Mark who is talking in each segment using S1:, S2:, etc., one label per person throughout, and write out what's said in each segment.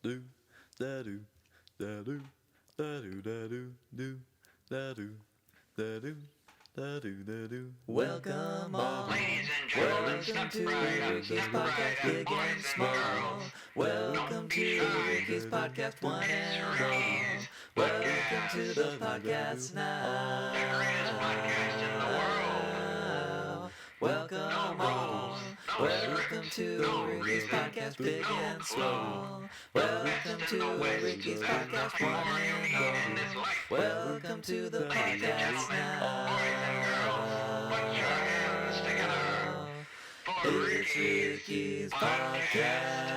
S1: do da do da do da do da do do da do da do da do da do.
S2: Welcome on, welcome to Ricky's podcast, big and small. Welcome to Ricky's podcast, one and all. Welcome to the podcast now. Welcome on, welcome to Ricky's podcast, big and small. Welcome to Ricky's podcast, one and all. Welcome to the podcast now. It's Ricky's podcast.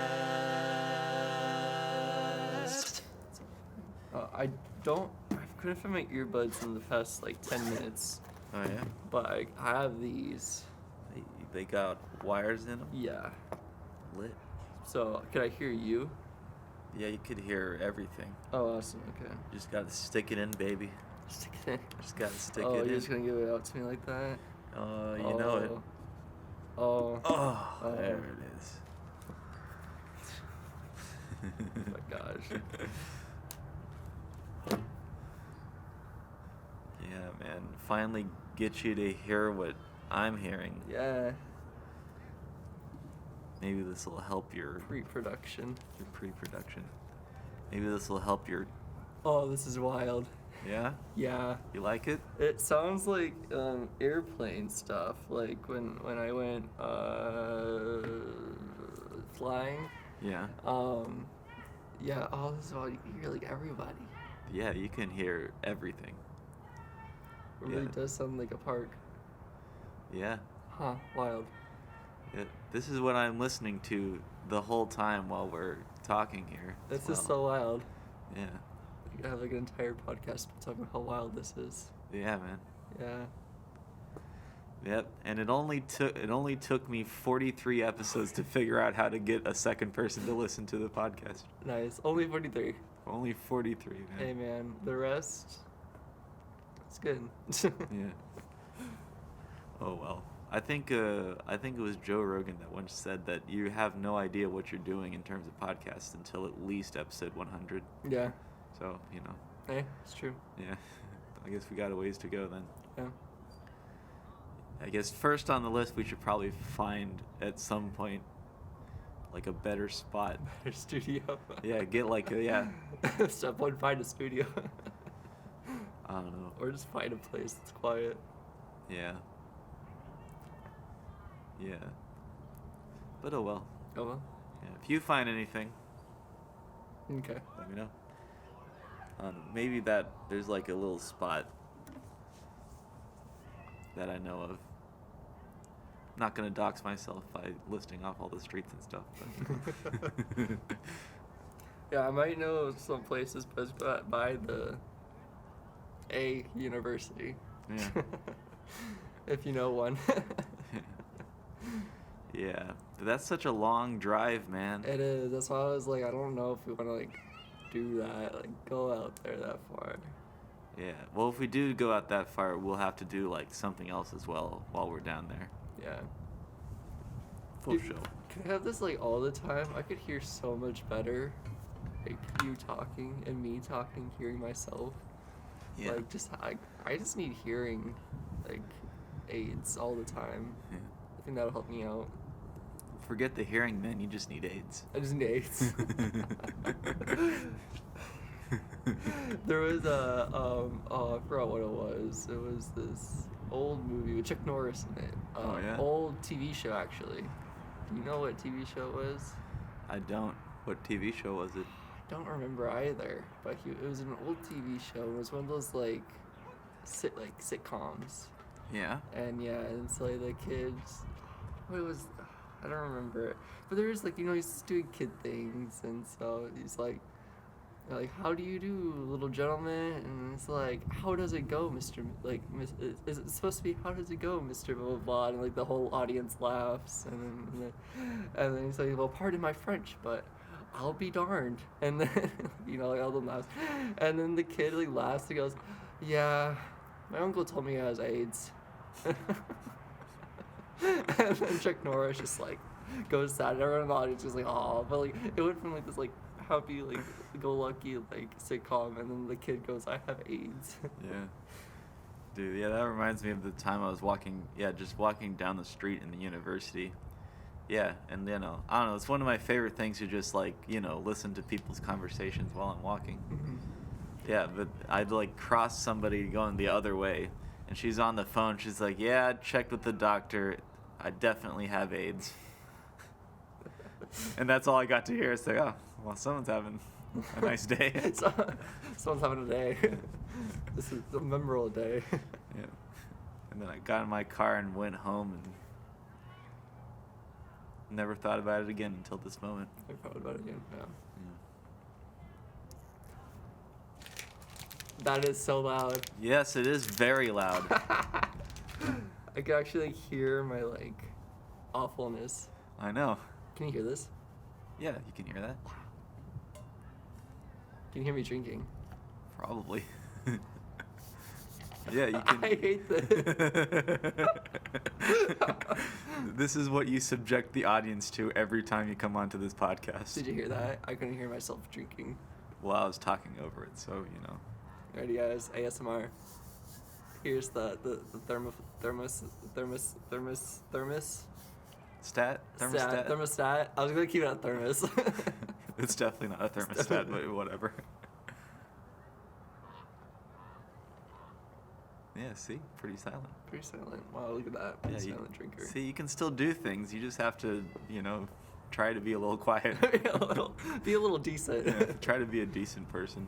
S2: I couldn't find my earbuds in the past like 10 minutes,
S1: Oh yeah,
S2: but I have these.
S1: they got wires in them.
S2: Yeah.
S1: Lit.
S2: So, can I hear you?
S1: Yeah, you could hear everything.
S2: Oh, awesome. Okay.
S1: You just gotta stick it in, baby.
S2: Stick it in.
S1: Just gotta stick
S2: Oh,
S1: it
S2: you're
S1: in.
S2: just gonna give it out to me like that?
S1: You know it.
S2: Oh.
S1: Oh, there it is.
S2: Oh my gosh.
S1: Yeah, man. Finally get you to hear what I'm hearing.
S2: Yeah.
S1: Maybe this will help your
S2: Pre-production.
S1: pre-production. Maybe this will help your.
S2: Oh, this is wild.
S1: Yeah?
S2: Yeah.
S1: You like it?
S2: It sounds like airplane stuff. Like when I went flying.
S1: Yeah.
S2: Yeah. Oh, this is all you can hear, like everybody.
S1: Yeah, you can hear everything.
S2: It really
S1: Yeah.
S2: does sound like a park.
S1: Yeah.
S2: Huh. Wild.
S1: This is what I'm listening to the whole time while we're talking here.
S2: This
S1: Well,
S2: is so wild.
S1: Yeah.
S2: I have like an entire podcast talking about how wild this is.
S1: Yeah, man.
S2: Yeah.
S1: Yep. And it only took me 43 episodes to figure out how to get a second person to listen to the podcast.
S2: Nice. Only 43.
S1: Only 43, man.
S2: Hey man, the rest, it's good.
S1: Yeah. Oh well. I think it was Joe Rogan that once said that you have no idea what you're doing in terms of podcasts until at least episode 100.
S2: Yeah.
S1: So, you know.
S2: Hey, it's true.
S1: Yeah. I guess we got a ways to go then.
S2: Yeah.
S1: I guess first on the list we should probably find at some point like a better spot.
S2: Better studio.
S1: Yeah, get like a,
S2: Step one, find a studio.
S1: I don't know.
S2: Or just find a place that's quiet.
S1: Yeah. Yeah. But oh well.
S2: Oh well.
S1: Yeah. If you find anything,
S2: Okay.
S1: let me know. Maybe that there's like a little spot that I know of. I'm not gonna dox myself by listing off all the streets and stuff. But
S2: Yeah, I might know some places by the A university.
S1: yeah.
S2: If you know one.
S1: Yeah. But that's such a long drive, man.
S2: It is. That's why I was like, I don't know if we want to like do that, like go out there that far.
S1: Yeah. Well, if we do go out that far, we'll have to do like something else as well while we're down there.
S2: Yeah.
S1: Full
S2: Dude,
S1: show.
S2: Could I have this like all the time? I could hear so much better. Like you talking and me talking, hearing myself.
S1: Yeah.
S2: Like just I just need hearing like aids all the time.
S1: Yeah.
S2: I think that'll help me out.
S1: Forget the hearing, man. You just need AIDS.
S2: I just need aids. There was a I forgot what it was. It was this old movie with Chuck Norris in it.
S1: Oh, yeah?
S2: Old TV show actually. Do you know what TV show it was?
S1: I don't. What TV show was it?
S2: I don't remember either. But it was an old TV show. It was one of those like sitcoms.
S1: Yeah.
S2: And yeah, and so like, the kids. What was? I don't remember it. But there was like he's doing kid things, and so he's like, how do you do, little gentleman? And it's like, how does it go, Mr. Is it supposed to be how does it go, Mr. Blah blah blah? And like the whole audience laughs, and then he's like, well, pardon my French, but I'll be darned. And then like all the laughs, and then the kid like laughs and goes, yeah, my uncle told me I has AIDS. And then Chuck Norris just like, goes sad. Everyone in the audience is like, oh, but like it went from like this like happy like go lucky like sitcom, and then the kid goes, I have AIDS.
S1: Yeah. Dude, yeah, that reminds me of the time I was just walking down the street in the university. Yeah, and I don't know, it's one of my favorite things to just like, listen to people's conversations while I'm walking. Yeah, but I'd like cross somebody going the other way, and she's on the phone. She's like, yeah, I checked with the doctor. I definitely have AIDS. And that's all I got to hear. It's like, oh, well, someone's having a nice day.
S2: Someone's having a day. This is a memorable day.
S1: Yeah. And then I got in my car and went home and never thought about it again until this moment.
S2: I thought about it again, yeah. That is so loud.
S1: Yes, it is very loud.
S2: I can actually hear my like awfulness.
S1: I know.
S2: Can you hear this?
S1: Yeah, you can hear that.
S2: Can you hear me drinking?
S1: Probably. Yeah, you can.
S2: I hate this.
S1: This is what you subject the audience to every time you come onto this podcast.
S2: Did you hear that? I couldn't hear myself drinking.
S1: Well, I was talking over it, so
S2: Alrighty, guys, ASMR. Here's the thermos.
S1: Thermostat.
S2: Thermostat. I was gonna keep it at thermos.
S1: It's definitely not a thermostat, but whatever. Yeah, see? Pretty silent.
S2: Pretty silent. Wow, look at that.
S1: Yeah,
S2: Silent drinker.
S1: See, you can still do things. You just have to, try to be a little quiet.
S2: be a little decent.
S1: Yeah, try to be a decent person.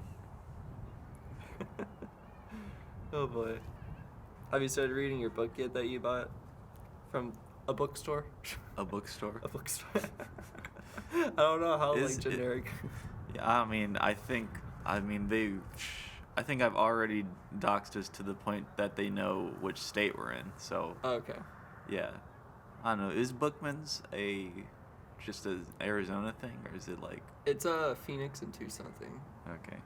S2: Oh boy. Have you started reading your book yet that you bought from a bookstore?
S1: A bookstore?
S2: A bookstore. I don't know how generic.
S1: Yeah, I think I've already doxed us to the point that they know which state we're in. So.
S2: Okay.
S1: Yeah. I don't know. Is Bookman's just a Arizona thing, or is it like?
S2: It's a Phoenix and Tucson thing.
S1: Okay.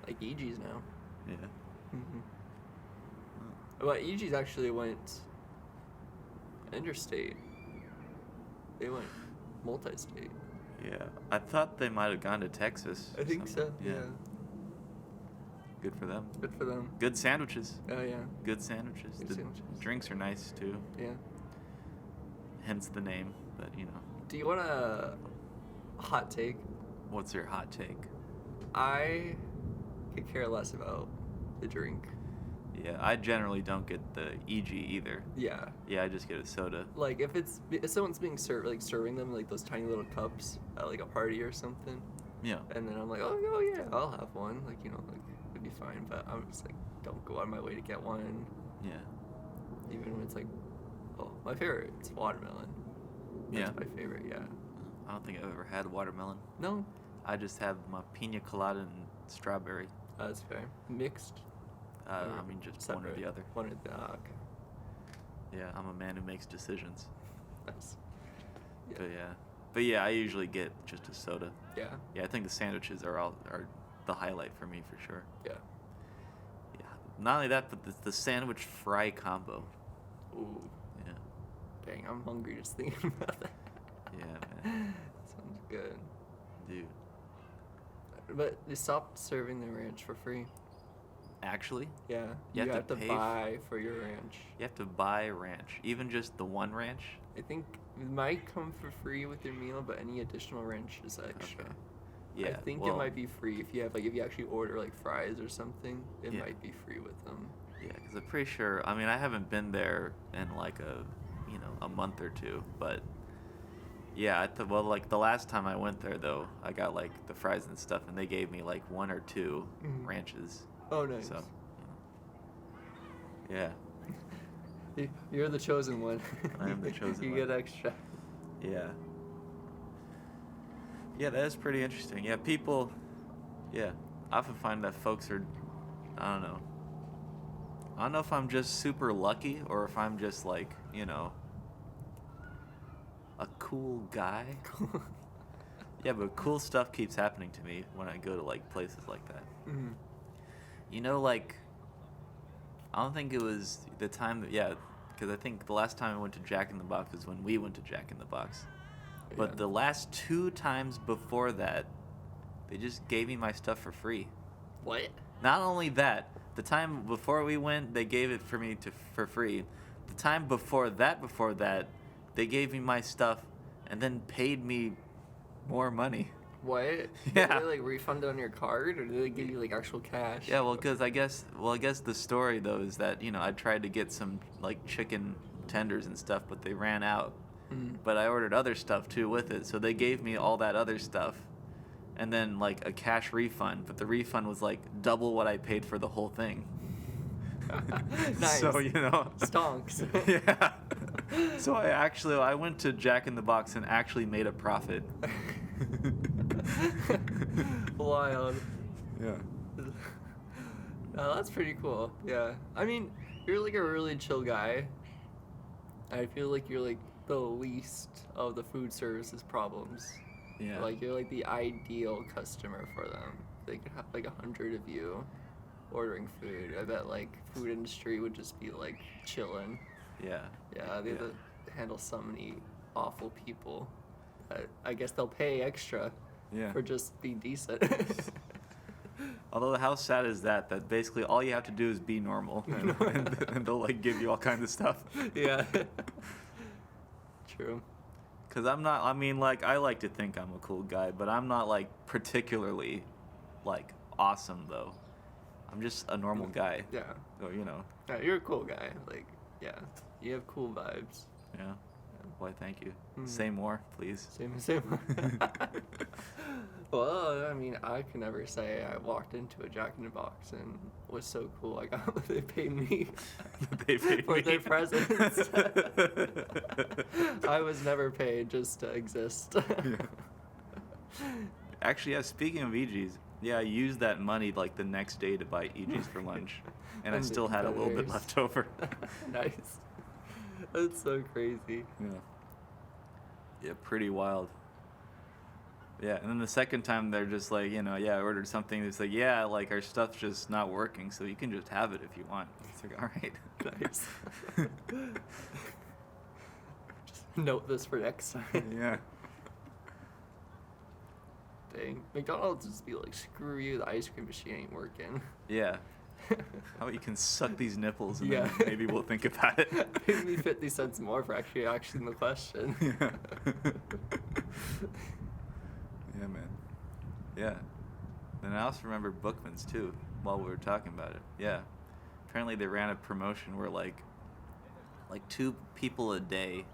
S2: Like EG's now.
S1: Yeah.
S2: Mm-hmm. But EG's actually went interstate. They went multi-state.
S1: Yeah. I thought they might have gone to Texas.
S2: I think so. Yeah.
S1: Good for them.
S2: Good for them.
S1: Good sandwiches.
S2: Oh yeah.
S1: Good sandwiches.
S2: Good
S1: The
S2: sandwiches.
S1: drinks are nice too.
S2: Yeah.
S1: Hence the name, but
S2: Do you want a hot take?
S1: What's your hot take?
S2: I could care less about the drink.
S1: Yeah, I generally don't get the EG either.
S2: Yeah.
S1: Yeah, I just get a soda.
S2: Like if someone's being served, like serving them like those tiny little cups at like a party or something.
S1: Yeah.
S2: And then I'm like, oh yeah, I'll have one. Like like it'd be fine. But I'm just like, don't go out of my way to get one.
S1: Yeah.
S2: Even when it's like, oh, my favorite, it's watermelon. That's my favorite. Yeah.
S1: I don't think I've ever had watermelon.
S2: No.
S1: I just have my pina colada and strawberry.
S2: That's fair. Mixed.
S1: Just
S2: separate.
S1: one or the other.
S2: One or the okay.
S1: Yeah, I'm a man who makes decisions.
S2: Nice. Yeah.
S1: But yeah, I usually get just a soda.
S2: Yeah.
S1: Yeah, I think the sandwiches are the highlight for me for sure.
S2: Yeah.
S1: Yeah. Not only that, but the sandwich fry combo.
S2: Ooh.
S1: Yeah.
S2: Dang, I'm hungry just thinking about that.
S1: Yeah, man.
S2: Sounds good.
S1: Dude.
S2: But they stopped serving the ranch for free.
S1: Actually?
S2: Yeah.
S1: You have to
S2: buy for your ranch.
S1: You have to buy ranch. Even just the one ranch?
S2: I think it might come for free with your meal, but any additional ranch is extra.
S1: Okay. Yeah.
S2: I think it might be free if you actually order like fries or something. It might be free with them.
S1: Yeah, because I'm pretty sure. I haven't been there in like a month or two, but yeah. The last time I went there though, I got like the fries and stuff, and they gave me like one or two ranches.
S2: Oh, nice.
S1: So, yeah.
S2: You're the chosen one.
S1: I am the chosen one.
S2: You get extra.
S1: Yeah. Yeah, that is pretty interesting. Yeah, people. Yeah, I often find that folks are. I don't know. I don't know if I'm just super lucky or if I'm just like, a cool guy. Yeah, but cool stuff keeps happening to me when I go to like places like that.
S2: Mm-hmm.
S1: Like, I don't think it was the time that, Because I think the last time I went to Jack in the Box was when we went to Jack in the Box. But
S2: Yeah.
S1: the last 2 times before that, they just gave me my stuff for free.
S2: What?
S1: Not only that, the time before we went, they gave it for me for free. The time before that, they gave me my stuff and then paid me more money.
S2: What?
S1: Yeah.
S2: Did they like refund it on your card, or did they give you like actual cash?
S1: Yeah, well, because I guess the story though is that I tried to get some like chicken tenders and stuff, but they ran out.
S2: Mm.
S1: But I ordered other stuff too with it, so they gave me all that other stuff, and then like a cash refund. But the refund was like double what I paid for the whole thing.
S2: Nice.
S1: So
S2: Stonks.
S1: Yeah. So I went to Jack in the Box and actually made a profit.
S2: Wild.
S1: Yeah.
S2: No, that's pretty cool. Yeah. I mean, you're like a really chill guy. I feel like you're like the least of the food services problems.
S1: Yeah.
S2: Like you're like the ideal customer for them. They could have like 100 of you ordering food. I bet like food industry would just be like chilling.
S1: Yeah.
S2: Yeah, they have to handle so many awful people. I guess they'll pay extra
S1: Yeah.
S2: for just being decent.
S1: Although how sad is that basically all you have to do is be normal, and they'll like give you all kinds of stuff.
S2: Yeah. True.
S1: Cause I'm not. I mean, like I like to think I'm a cool guy, but I'm not like particularly like awesome though. I'm just a normal guy.
S2: Yeah.
S1: So
S2: Yeah, you're a cool guy. Like, yeah, you have cool vibes.
S1: Yeah. Why? Thank you.
S2: Mm.
S1: Say more, please.
S2: Same. Well, I mean, I can never say I walked into a Jack in the Box and was so cool. I got they paid me
S1: They paid
S2: for
S1: me.
S2: their presence. I was never paid just to exist.
S1: Actually, yeah. Speaking of EGs, yeah, I used that money like the next day to buy EGs for lunch, and I
S2: And
S1: still had a little bit
S2: competitors.
S1: left over.
S2: Nice. That's so crazy.
S1: Yeah. Yeah, pretty wild. Yeah, and then the second time they're just like, I ordered something. It's like, yeah, like our stuff's just not working, so you can just have it if you want. It's like, all right.
S2: Nice. Just note this for next time.
S1: Yeah.
S2: Dang. McDonald's just be like, screw you, the ice cream machine ain't working.
S1: Yeah. How about you can suck these nipples and
S2: Yeah.
S1: then maybe we'll think about it.
S2: Pay me 50 cents more for actually asking the question.
S1: Yeah. Yeah, man. Yeah. And I also remember Bookman's too, while we were talking about it. Yeah. Apparently they ran a promotion where like 2 people a day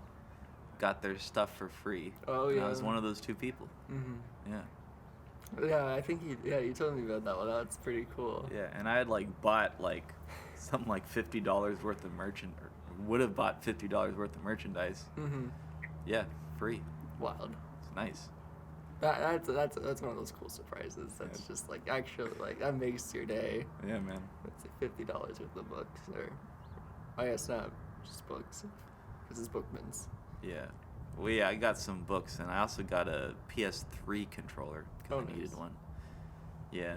S1: got their stuff for free.
S2: Oh,
S1: And
S2: yeah.
S1: I was one of those 2 people.
S2: Hmm.
S1: Yeah.
S2: Yeah, I think you told me about that one. That's pretty cool.
S1: Yeah, and I had like bought like something like $50 worth of or would have bought $50 worth of merchandise.
S2: Hmm.
S1: Yeah, free.
S2: Wild.
S1: It's nice.
S2: That's one of those cool surprises. That's just like actually like that makes your day.
S1: Yeah, man.
S2: It's like $50 worth of books, or I guess not just books, because it's Bookman's.
S1: Yeah. Well, yeah, I got some books, and I also got a PS3 controller because
S2: Oh,
S1: I needed
S2: nice.
S1: one. Yeah.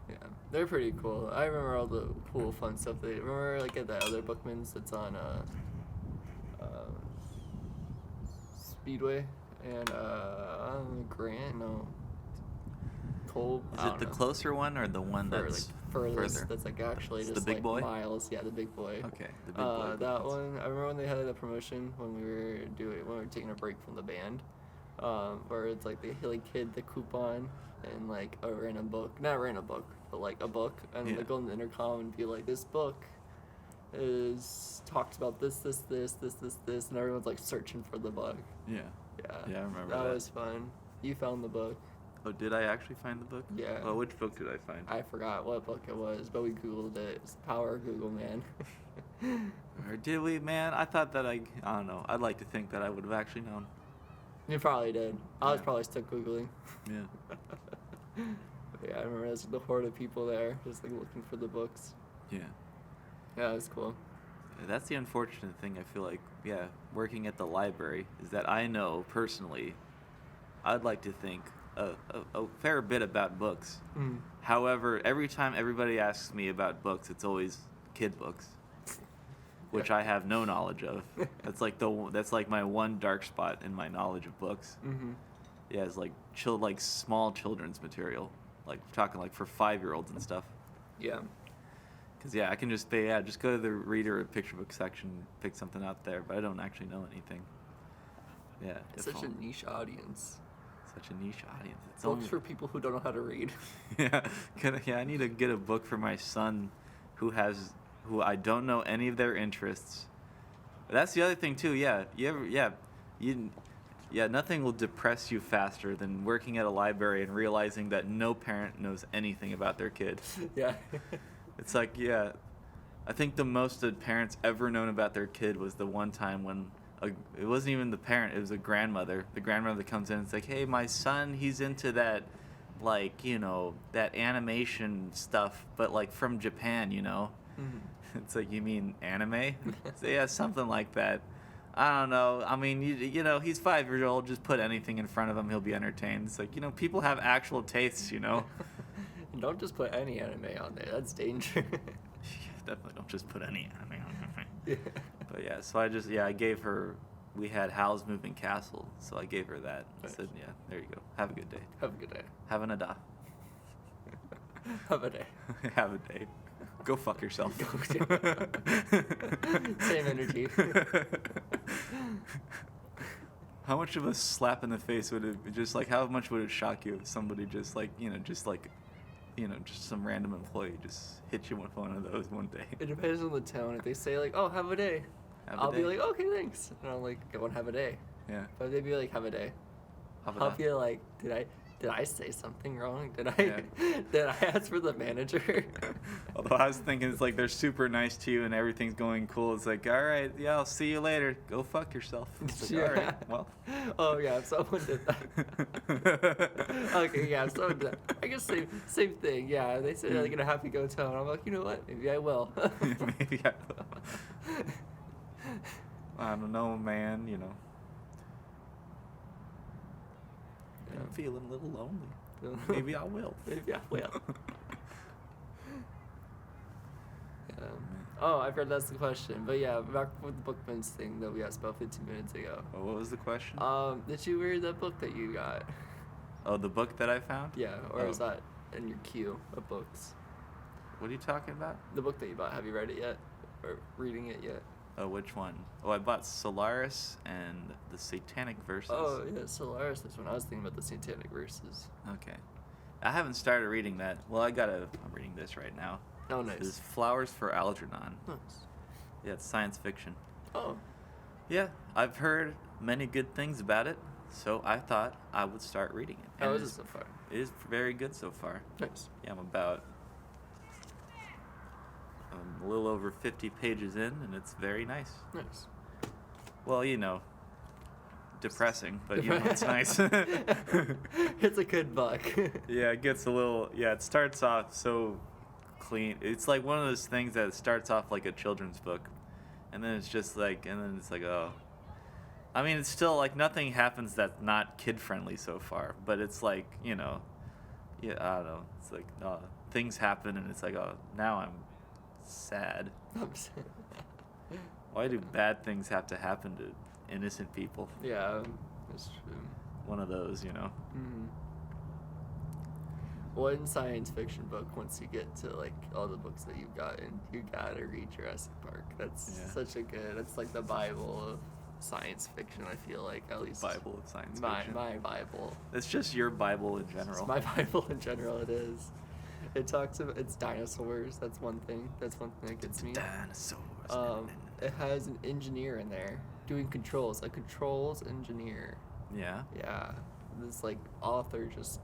S2: Yeah, they're pretty cool. I remember all the cool, fun stuff. They remember like at the other Bookman's that's on Speedway and Grant. No, Cole.
S1: Is
S2: I
S1: it
S2: don't
S1: the
S2: know.
S1: closer one or the one
S2: Or,
S1: that's
S2: like furthest?
S1: further?
S2: That's like actually
S1: It's the
S2: just
S1: big
S2: like
S1: boy?
S2: miles. Yeah, the big boy.
S1: Okay, the big boy.
S2: That
S1: Bookman's.
S2: one. I remember when they had the promotion when we were taking a break from the band, where it's like they like hid the coupon and like a random book, not a random book, but like a book, and
S1: Yeah.
S2: they go in the intercom and be like, this book is talks about this, and everyone's like searching for the book.
S1: Yeah.
S2: Yeah.
S1: Yeah, I remember
S2: That
S1: that.
S2: was fun. You found the book.
S1: Oh, did I actually find the book?
S2: Yeah.
S1: Oh, which book did I find?
S2: I forgot what book it was, but we Googled it. It's the power of Google, man.
S1: Or did we, man? I thought that I don't know. I'd like to think that I would have actually known.
S2: You probably did. I was
S1: Yeah.
S2: probably still Googling.
S1: Yeah.
S2: But yeah, I remember there's the horde of people there just like looking for the books.
S1: Yeah.
S2: Yeah, it was cool.
S1: That's the unfortunate thing, I feel like, yeah, working at the library, is that I know, personally, I'd like to think a fair bit about books.
S2: Mm.
S1: However, every time everybody asks me about books, it's always kid books. which
S2: Yeah.
S1: I have no knowledge of. That's like my one dark spot in my knowledge of books.
S2: Mm-hmm.
S1: Yeah, it's like small children's material, like we're talking like for 5-year-olds and stuff.
S2: Yeah.
S1: Cause yeah, I can just just go to the reader or picture book section, pick something out there, but I don't actually know anything. Yeah,
S2: It's
S1: if
S2: such a
S1: only.
S2: niche audience.
S1: Such a niche audience. It's
S2: Books
S1: only
S2: for people who don't know how to read.
S1: yeah, I need to get a book for my son, who I don't know any of their interests. That's the other thing too. Yeah, nothing will depress you faster than working at a library and realizing that no parent knows anything about their kid.
S2: Yeah.
S1: It's like, yeah, I think the most that parents ever known about their kid was the one time when it wasn't even the parent, it was a grandmother. The grandmother comes in and it's like, hey, my son, he's into that, like, that animation stuff, but like from Japan,
S2: Mm-hmm.
S1: It's like, you mean anime? So, yeah, something like that. I don't know. I mean, he's 5 years old. Just put anything in front of him, he'll be entertained. It's like, people have actual tastes,
S2: Don't just put any anime on there. That's dangerous.
S1: Definitely don't just put any anime on there.
S2: Yeah.
S1: But yeah, so I gave her, we had Howl's Moving Castle, so I gave her that. I
S2: Nice.
S1: said, yeah, there you go. Have a good day.
S2: Have a good day.
S1: Have an ada.
S2: Have a day.
S1: Have a day. Go fuck yourself.
S2: Same energy.
S1: How much of a slap in the face would it just like? How much would it shock you if somebody just some random employee just hit you with one of those one day?
S2: It depends on the tone. If they say like, "Oh, have a day,"
S1: Have a
S2: I'll
S1: day.
S2: be like, "Okay, thanks," and I'll like go and have a day.
S1: Yeah.
S2: But if they be like, "Have a day,"
S1: Have a
S2: I'll
S1: day.
S2: be like, "Did I say something wrong? Did I
S1: Yeah.
S2: did I ask for the manager?"
S1: Although I was thinking it's like they're super nice to you and everything's going cool. It's like, all right, yeah, I'll see you later. Go fuck yourself. It's like, all right, well.
S2: Oh yeah, if someone did that. Okay, yeah, if someone did that. I guess same thing. Yeah, they said like in a happy go tone. I'm like, you know what? Maybe I will.
S1: Maybe I will. I don't know, man. I'm feeling a little lonely. Maybe I will.
S2: Maybe I will. Yeah. Oh, I forgot that's the question. But yeah, back with the Bookman's thing that we asked about 15 minutes ago.
S1: Oh, what was the question?
S2: Did you read that book that you got?
S1: Oh, the book that I found?
S2: Yeah, or is
S1: Oh.
S2: that in your queue of books?
S1: What are you talking about?
S2: The book that you bought, have you read it yet? Or reading it yet?
S1: Oh, which one? Oh, I bought Solaris and the Satanic Verses.
S2: Oh, yeah, Solaris. That's when I was thinking about the Satanic Verses.
S1: Okay. I haven't started reading that. Well, I'm reading this right now.
S2: Oh,
S1: This is
S2: nice.
S1: Flowers for Algernon.
S2: Nice.
S1: Yeah, it's science fiction.
S2: Oh,
S1: Yeah, I've heard many good things about it, so I thought I would start reading it.
S2: how
S1: And
S2: is it so far?
S1: It is very good so far.
S2: Nice.
S1: Yeah, I'm a little over 50 pages in, and it's very nice.
S2: Nice.
S1: Well, depressing, but it's nice.
S2: It's a good book.
S1: Yeah, it gets it starts off so clean. It's like one of those things that starts off like a children's book, and then it's like, oh. I mean, it's still like nothing happens that's not kid-friendly so far, but it's like, yeah, I don't know. It's like, things happen, and it's like, oh, now I'm sad. Why do bad things have to happen to innocent people?
S2: Yeah, that's true.
S1: One of those,
S2: Mm. One science fiction book, once you get to like all the books that you've gotten, you gotta read Jurassic Park. That's that's like the Bible of science fiction, I feel like, at least.
S1: Bible of science
S2: my
S1: fiction.
S2: My Bible.
S1: It's just your Bible in general.
S2: It's my Bible in general, it is. It talks about, it's dinosaurs, that's one thing that gets me.
S1: Dinosaurs.
S2: It has an engineer in there doing controls, a controls engineer.
S1: Yeah.
S2: Yeah, this like author just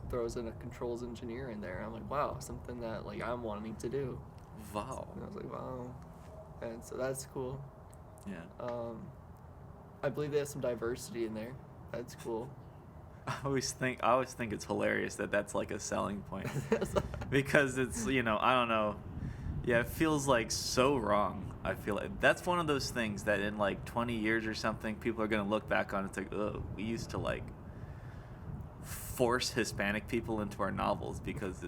S2: throws in a controls engineer in there. I'm like, wow, something that like I'm wanting to do.
S1: Wow.
S2: And I was like, wow, and so that's cool.
S1: Yeah.
S2: I believe they have some diversity in there. That's cool.
S1: I always think it's hilarious that that's like a selling point because it's I don't know. Yeah, it feels like so wrong. I feel like that's one of those things that in like 20 years or something, people are gonna look back on. It's like, oh, we used to like force Hispanic people into our novels because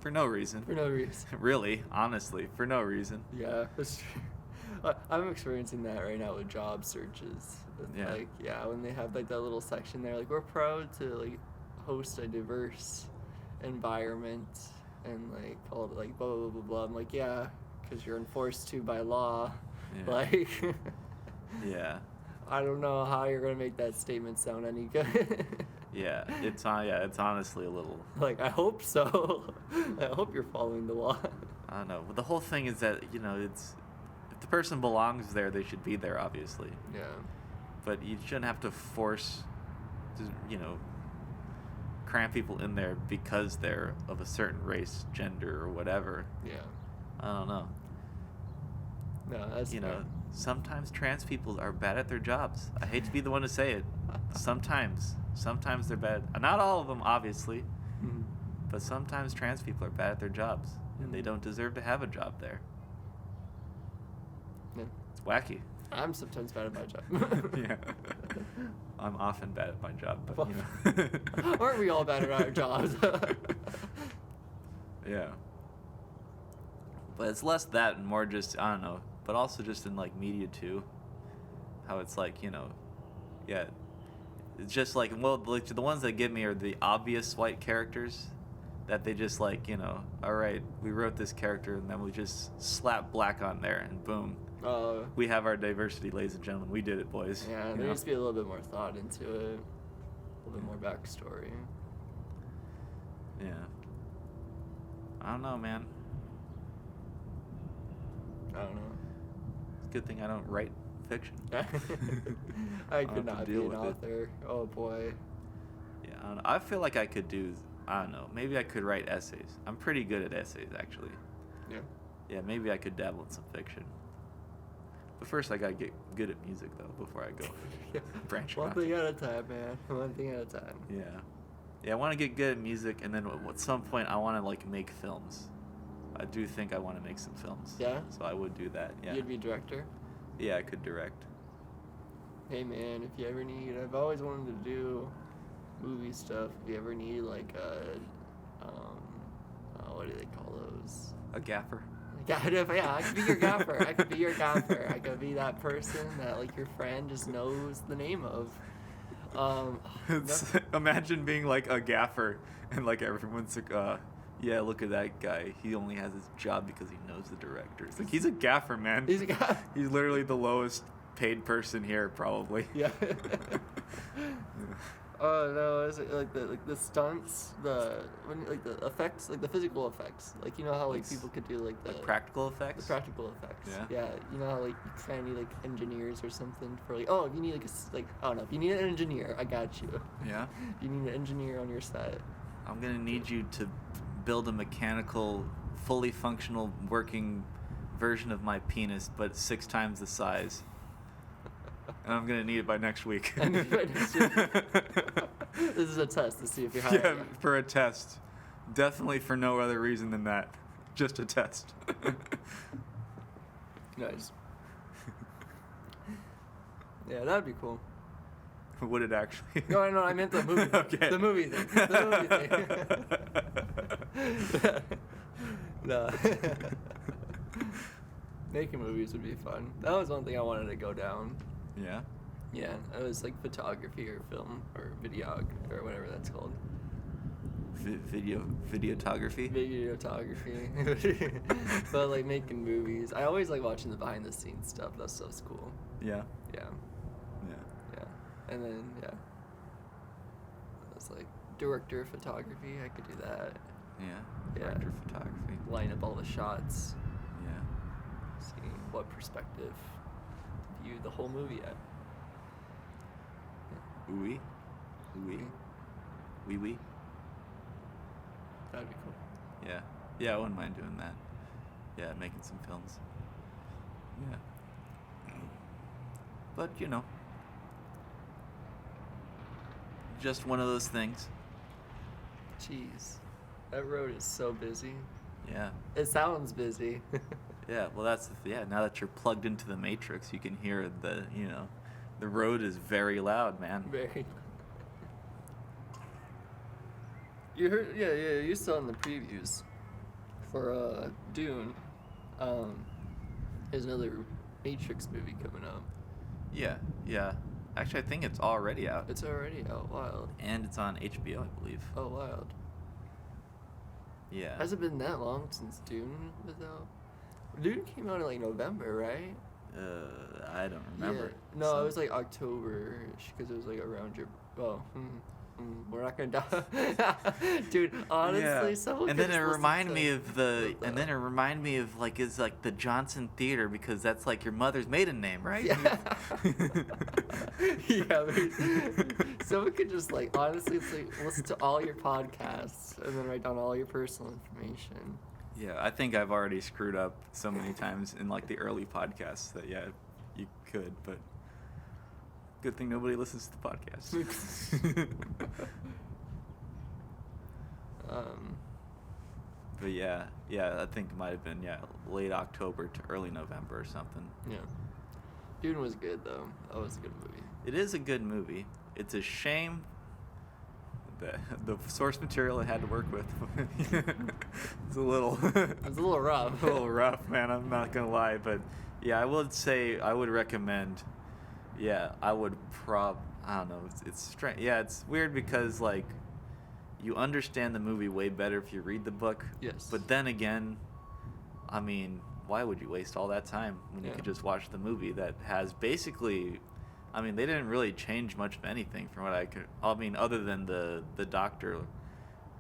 S1: For no reason.
S2: For no reason.
S1: Really, honestly, for no reason.
S2: Yeah, that's true. I'm experiencing that right now with job searches. It's
S1: Yeah.
S2: Like, yeah, when they have like that little section there, like we're proud to like host a diverse environment and like all the, like blah blah blah blah blah. I'm like, yeah, because you're enforced to by law.
S1: Yeah.
S2: Like,
S1: Yeah.
S2: I don't know how you're gonna make that statement sound any good.
S1: Yeah. It's honestly a little.
S2: Like, I hope so. I hope you're following the law.
S1: I don't know. But the whole thing is that it's if the person belongs there, they should be there, obviously.
S2: Yeah.
S1: But you shouldn't have to force, cram people in there because they're of a certain race, gender, or whatever.
S2: Yeah.
S1: I don't know.
S2: No, that's fair.
S1: Sometimes trans people are bad at their jobs. I hate to be the one to say it. Sometimes they're bad. Not all of them, obviously,
S2: Mhm.
S1: but sometimes trans people are bad at their jobs, and they don't deserve to have a job there.
S2: Yeah.
S1: It's wacky.
S2: I'm sometimes bad at my job.
S1: Yeah. I'm often bad at my job, but
S2: Aren't we all bad at our jobs?
S1: Yeah. But it's less that and more just, I don't know, but also just in like media too. How it's like, yeah. It's just like, well, like the ones that get me are the obvious white characters that they just like, all right, we wrote this character and then we just slap black on there and boom. We have our diversity, ladies and gentlemen. We did it, boys.
S2: Yeah, there needs to be a little bit more thought into it. A little bit more backstory.
S1: Yeah. I don't know, man.
S2: I don't know.
S1: It's a good thing I don't write fiction.
S2: I
S1: I'll
S2: could
S1: have to
S2: not be
S1: deal
S2: an
S1: with it.
S2: author. Oh boy.
S1: Yeah, I don't know. I feel like I could do, I don't know, maybe I could write essays. I'm pretty good at essays, actually.
S2: Yeah.
S1: Yeah, maybe I could dabble in some fiction. But first, I gotta get good at music, though, before I go branch
S2: One
S1: off.
S2: thing at a time, man. One thing at a time.
S1: Yeah. Yeah, I want to get good at music, and then at some point, I want to, like, make films. I do think I want to make some films.
S2: Yeah?
S1: So I would do that, yeah.
S2: You'd be a director?
S1: Yeah, I could direct.
S2: Hey man, if you ever need, I've always wanted to do movie stuff. If you ever need like what do they call those?
S1: A gaffer.
S2: Yeah, I could be your gaffer. I could be your gaffer. I could be that person that like your friend just knows the name of.
S1: Imagine being like a gaffer and like everyone's like, yeah, look at that guy. He only has his job because he knows the director. It's like, he's a gaffer, man.
S2: He's a guy.
S1: He's literally the lowest paid person here, probably.
S2: Yeah. Oh no, is it like the stunts, the effects, like the physical effects, like how like people could do like the
S1: practical effects.
S2: The practical effects.
S1: Yeah.
S2: Yeah. You know how like you kind of need like engineers or something for like if you need like I don't know, if you need an engineer, I got you.
S1: Yeah.
S2: If you need an engineer on your set.
S1: I'm gonna need you to build a mechanical, fully functional, working version of my penis, but 6 times the size. And I'm gonna need it by next week.
S2: This is a test to see if you're hired.
S1: Yeah, for a test. Definitely for no other reason than that. Just a test.
S2: Nice. Yeah, that'd be cool.
S1: Would it actually?
S2: No, I meant the movie.
S1: Okay.
S2: The movie thing. The movie thing. No. Making movies would be fun. That was one thing I wanted to go down.
S1: Yeah.
S2: Yeah, it was like photography or film or videog or whatever that's called.
S1: Videotography.
S2: Videotography. But like making movies. I always like watching the behind the scenes stuff. That stuff's cool.
S1: Yeah.
S2: Yeah.
S1: Yeah.
S2: Yeah. And then I was like director of photography. I could do that.
S1: Yeah.
S2: Yeah.
S1: Director of photography.
S2: Line up all the shots.
S1: Yeah.
S2: See what perspective to view the whole movie at.
S1: Oui. Oui. Oui, oui.
S2: That'd be cool.
S1: Yeah. Yeah, I wouldn't mind doing that. Yeah, making some films. Yeah. But, just one of those things.
S2: Jeez. That road is so busy.
S1: Yeah.
S2: It sounds busy.
S1: Yeah, well, now that you're plugged into the Matrix, you can hear the road is very loud, man.
S2: Very. You heard, yeah, you saw in the previews. for Dune, there's another Matrix movie coming up.
S1: Yeah, yeah. Actually, I think it's already out.
S2: It's already out. Wild.
S1: And it's on HBO, I believe.
S2: Oh, wild.
S1: Yeah.
S2: Has it been that long since Dune was out? Dune came out in like November, right?
S1: I don't remember.
S2: Yeah. No, it was like October-ish because it was like around your. Oh, we're not gonna die. Dude, honestly,
S1: Yeah.
S2: someone.
S1: And
S2: could
S1: then it
S2: just listen
S1: reminded
S2: to
S1: me of and then it reminded me of like it's like the Johnson Theater because that's like your mother's maiden name, right?
S2: Yeah. Yeah. Someone could just like honestly, it's like listen to all your podcasts and then write down all your personal information.
S1: Yeah, I think I've already screwed up so many times in like the early podcasts that yeah, you could, but good thing nobody listens to the podcast. But yeah, I think it might have been late October to early November or something.
S2: Yeah. Dune was good though. That was a good movie.
S1: It is a good movie. It's a shame that the source material it had to work with. It's a little.
S2: It's a little rough.
S1: A little rough, man. I'm not gonna lie, but yeah, I would say I would recommend. Yeah, I would I don't know. It's strange. Yeah, it's weird because like you understand the movie way better if you read the book.
S2: Yes.
S1: But then again, I mean, why would you waste all that time when you
S2: Yeah.
S1: could just watch the movie that has basically. I mean, they didn't really change much of anything from what I could. I mean, other than the doctor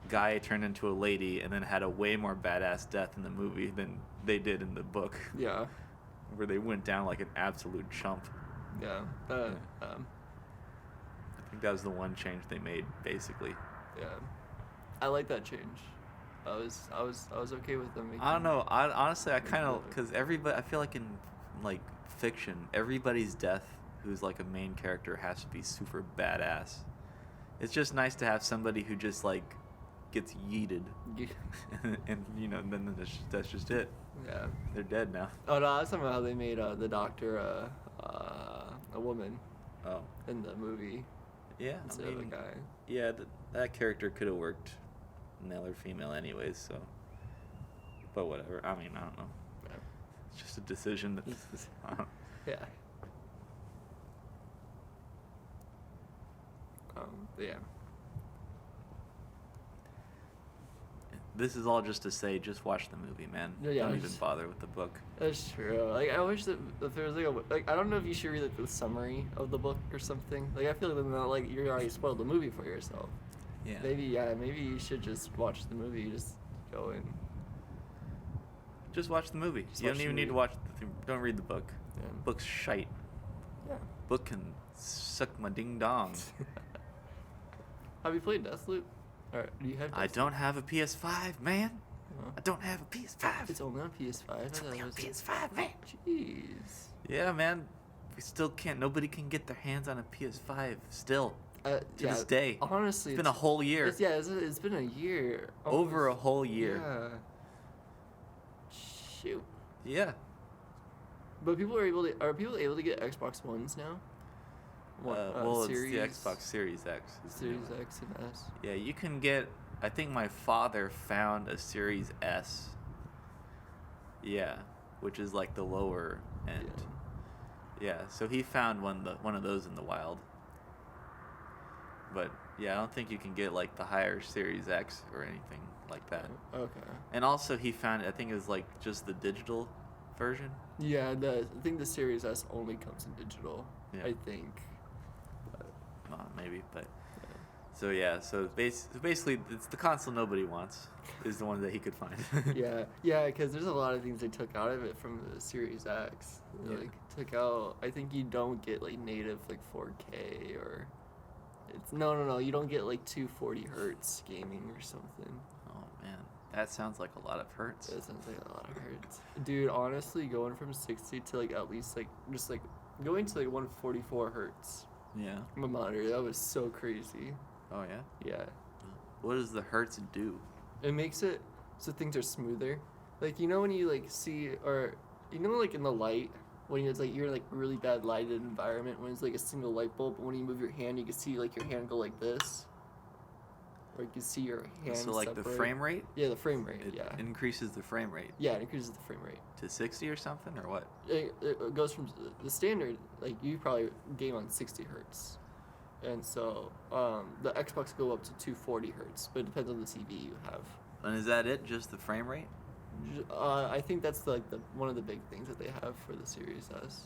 S1: guy turned into a lady and then had a way more badass death in the movie than they did in the book.
S2: Yeah.
S1: Where they went down like an absolute chump.
S2: Yeah.
S1: I think that was the one change they made, basically.
S2: Yeah. I like that change. I was okay with them making.
S1: I don't know. Honestly, I
S2: making
S1: kind of
S2: it.
S1: because everybody. I feel like in like fiction, everybody's death who's like a main character has to be super badass. It's just nice to have somebody who just like gets yeeted,
S2: Yeah.
S1: and you know, then that's just it.
S2: Yeah.
S1: They're dead now.
S2: Oh no, that's somehow how they made the doctor a woman
S1: Oh,
S2: in the movie
S1: yeah.
S2: instead
S1: I
S2: of a
S1: mean,
S2: guy.
S1: yeah, that character could have worked, male or female, anyways. So, but whatever. I mean, I don't know.
S2: Yeah.
S1: It's just a decision that. I don't-
S2: Yeah. Yeah.
S1: This is all just to say, just watch the movie, man.
S2: Yeah,
S1: Don't even
S2: just-
S1: bother with the book.
S2: That's true. Like I wish that if there was like I don't know if you should read like the summary of the book or something. Like I feel like not like you already spoiled the movie for yourself.
S1: Yeah.
S2: Maybe you should just watch the movie. Just go in.
S1: Just watch the movie.
S2: Just
S1: You
S2: watch
S1: don't
S2: the
S1: even need to
S2: movie.
S1: watch don't read the book.
S2: Yeah.
S1: Book's shite.
S2: Yeah.
S1: Book can suck my ding dong.
S2: Have you played Deathloop? Or do you have?
S1: I
S2: Deathloop?
S1: don't have a PS5, man.
S2: Oh.
S1: I don't have a PS5.
S2: It's only on PS5.
S1: It's
S2: I
S1: only
S2: thought
S1: on
S2: it was-
S1: PS5, man.
S2: Jeez.
S1: Yeah, man. We still can't. Nobody can get their hands on a PS5 still. To
S2: Yeah,
S1: this day.
S2: Honestly,
S1: It's been a whole year.
S2: It's been a year.
S1: Over a
S2: almost.
S1: whole year.
S2: Yeah. Shoot.
S1: Yeah.
S2: But people are people able to get Xbox Ones now?
S1: Well,
S2: Series,
S1: it's the Xbox Series X.
S2: Series X and S.
S1: Yeah, you can get. I think my father found a Series S. Yeah, which is like the lower end. Yeah, so he found one of those in the wild. But yeah, I don't think you can get like the higher Series X or anything like that.
S2: Okay.
S1: And also he found I think it was like just the digital version.
S2: Yeah, I think the Series S only comes in digital.
S1: Yeah.
S2: I think.
S1: Maybe, but so yeah, so basically it's the console nobody wants is the one that he could find.
S2: Yeah, because there's a lot of things they took out of it from the Series X. They,
S1: Yeah.
S2: like took out. I think you don't get like native like 4K or. It's no. You don't get like 240 hertz gaming or something.
S1: Oh man, that sounds like a lot of hertz.
S2: That sounds like a lot of hertz. Dude, honestly, going from 60 to like at least like just like going to like 144 hertz.
S1: Yeah.
S2: My monitor, that was so crazy.
S1: Oh yeah.
S2: Yeah.
S1: What does the hertz do?
S2: It makes it so things are smoother. Like you know when you like see or you know like in the light when it's like you're in like really bad lighted environment when it's like a single light bulb, but when you move your hand you can see like your hand go like this. where you can see your hands
S1: So like
S2: separate.
S1: the frame rate,
S2: Yeah, the frame rate.
S1: it
S2: Yeah.
S1: increases the frame rate
S2: Yeah, it increases the frame rate.
S1: to 60 or something, or what?
S2: It goes from the standard, like you probably game on 60 hertz, and so the Xbox go up to 240 hertz, but it depends on the TV you have.
S1: And is that it? Just the frame rate?
S2: I think that's like the one of the big things that they have for the Series S.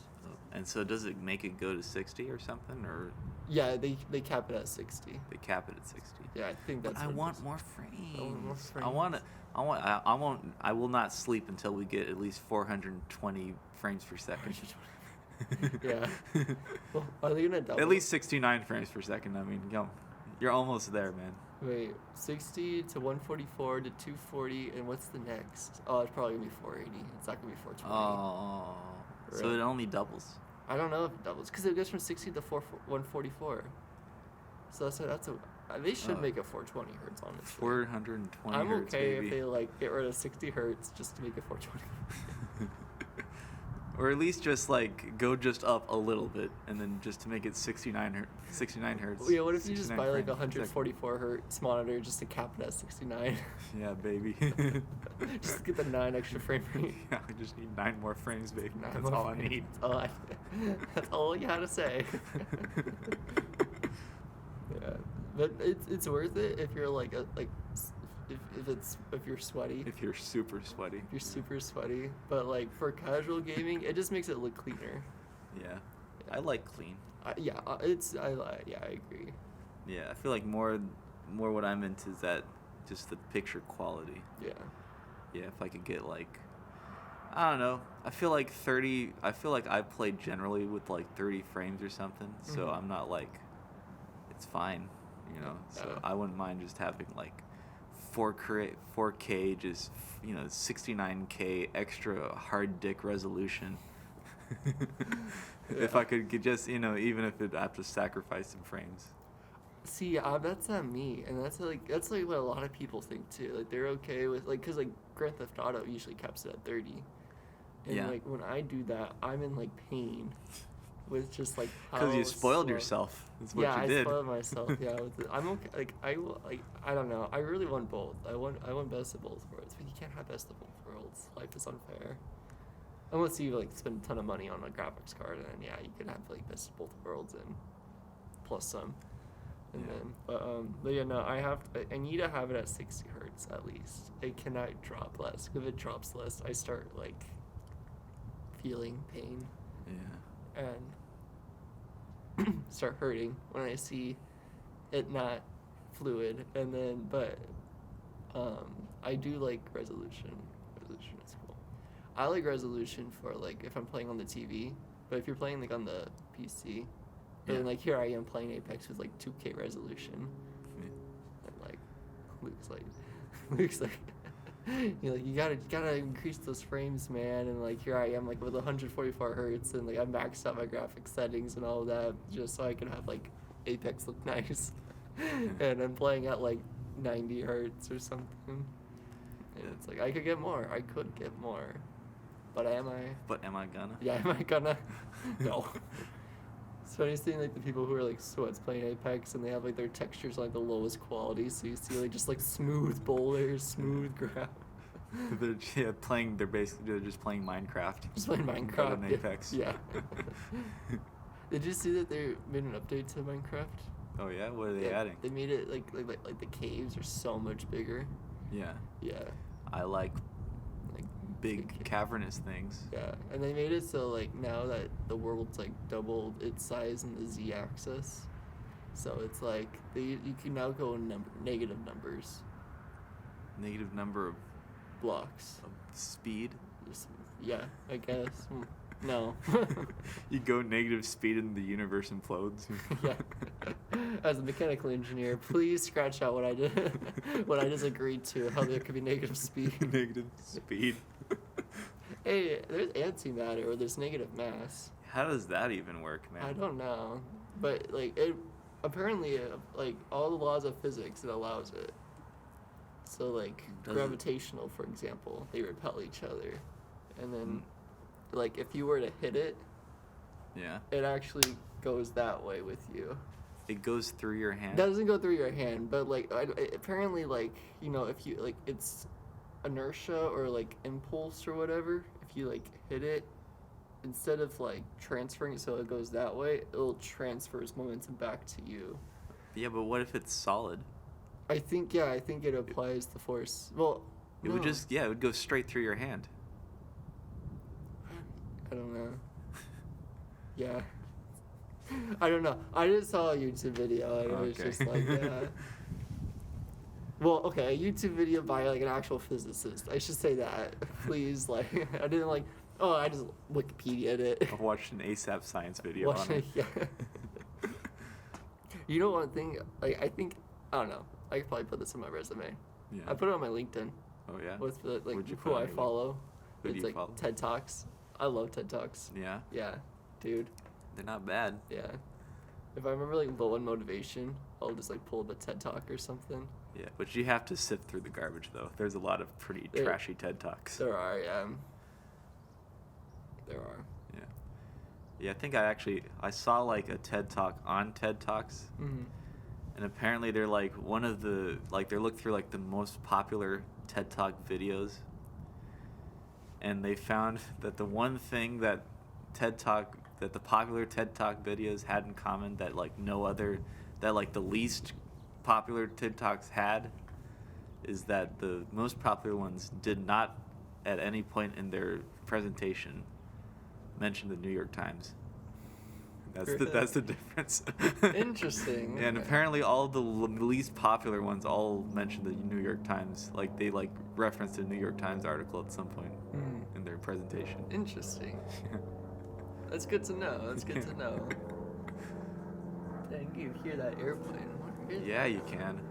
S1: And so does it make it go to 60 or something, or
S2: Yeah, they cap it at 60.
S1: they cap it at 60?
S2: Yeah, I think that's.
S1: I
S2: what it
S1: want
S2: is.
S1: more frames.
S2: I want more
S1: I want
S2: frames.
S1: to. I won't. I will not sleep until we get at least 420 frames per second.
S2: Yeah. Well, are they gonna double?
S1: At least 69 frames per second. I mean, you're almost there, man.
S2: Wait, 60 to 144 to 240, and what's the next? Oh, it's probably gonna be 480. It's not gonna be 420.
S1: Oh, so
S2: Right.
S1: it only doubles.
S2: I don't know if it doubles because it goes from 60 to 144. So they should make it 420 hertz, honestly.
S1: 420
S2: I'm
S1: hertz,
S2: okay
S1: baby.
S2: if they like get rid of 60 hertz just to make it 420.
S1: Or at least just like go just up a little bit, and then just to make it 69 hertz.
S2: Yeah, what if you just
S1: 69
S2: buy like
S1: frames per second.
S2: 144 hertz monitor just to cap it at 69?
S1: Yeah, baby.
S2: Just to get the 9 extra frame rate.
S1: Yeah, I just need 9 more frames, baby.
S2: 9
S1: That's
S2: more
S1: all I
S2: frames.
S1: need.
S2: That's all you had to say. Yeah, but it's worth it if you're like if you're sweaty.
S1: If you're super sweaty.
S2: If you're super sweaty, but like for casual gaming, it just makes it look cleaner.
S1: Yeah. I like clean.
S2: I agree.
S1: Yeah, I feel like more what I'm into is that just the picture quality.
S2: Yeah.
S1: Yeah, if I could get like, I don't know. I feel like I play generally with like 30 frames or something. So
S2: Mhm.
S1: I'm not like, it's fine, you know. So
S2: Yeah.
S1: I wouldn't mind just having like 4K, just 69K extra hard dick resolution. If I could get just even if I have to sacrifice some frames.
S2: See, that's not me, and that's like what a lot of people think too. Like they're okay with because like Grand Theft Auto usually caps it at 30, and
S1: Yeah.
S2: like when I do that, I'm in like pain with just like how
S1: Because you spoiled
S2: slow-
S1: yourself. That's what
S2: Yeah,
S1: you
S2: I
S1: did.
S2: spoiled myself. Yeah, I'm okay. Like I don't know. I really want both. I want best of both worlds, but you can't have best of both worlds. Life is unfair. Unless you like spend a ton of money on a graphics card, and then yeah, you can have like best of both worlds and plus some. And
S1: Yeah.
S2: then, but yeah, no, I need to have it at 60 hertz at least. It cannot drop less. If it drops less, I start like feeling pain
S1: Yeah.
S2: and start hurting when I see it not fluid. And then, but I do like resolution. Resolution is cool. I like resolution for like if I'm playing on the TV, but if you're playing like on the PC. But then,
S1: Yeah.
S2: like, here I am playing Apex with, like, 2K resolution.
S1: Yeah.
S2: And, like, Luke's like, you gotta increase those frames, man. And, like, here I am, like, with 144 hertz. And, like, I maxed out my graphics settings and all of that just so I can have, like, Apex look nice. And I'm playing at, like, 90 hertz or something. And it's like, I could get more. But am I?
S1: But am I gonna?
S2: Yeah, am I gonna? No. So I seeing like the people who are like sweats playing Apex and they have like their textures like the lowest quality, so you see like just like smooth boulders, smooth ground.
S1: They're just playing Minecraft.
S2: Just playing
S1: Better
S2: Minecraft.
S1: than Apex.
S2: Yeah. Did you see that they made an update to Minecraft?
S1: Oh yeah, what are they
S2: Yeah,
S1: adding?
S2: They made it like the caves are so much bigger.
S1: Yeah,
S2: Yeah.
S1: I like
S2: Like
S1: big cavernous things.
S2: Yeah, and they made it so like now that the world's like doubled its size in the z-axis, so it's like you can now go in negative numbers,
S1: Negative number of
S2: blocks.
S1: speed.
S2: Yeah, I guess. No.
S1: You go negative speed and the universe implodes.
S2: Yeah. As a mechanical engineer, please scratch out what I did, what I just agreed to. How there could be negative speed.
S1: Negative speed.
S2: Hey, there's antimatter or there's negative mass.
S1: How does that even work, man?
S2: I don't know, but like it apparently like all the laws of physics it allows it. So like
S1: Does it?
S2: gravitational, for example, they repel each other, and then like if you were to hit it,
S1: Yeah.
S2: it actually goes that way with you.
S1: It goes through your hand.
S2: Doesn't go through your hand, but like apparently, like, you know, if you like, it's inertia or like impulse or whatever. If you like hit it, instead of like transferring it so it goes that way, it'll transfer its momentum back to you.
S1: Yeah, but what if it's solid?
S2: I think it applies the force. Well,
S1: It would just it would go straight through your hand.
S2: I don't know. Yeah. I don't know. I just saw a YouTube video and it was just like, yeah. Well, okay, a YouTube video by like an actual physicist. I should say that. Please, like, I didn't like, oh, I just Wikipedia'd it.
S1: I watched an ASAP science video on it.
S2: Yeah. You know one thing, like, I think, I don't know. I could probably put this on my resume.
S1: Yeah.
S2: I put it on my LinkedIn.
S1: Oh, yeah?
S2: With the, like,
S1: Who'd you
S2: who
S1: put on
S2: I
S1: your
S2: follow.
S1: Who do
S2: It's
S1: you
S2: like
S1: follow?
S2: TED Talks. I love TED Talks.
S1: Yeah?
S2: Yeah, dude.
S1: They're not bad.
S2: Yeah. If I remember like low on motivation, I'll just like pull up a TED Talk or something.
S1: Yeah, but you have to sift through the garbage, though. There's a lot of pretty trashy TED Talks.
S2: There are, yeah. There are.
S1: Yeah. Yeah, I think I saw like a TED Talk on TED Talks.
S2: Mm-hmm.
S1: And apparently they're like they looked through like the most popular TED Talk videos. And they found that the one thing that the popular TED Talk videos had in common that like the least popular TED Talks had is that the most popular ones did not at any point in their presentation mention the New York Times. That's the difference.
S2: Interesting.
S1: And
S2: Okay.
S1: apparently all the least popular ones all mention the New York Times. Like they like referenced a New York Times article at some point in their presentation.
S2: Interesting. That's good to know. That's good to know. Dang, you hear that airplane? What is
S1: Yeah, you can.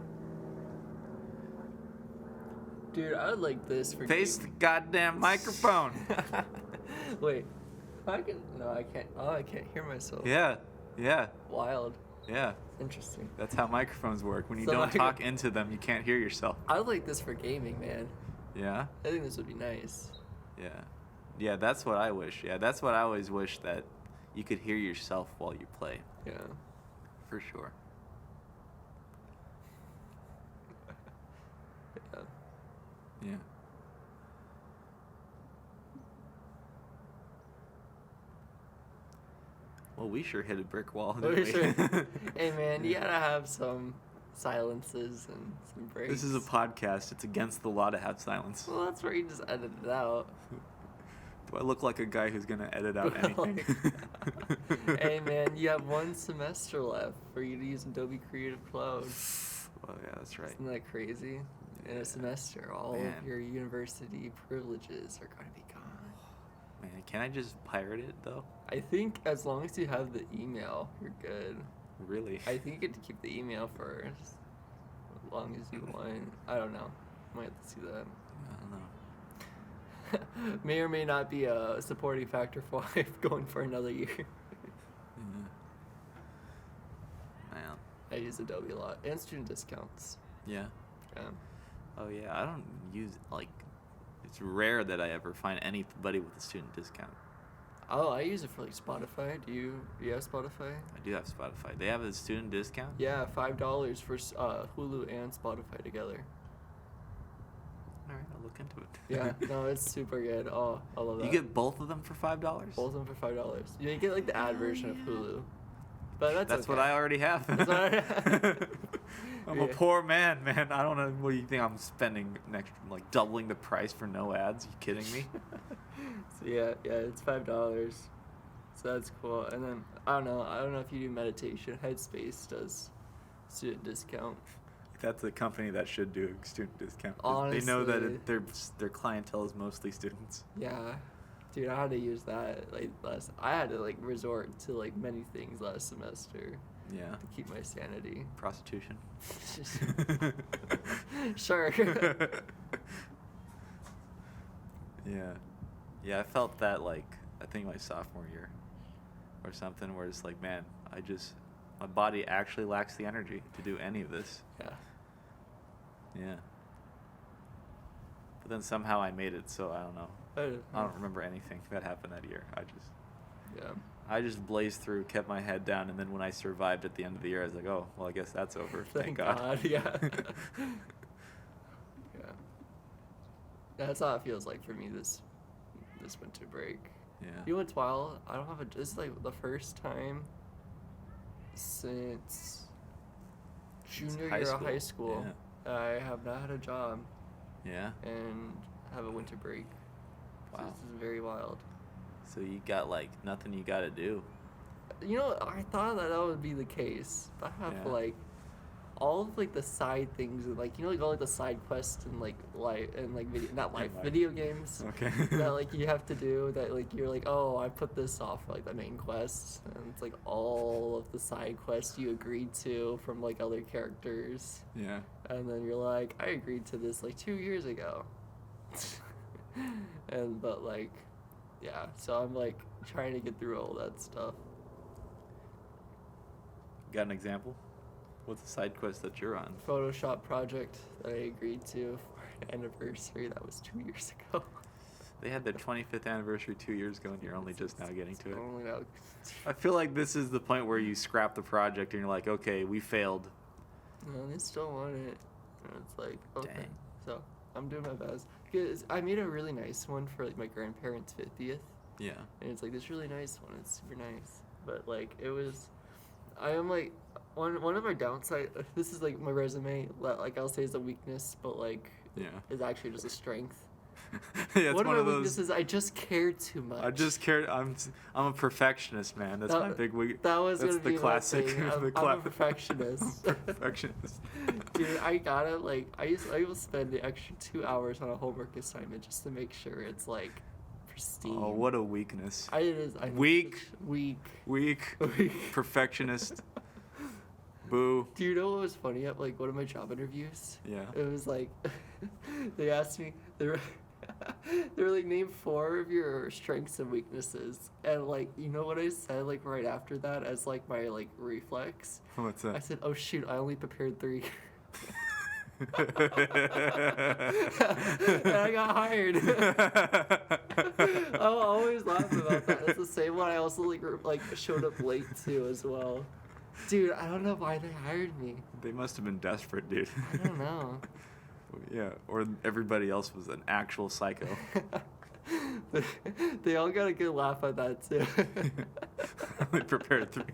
S2: Dude, I would like this for
S1: Face the goddamn microphone.
S2: Wait. I can't. Oh, I can't hear myself.
S1: Yeah.
S2: Wild.
S1: Yeah.
S2: Interesting.
S1: That's how microphones work. When you
S2: So
S1: don't talk into them, you can't hear yourself.
S2: I would like this for gaming, man.
S1: Yeah?
S2: I think this would be nice.
S1: Yeah. Yeah, that's what I wish. Yeah, that's what I always wish, that you could hear yourself while you play.
S2: Yeah.
S1: For sure.
S2: Yeah.
S1: Yeah. Well, we sure hit a brick wall, didn't we?
S2: Hey, man, you gotta have some silences and some breaks.
S1: This is a podcast. It's against the law to have silence.
S2: Well, that's where you just edit it out.
S1: Do I look like a guy who's going to edit out anything?
S2: Hey, man, you have one semester left for you to use Adobe Creative Cloud.
S1: Oh, yeah, that's right.
S2: Isn't that crazy? In a semester, all
S1: Man.
S2: of your university privileges are going to be gone.
S1: Man, can I just pirate it, though?
S2: I think as long as you have the email, you're good.
S1: Really?
S2: I think you get to keep the email for as long as you want. I don't know. Might have to see that.
S1: I don't know.
S2: May or may not be a supporting factor for life going for another year.
S1: Yeah. Man.
S2: I use Adobe a lot. And student discounts.
S1: Yeah.
S2: Yeah.
S1: Oh, yeah. I don't use, it's rare that I ever find anybody with a student discount.
S2: Oh, I use it for Spotify. Do you have Spotify?
S1: I do have Spotify. They have a student discount?
S2: Yeah, $5 for Hulu and Spotify together.
S1: All right, I'll look into it.
S2: Yeah, no, it's super good. Oh, I love that.
S1: You get both of them for $5?
S2: both of them for $5. You get the ad version of Hulu, but that's
S1: what I already have.
S2: That's what I have.
S1: I'm a poor man. I don't know. What do you think I'm spending next? Like doubling the price for no ads? You kidding me?
S2: So yeah, it's $5. So that's cool. And then I don't know if you do meditation. Headspace does student discount.
S1: That's a company that should do a student discount. 'Cause they know that their clientele is mostly students.
S2: Yeah, dude, I had to use that I had to resort to many things last semester
S1: Yeah.
S2: to keep my sanity.
S1: Prostitution.
S2: Sure.
S1: Yeah. Yeah, I felt that I think my sophomore year or something, where it's man, my body actually lacks the energy to do any of this.
S2: Yeah.
S1: Yeah. But then somehow I made it, so I don't know. I don't remember anything that happened that year.
S2: Yeah.
S1: I just blazed through, kept my head down, and then when I survived at the end of the year, I was like, oh, well, I guess that's over. Thank God.
S2: Yeah. Yeah. That's how it feels like for me this winter break.
S1: Yeah.
S2: You know what's wild? I don't have a. This is like the first time since junior year of high school I have not had a job.
S1: Yeah.
S2: And have a winter break.
S1: Wow.
S2: So this is very wild.
S1: So you got like nothing you got to do.
S2: You know, I thought that would be the case, but I have like all of like the side things, and like, you know, like all like the side quests and like life and like video games.
S1: Okay.
S2: That like you have to do, that like you're like, oh, I put this off for like the main quest, and it's like all of the side quests you agreed to from like other characters.
S1: Yeah.
S2: And then you're like, I agreed to this like 2 years ago. But like, yeah, so I'm like trying to get through all that stuff.
S1: Got an example? What's the side quest that you're on?
S2: Photoshop project that I agreed to for an anniversary. That was 2 years ago.
S1: They had their 25th anniversary 2 years ago, and you're only just now getting to it.
S2: Only now.
S1: I feel like this is the point where you scrap the project and you're like, okay, we failed.
S2: No, they still want it. And it's like, okay.
S1: Dang.
S2: So I'm doing my best. Because I made a really nice one for like my grandparents' 50th.
S1: Yeah.
S2: And it's like this really nice one. It's super nice. But like it was, I am like, one of my downside, this is like my resume, like I'll say is a weakness, but like is actually just a strength.
S1: Yeah, it's
S2: one of my
S1: those
S2: weaknesses, I just care too much.
S1: I just care. I'm a perfectionionist, man. That's my big weakness.
S2: That was
S1: That's
S2: gonna
S1: the
S2: be
S1: classic.
S2: my thing. I'm a perfectionist.
S1: Perfectionist.
S2: Dude, I gotta like I will spend the extra 2 hours on a homework assignment just to make sure it's like pristine.
S1: Oh, what a weakness.
S2: Weak.
S1: Perfectionist. Boo.
S2: Do you know what was funny at like one of my job interviews?
S1: Yeah.
S2: It was like they asked me, they were like, name 4 of your strengths and weaknesses, and like, you know what I said like right after that as like my like reflex?
S1: What's that?
S2: I said, oh shoot, I only prepared 3. And I got hired. I'll always laugh about that. It's the same one. I also like showed up late too as well. Dude, I don't know why they hired me.
S1: They must have been desperate, dude.
S2: I don't know.
S1: Yeah, or everybody else was an actual psycho.
S2: They all got a good laugh at that too.
S1: I prepared 3.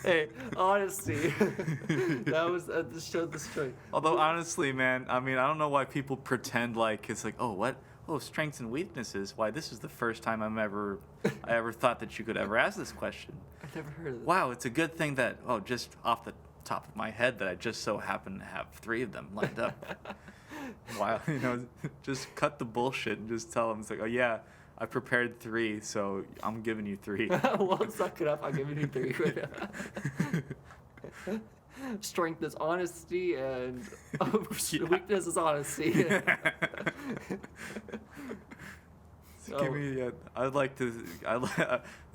S2: Hey, honesty. That just showed the strength.
S1: Although honestly, man, I mean, I don't know why people pretend like it's like, oh, what? Oh, strengths and weaknesses. Why, this is the first time I ever thought that you could ever ask this question.
S2: I've never heard of that.
S1: Wow, it's a good thing that, just off the top of my head, that I just so happen to have 3 of them lined up. Wow, just cut the bullshit and just tell them, it's like, oh yeah, I prepared 3, so I'm giving you 3.
S2: Well, suck it up. I'm giving you 3. Strength is honesty, and weakness is honesty.
S1: Give me. I'd like to.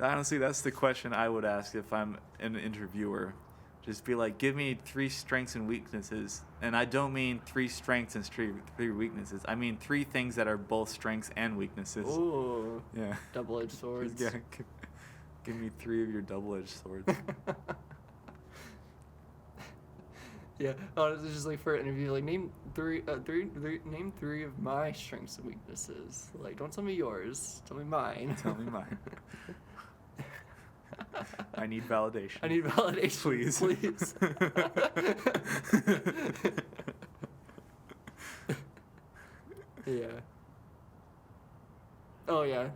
S1: Honestly, that's the question I would ask if I'm an interviewer. Just be like, give me 3 strengths and weaknesses, and I don't mean 3 strengths and 3 weaknesses. I mean 3 things that are both strengths and weaknesses.
S2: Ooh.
S1: Yeah.
S2: Double-edged swords.
S1: Yeah. Give me 3 of your double-edged swords.
S2: Yeah. Oh, it's just like for an interview, like name 3 of my strengths and weaknesses. Like, don't tell me yours. Tell me mine.
S1: Tell me mine. I need validation.
S2: Please. Please. Yeah. Oh yeah.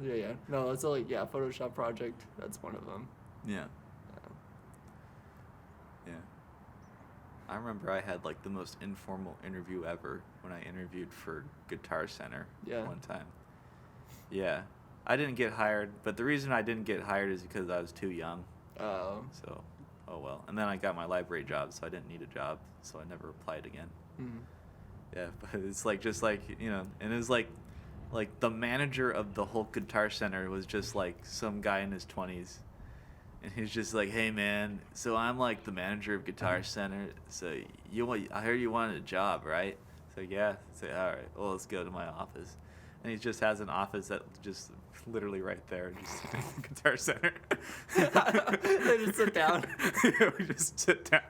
S2: No, it's like Photoshop project. That's one of them.
S1: Yeah. Yeah. I remember I had like the most informal interview ever when I interviewed for Guitar Center one time. Yeah. I didn't get hired, but the reason I didn't get hired is because I was too young.
S2: Oh.
S1: So, oh well. And then I got my library job, so I didn't need a job, so I never applied again.
S2: Mm-hmm.
S1: Yeah, but it's like just like, and it was like the manager of the whole Guitar Center was just like some guy in his 20s. And he's just like, hey man, so I'm like the manager of Guitar Center, so I heard you wanted a job, right? So yeah, say all right. Well, let's go to my office, and he just has an office that just literally right there, just in Guitar Center.
S2: They just sit down.
S1: Yeah, we just sit down.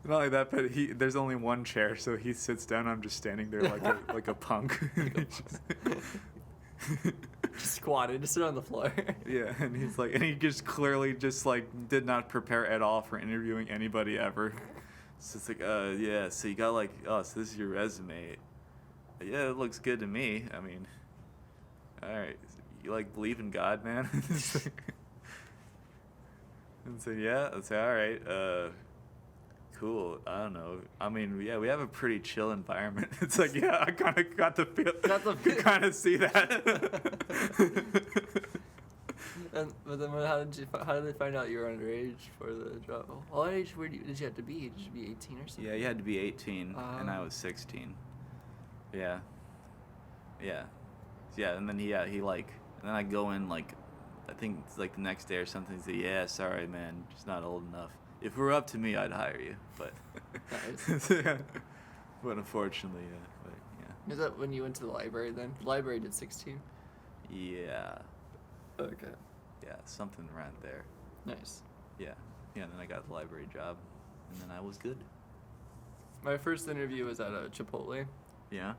S1: Not only that, but there's only one chair, so he sits down. I'm just standing there like a punk.
S2: Just squatted, just sit on the floor.
S1: Yeah, and he just clearly just like did not prepare at all for interviewing anybody ever. So it's like, yeah, so you got like, oh, so this is your resume. Yeah, it looks good to me. I mean, all right, you like believe in God, man? And so yeah, I'd say, all right, cool. I don't know. I mean, yeah, we have a pretty chill environment. It's like, yeah, I kind of got the feel. Kind of see that.
S2: But then how did they find out you were underage for the job? What age did you have to be? Did you be 18 or something?
S1: Yeah, you had to be 18, and I was 16. Yeah. Yeah. Yeah, and then he like, and then I go in like, I think it's like the next day or something. He's like, yeah, sorry, man, just not old enough. If it were up to me, I'd hire you, but.
S2: Nice.
S1: Yeah. But unfortunately, yeah. But yeah.
S2: Is that when you went to the library then? The library did 16?
S1: Yeah.
S2: Okay.
S1: Yeah, something around there.
S2: Nice.
S1: Yeah. Yeah, and then I got the library job, and then I was good.
S2: My first interview was at a Chipotle.
S1: Yeah?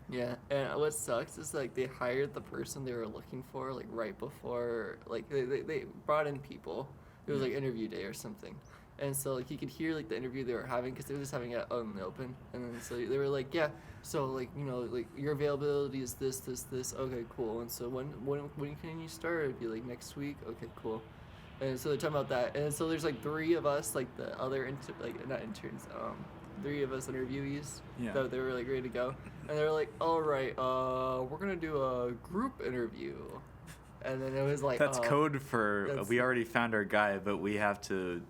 S2: Yeah, and what sucks is like they hired the person they were looking for like right before, like they brought in people. It was like interview day or something. And so like you could hear like the interview they were having because they were just having it out in the open. And then so they were like, yeah, so like, you know, like your availability is this. Okay, cool. And so when can you start? It'd be like next week. Okay, cool. And so they're talking about that. And so there's like three of us, like the other not interns, three of us interviewees.
S1: Yeah.
S2: That they were like ready to go. And they were like, all right, we're gonna do a group interview. And then it was like
S1: that's code for we already found our guy, but we have to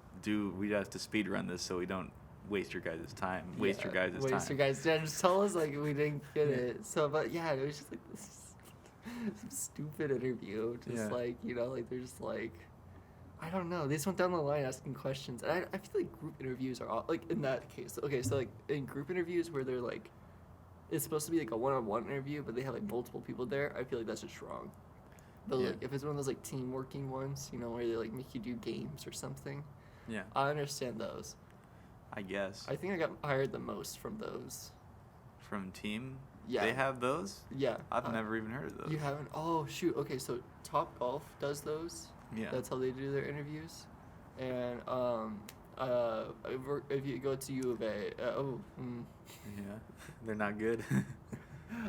S1: speed run this so we don't waste your guys' time. Waste your guys' time.
S2: Just tell us like we didn't get it. So, but yeah, it was just like this some stupid interview. Just like, you know, like they're just like, I don't know. They just went down the line asking questions. And I feel like group interviews are all, like in that case. Okay, so like in group interviews where they're like, it's supposed to be like a one-on-one interview, but they have like multiple people there. I feel like that's just wrong. But like if it's one of those like team working ones, you know, where they like make you do games or something.
S1: Yeah.
S2: I understand those.
S1: I guess.
S2: I think I got hired the most from those.
S1: From team?
S2: Yeah.
S1: They have those?
S2: Yeah.
S1: I've never even heard of those.
S2: You haven't? Oh, shoot. Okay, so Top Golf does those.
S1: Yeah.
S2: That's how they do their interviews. And if you go to U of A,
S1: Yeah. They're not good.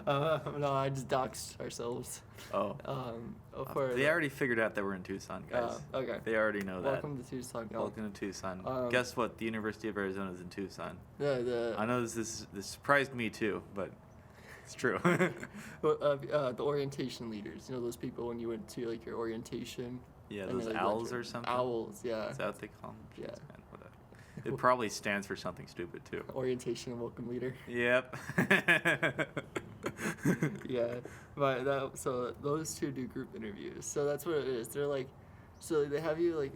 S2: no, I just doxed ourselves.
S1: Oh. They already figured out that we're in Tucson, guys.
S2: Okay.
S1: They already know that.
S2: Welcome to Tucson, y'all.
S1: Welcome to Tucson. Guess what? The University of Arizona is in Tucson.
S2: I
S1: know this surprised me too, but it's true.
S2: The orientation leaders, you know, those people when you went to like your orientation.
S1: Yeah, those owls or something.
S2: Owls, yeah.
S1: Is that what they call them?
S2: Yeah.
S1: Jeez, man, whatever. It probably stands for something stupid too.
S2: Orientation and welcome leader.
S1: Yep.
S2: Yeah, but so those two do group interviews. So that's what it is. They're like, so they have you like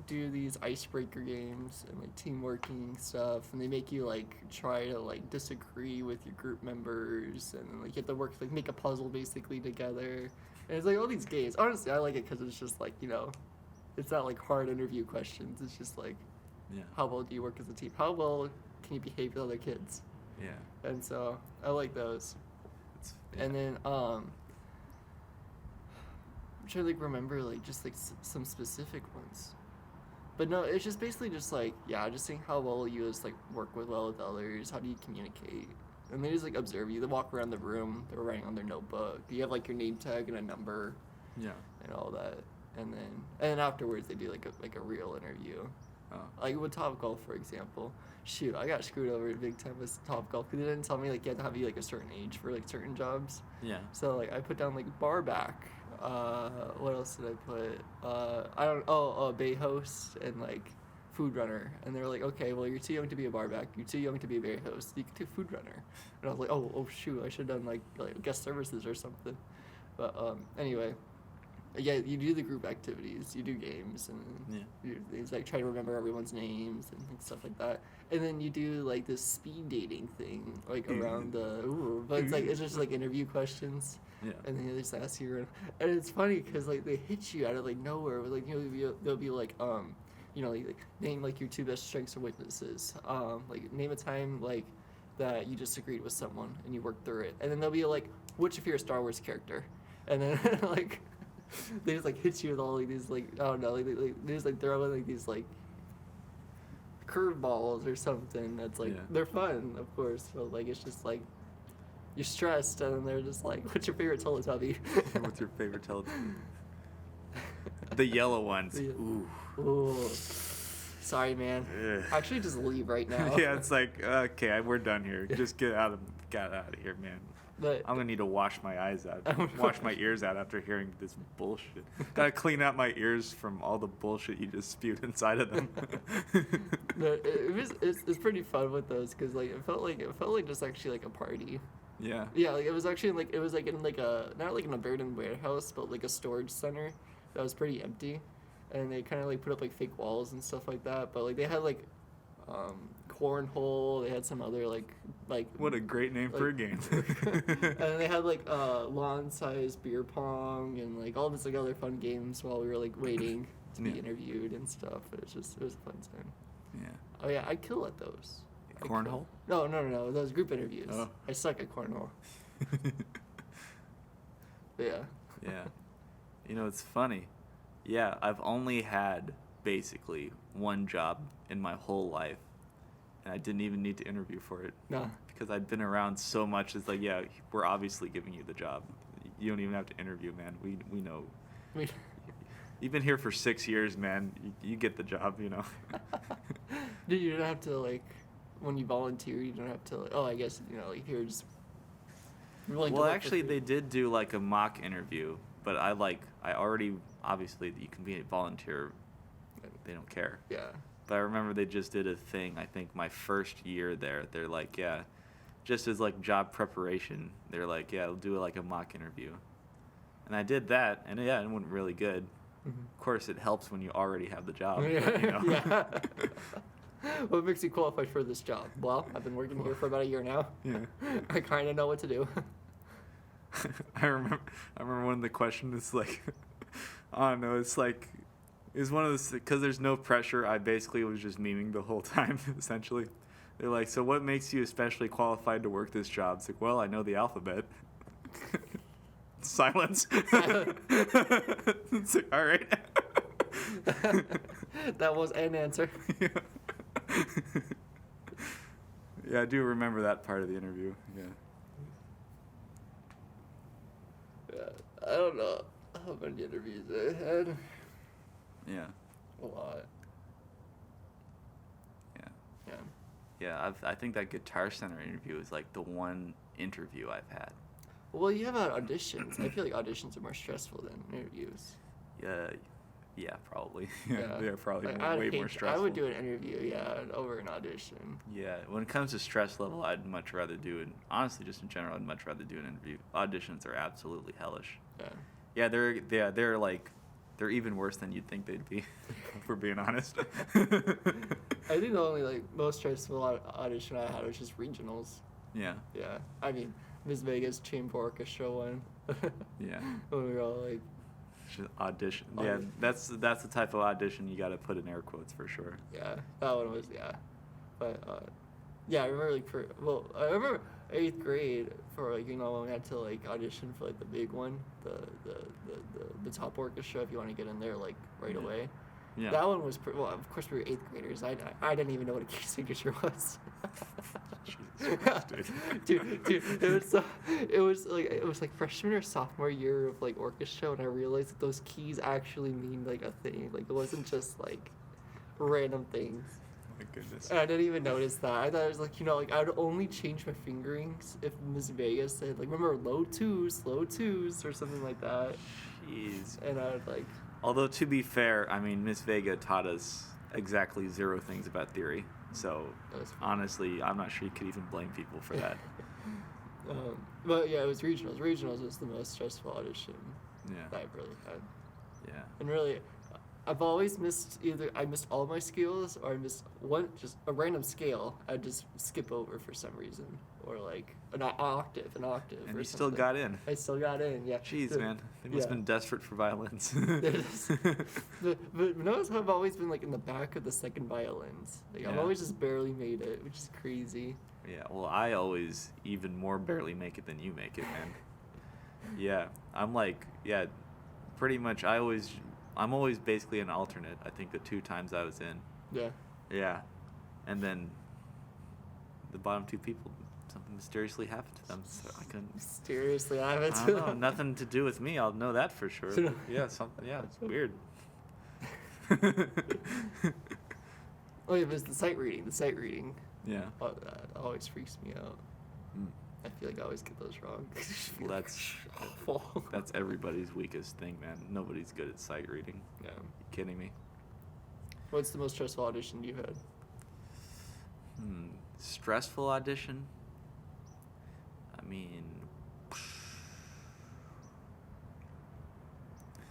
S2: do these icebreaker games and like team working stuff, and they make you like try to like disagree with your group members, and like you have to work like make a puzzle basically together. And it's like all these games. Honestly, I like it because it's just like, you know, it's not like hard interview questions. It's just like, how well do you work as a team? How well can you behave with other kids?
S1: Yeah.
S2: And so I like those. And then I'm trying to like remember like just like some specific ones. But no, it's just basically just like, just seeing how well you just like work well with others. How do you communicate? And they just like observe you. They walk around the room. They're writing on their notebook. You have like your name tag and a number. Yeah. And all that. And then afterwards they do like a real interview. Oh. Like with Top Golf, for example. Shoot, I got screwed over big time with Top Golf because they didn't tell me like you had to have like a certain age for like certain jobs. Yeah. So like I put down like bar back. What else did I put? Bay host and like food runner. And they were like, okay, well you're too young to be a bar back. You're too young to be a bay host. You could do food runner. And I was like, oh shoot, I should have done like guest services or something. But anyway. Yeah, you do the group activities, you do games, and
S1: Yeah.
S2: you do things like try to remember everyone's names and stuff like that. And then you do like this speed dating thing, like around the but it's just like interview questions.
S1: Yeah.
S2: And then they just ask you, and it's funny because like they hit you out of like nowhere. With, like they'll be like like name like your 2 best strengths or weaknesses. Like name a time like that you disagreed with someone and you worked through it. And then they'll be like, what's your favorite Star Wars character? And then like they just like hit you with all like these like I don't know like they just like throw in like these like curveballs or something. That's like they're fun, of course, but like it's just like you're stressed, and then they're just like, "What's your favorite Teletubby?"
S1: What's your favorite Teletubby? The yellow ones. Ooh.
S2: Ooh. Sorry, man.
S1: Ugh.
S2: Actually, just leave right now.
S1: Yeah, it's like, okay, we're done here. Just get out of here, man.
S2: But
S1: I'm gonna need to wash my eyes out, wash my ears out after hearing this bullshit. Gotta clean out my ears from all the bullshit you just spewed inside of them.
S2: no, it's pretty fun with those because like it felt like just actually like a party.
S1: Yeah.
S2: Yeah, like it was actually like in like a not like an abandoned warehouse, but like a storage center that was pretty empty, and they kind of like put up like fake walls and stuff like that. But like they had like cornhole. They had some other like
S1: What a great name for a game.
S2: and then they had like lawn-sized beer pong and like all this like other fun games while we were like waiting to be interviewed and stuff. It was a fun time.
S1: Yeah.
S2: Oh yeah, I kill at those.
S1: Cornhole?
S2: No. Those group interviews.
S1: Oh.
S2: I suck at cornhole. Yeah.
S1: Yeah. You know, it's funny. Yeah, I've only had basically one job in my whole life, and I didn't even need to interview for it.
S2: No.
S1: Because I'd been around so much. It's like, yeah, we're obviously giving you the job. You don't even have to interview, man. We know. You've been here for 6 years, man. You get the job, you know.
S2: Dude, you don't have to like when you volunteer. You don't have to. Like, oh, I guess like if you're just.
S1: Well, actually, they did do like a mock interview, but I already obviously you can be a volunteer. They don't care.
S2: Yeah.
S1: But I remember they just did a thing. I think my first year there, they're like, yeah, just as like job preparation. They're like, yeah, we'll do like a mock interview, and I did that, and yeah, it went really good.
S2: Mm-hmm.
S1: Of course, it helps when you already have the job.
S2: Yeah.
S1: You know?
S2: Yeah. What makes you qualified for this job? Well, I've been working here for about a year now.
S1: Yeah.
S2: I kind of know what to do.
S1: I remember one of the questions is like, I don't know, it's like, it's one of those, because there's no pressure, I basically was just memeing the whole time, essentially. They're like, so what makes you especially qualified to work this job? It's like, well, I know the alphabet. Silence. It's like, all right.
S2: That was an answer.
S1: Yeah. Yeah, I do remember that part of the interview. Yeah.
S2: I don't know how many interviews I had.
S1: Yeah.
S2: A lot.
S1: Yeah.
S2: Yeah.
S1: Yeah, I think that Guitar Center interview is like the one interview I've had.
S2: Well, you have auditions. I feel like auditions are more stressful than interviews.
S1: Yeah, probably. Yeah, they're probably
S2: like,
S1: way more stressful.
S2: I would do an interview, over an audition.
S1: Yeah, when it comes to stress level, I'd much rather do it. Honestly, just in general, I'd much rather do an interview. Auditions are absolutely hellish.
S2: Yeah.
S1: Yeah, they're like, they're even worse than you'd think they'd be, if we're being honest.
S2: I think the only most stressful audition I had was just regionals.
S1: Yeah.
S2: Yeah. I mean, Miss Vegas Chamber Orchestra one.
S1: Yeah.
S2: When we were all like.
S1: Audition. Yeah, that's the type of audition you got to put in air quotes for sure.
S2: Yeah, that one was but I remember I remember 8th grade for when we had to audition for the big one, the top orchestra if you want to get in there right away.
S1: Yeah.
S2: That one was of course we were 8th graders. I didn't even know what a key signature was.
S1: Jesus Christ,
S2: dude, it was freshman or sophomore year of orchestra when I realized that those keys actually mean a thing. It wasn't just random things.
S1: My goodness.
S2: And I didn't even notice that. I thought it was I would only change my fingerings if Miss Vegas said remember low twos or something like that.
S1: Jeez.
S2: And I would
S1: Although to be fair, I mean Miss Vega taught us exactly 0 things about theory. So honestly, I'm not sure you could even blame people for that.
S2: But yeah, it was regionals. Regionals was the most stressful audition that I've really had.
S1: Yeah.
S2: And really, I've always missed either I missed all my scales or I missed one, just a random scale I'd just skip over for some reason, or like an octave
S1: And
S2: or
S1: you still
S2: something.
S1: got in.
S2: I still got in, yeah.
S1: Jeez, man. They must have been desperate for violins.
S2: But notice how I've always been like in the back of the second violins. Like I've
S1: Yeah.
S2: always just barely made it, which is crazy.
S1: Yeah, well, I always even more barely make it than you make it, man. Yeah, I'm like, yeah, pretty much. I'm always basically an alternate. I think the 2 times I was in.
S2: Yeah.
S1: Yeah, and then the bottom 2 people, something mysteriously happened to them. So I couldn't.
S2: Mysteriously, I haven't.
S1: I don't know, nothing to do with me. I'll know that for sure. But yeah, something. Yeah, it's weird.
S2: Oh yeah, but it's the sight reading. The sight reading.
S1: Yeah.
S2: Oh, that always freaks me out.
S1: Mm.
S2: I feel like I always get those wrong.
S1: Well, that's everybody's weakest thing, man. Nobody's good at sight reading.
S2: Yeah.
S1: You kidding me?
S2: What's the most stressful audition you've had?
S1: Stressful audition? I mean,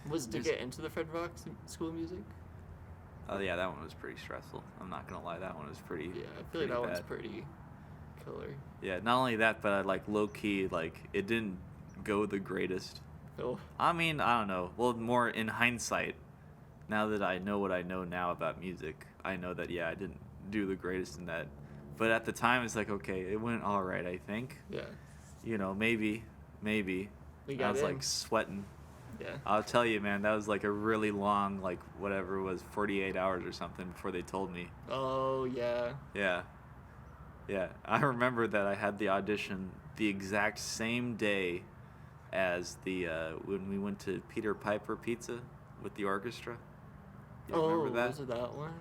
S2: Was it to get into the Fred Rock School of Music?
S1: oh yeah, that one was pretty stressful. I'm not gonna lie, that one was pretty.
S2: Yeah, I feel like that one's
S1: bad.
S2: pretty killer.
S1: Yeah, not only that, but I like low key, like it didn't go the greatest.
S2: Oh,
S1: I mean, I don't know. Well, more in hindsight, now that I know what I know now about music, I know that yeah, I didn't do the greatest in that. But at the time, it's like okay, it went all right. I think.
S2: yeah.
S1: You know, maybe.
S2: You
S1: I
S2: got
S1: was
S2: in.
S1: like sweating.
S2: Yeah.
S1: I'll tell you, man, that was like a really long, like whatever it was, 48 hours or something before they told me.
S2: Oh yeah.
S1: Yeah. Yeah. I remember that I had the audition the exact same day as the when we went to Peter Piper Pizza with the orchestra. You remember that?
S2: Was it that one?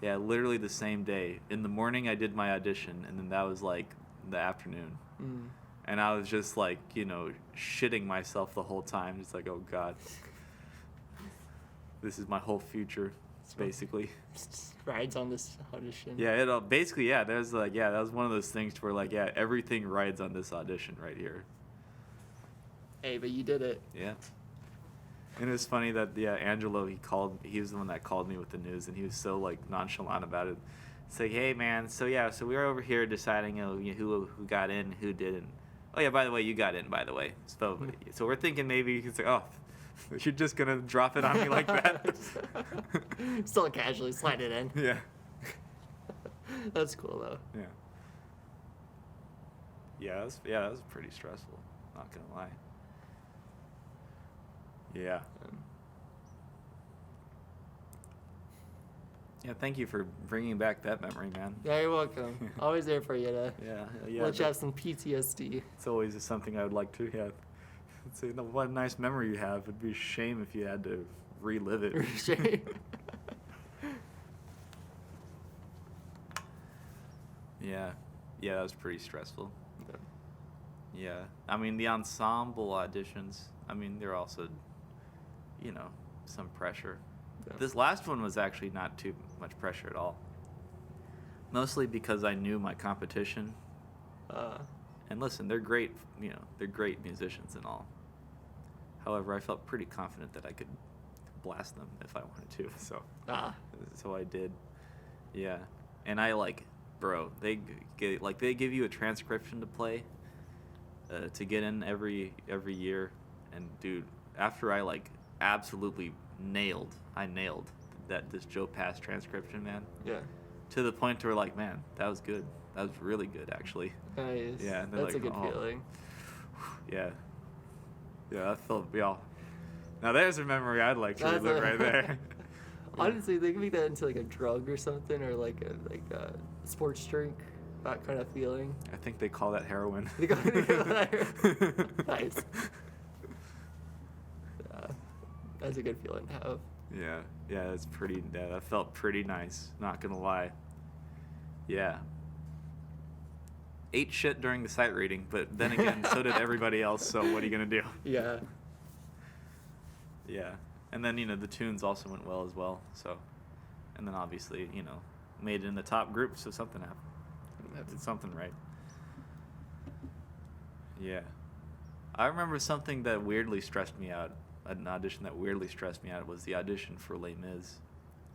S1: Yeah, literally the same day. In the morning I did my audition, and then that was like the afternoon.
S2: Mm.
S1: And I was just like, you know, shitting myself the whole time. Just like, oh God, this is my whole future, basically.
S2: Just rides on this audition.
S1: Yeah, it basically, yeah, there's like, yeah, that was one of those things where like, yeah, everything rides on this audition right here.
S2: Hey, but you did it.
S1: Yeah. And it was funny that, yeah, Angelo, he was the one that called me with the news, and he was so like nonchalant about it. It's like, hey man, so we were over here deciding who got in, who didn't. Oh yeah, by the way, you got in, by the way. So we're thinking maybe you could say, oh, you're just gonna drop it on me like that.
S2: Still casually slide it in.
S1: Yeah.
S2: That's cool though.
S1: Yeah. That was pretty stressful. Not gonna lie. Yeah. Yeah, thank you for bringing back that memory, man.
S2: Yeah, you're welcome. Always there for you to
S1: Yeah.
S2: let you have some PTSD.
S1: It's always something I would like to have. Say, what a nice memory you have. It'd be a shame if you had to relive it.
S2: Shame.
S1: Yeah, that was pretty stressful.
S2: Yeah.
S1: Yeah, I mean the ensemble auditions. I mean they're also, you know, some pressure.
S2: Yeah.
S1: This last one was actually not too much pressure at all. Mostly because I knew my competition. And listen, they're great. You know, they're great musicians and all. However, I felt pretty confident that I could blast them if I wanted to. So I did. Yeah, and I like, bro. They give you a transcription to play. To get in every year, and dude, after I like absolutely nailed this Joe Pass transcription, man.
S2: Yeah.
S1: To the point where like, man, that was good. That was really good, actually.
S2: Nice.
S1: Yeah. And
S2: That's
S1: like,
S2: a good feeling.
S1: Yeah. Yeah, that felt y'all. Now there's a memory I'd like to relive right there.
S2: Honestly, they can make that into like a drug or something, or like a sports drink, that kind of feeling.
S1: I think they call that heroin.
S2: Nice. Yeah, that's a good feeling to have.
S1: Yeah, that felt pretty nice, not gonna lie. Yeah. Ate shit during the sight reading, but then again, so did everybody else, so what are you gonna do?
S2: Yeah.
S1: Yeah. And then, the tunes also went well as well, so. And then obviously, made it in the top group, so something happened. I did something right. Yeah. I remember something that weirdly stressed me out an audition that weirdly stressed me out was the audition for Les Mis,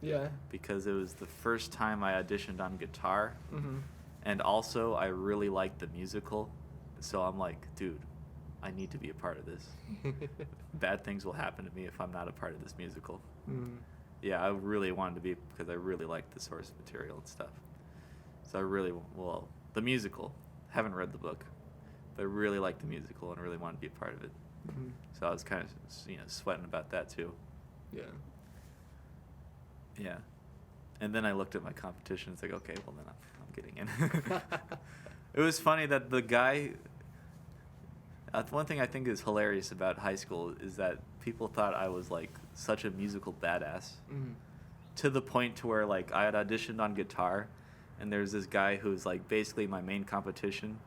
S2: Yeah.
S1: because it was the first time I auditioned on guitar,
S2: Mm-hmm.
S1: and also I really liked the musical, so I'm like, dude, I need to be a part of this. Bad things will happen to me if I'm not a part of this musical.
S2: Mm.
S1: Yeah, I really wanted to be, because I really liked the source material and stuff. So I really, well, the musical, haven't read the book, but I really liked the musical and really wanted to be a part of it.
S2: Mm-hmm.
S1: So I was kind of, sweating about that too.
S2: Yeah.
S1: Yeah. And then I looked at my competition. It's like, okay, well then I'm getting in. It was funny that the guy. One thing I think is hilarious about high school is that people thought I was like such a musical badass,
S2: Mm.
S1: to the point to where like I had auditioned on guitar, and there's this guy who's like basically my main competition,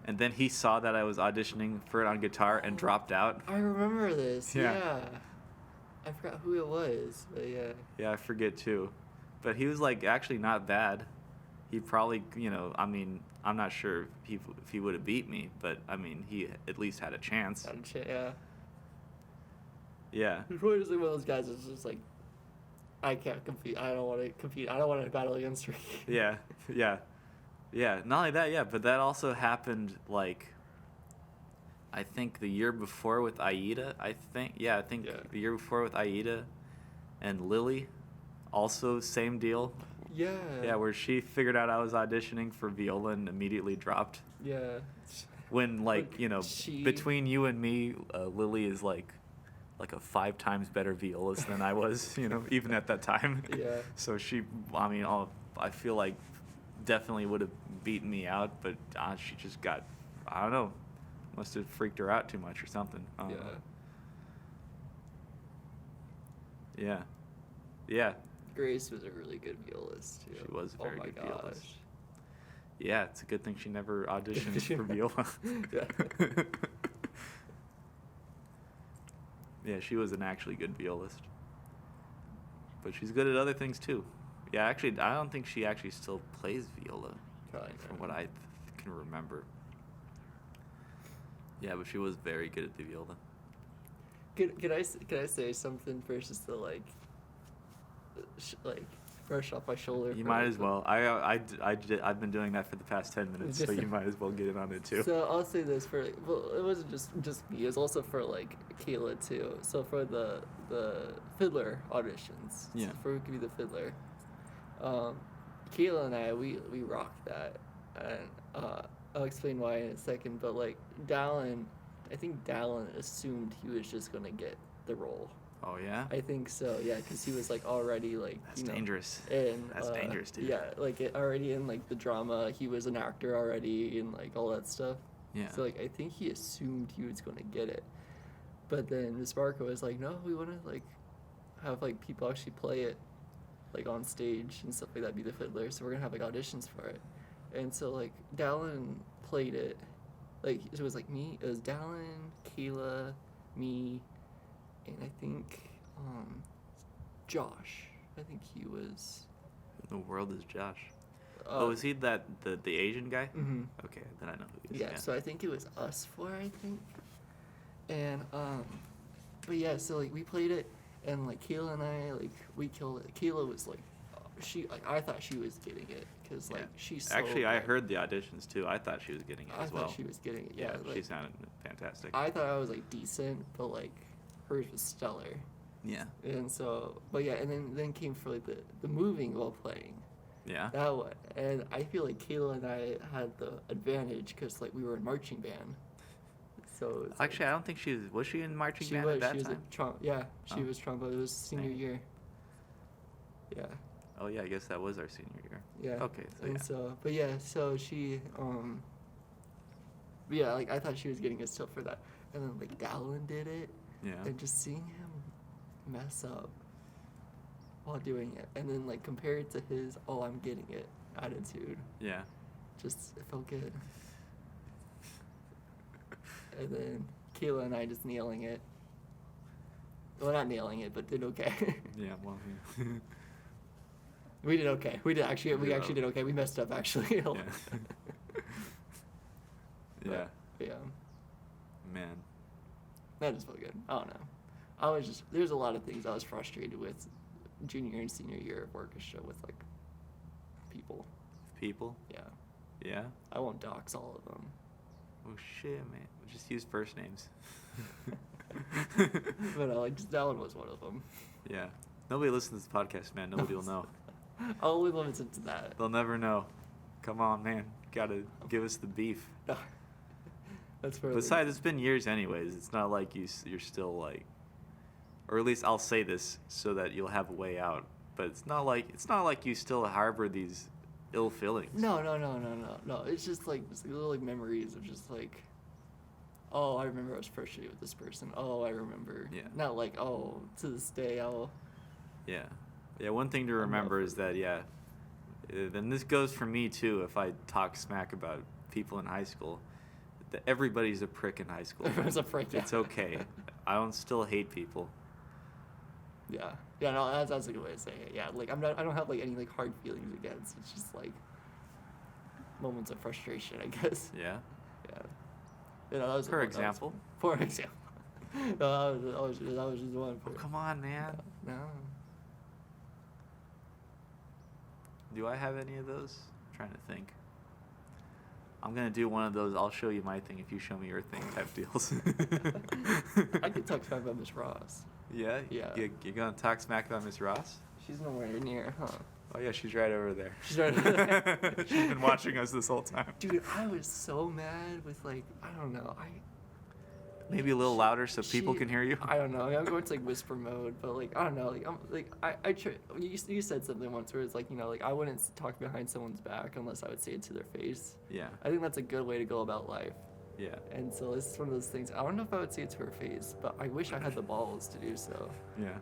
S1: and then he saw that I was auditioning for it on guitar and dropped out.
S2: I remember this.
S1: Yeah.
S2: Yeah. I forgot who it was, but yeah.
S1: Yeah, I forget too, but he was like actually not bad. He probably, I mean, I'm not sure if he would have beat me, but I mean, he at least had a chance.
S2: Yeah.
S1: Yeah.
S2: He's probably just like one of those guys that's just like, I can't compete. I don't want to compete. I don't want to battle against Ricky.
S1: Yeah, yeah, yeah. Not only that, yeah, but that also happened like, I think the year before with Aida. I think
S2: Yeah.
S1: the year before with Aida, and Lily, also same deal.
S2: Yeah.
S1: Yeah, where she figured out I was auditioning for viola and immediately dropped.
S2: Yeah.
S1: When
S2: Like, she-
S1: between you and me, Lily is like a 5 times better violist than I was, even at that time.
S2: Yeah.
S1: So she, I mean, I feel like definitely would have beaten me out, but she just got, I don't know, must have freaked her out too much or something. I don't
S2: Yeah.
S1: know. Yeah. Yeah.
S2: Grace was a really good violist too.
S1: She was a very good
S2: gosh.
S1: violist. Yeah, it's a good thing she never auditioned for viola.
S2: Yeah.
S1: Yeah, she was an actually good violist. But she's good at other things too. Yeah, actually, I don't think she actually still plays viola,
S2: Probably
S1: from
S2: not.
S1: what I can remember. Yeah, but she was very good at the viola.
S2: Can I say something versus the like brush off my shoulder?
S1: You
S2: for,
S1: might
S2: like,
S1: as
S2: the-
S1: well. I've been doing that for the past 10 minutes, so you might as well get in on it too.
S2: So I'll say this for well, it wasn't just me. It was also for like Kayla too. So for the fiddler auditions,
S1: Yeah.
S2: So for who could be the fiddler, Kayla and I we rocked that, and I'll explain why in a second. But like Dallin, I think Dallin assumed he was just gonna get the role.
S1: Oh yeah?
S2: I think so, yeah, because he was like already like
S1: That's dangerous.
S2: and
S1: That's dangerous, dude.
S2: Yeah, like already in like the drama, he was an actor already and like all that stuff.
S1: Yeah.
S2: So like I think he assumed he was gonna get it, but then Miss Barker was like, no, we want to like have like people actually play it, like on stage and stuff like that, be the fiddler. So we're gonna have like auditions for it, and so like Dallin played it, like it was like me, it was Dallin, Kayla, me, and I think Josh. I think he was.
S1: Who in the world is Josh?
S2: Uh,
S1: Is he the Asian guy?
S2: Mm-hmm.
S1: Okay, then I know who he is.
S2: Yeah, so I think it was us four, I think. And but yeah, so like we played it, and like Kayla and I, like we killed it. Kayla was like, I thought she was getting it because like
S1: Yeah.
S2: she's so
S1: Actually, I
S2: good.
S1: heard the auditions too. I thought she was getting it
S2: I
S1: as
S2: thought
S1: well.
S2: she was getting it.
S1: Yeah,
S2: Yeah,
S1: she
S2: like,
S1: sounded fantastic.
S2: I thought I was like decent, but like hers was stellar.
S1: Yeah.
S2: And so, but yeah, and then came for like the moving while playing.
S1: Yeah.
S2: That one, and I feel like Kayla and I had the advantage because like we were in marching band. So it's, like,
S1: Actually, I don't think she was she in marching
S2: she
S1: band
S2: was
S1: at that
S2: she was
S1: time?
S2: yeah, she
S1: Oh.
S2: was trombone. It was senior
S1: Dang.
S2: year. Yeah,
S1: Oh yeah, I guess that was our senior year.
S2: yeah.
S1: Okay, so
S2: And
S1: yeah.
S2: so, but yeah, so she yeah, like I thought she was getting a still for that, and then like Dallin did it,
S1: Yeah.
S2: and just seeing him mess up while doing it, and then like compared to his "oh I'm getting it" attitude,
S1: Yeah.
S2: just it felt good. And then Kayla and I just nailing it. Well, not nailing it, but did okay.
S1: Yeah. Well.
S2: We did okay. We
S1: Yeah.
S2: actually did okay. We messed up actually.
S1: Yeah. Yeah.
S2: But yeah,
S1: Man.
S2: that just felt good. I don't know. there's a lot of things I was frustrated with junior and senior year of orchestra with like people.
S1: People?
S2: Yeah.
S1: Yeah?
S2: I won't dox all of them.
S1: Oh shit, man. Just use first names.
S2: But like just that one was one of them.
S1: Yeah. Nobody listens to this podcast, man. Nobody will know.
S2: I'll only limit it to that.
S1: They'll never know. Come on, man. Gotta give us the beef.
S2: That's fair.
S1: Besides, it's been years anyways. It's not like you're still like, or at least I'll say this so that you'll have a way out. But it's not like you still harbor these ill feelings.
S2: No. It's just like little like memories of just like, oh, I remember I was frustrated with this person. Oh, I remember.
S1: Yeah.
S2: Not like, oh, to this day I'll.
S1: Yeah. Yeah. One thing to remember is that then this goes for me too. If I talk smack about people in high school, that everybody's a prick in high school.
S2: Everyone's a prick. Yeah.
S1: It's okay. I don't still hate people.
S2: Yeah. Yeah. No, that's a good way to say it. Yeah. Like I don't have like any like hard feelings against. It's just like moments of frustration, I guess.
S1: Yeah.
S2: Yeah. You know, that was
S1: For example.
S2: For example. No, that was just one.
S1: Oh, come on, man.
S2: No.
S1: Do I have any of those? I'm trying to think. I'm gonna do one of those I'll show you my thing if you show me your thing type deals.
S2: I could talk smack about Miss Ross.
S1: Yeah?
S2: Yeah.
S1: You're gonna talk smack about Miss Ross?
S2: She's nowhere near, huh?
S1: Oh yeah, she's right over there.
S2: She's right over there.
S1: She's been watching us this whole time.
S2: Dude, I was so mad with like, I don't know.
S1: Maybe a little louder so people can hear you.
S2: I don't know. I'm going to like whisper mode, but like I don't know. I try. You said something once where it's like, you know, like I wouldn't talk behind someone's back unless I would say it to their face.
S1: Yeah.
S2: I think that's a good way to go about life.
S1: Yeah.
S2: And so this is one of those things. I don't know if I would say it to her face, but I wish I had the balls to do so.
S1: Yeah.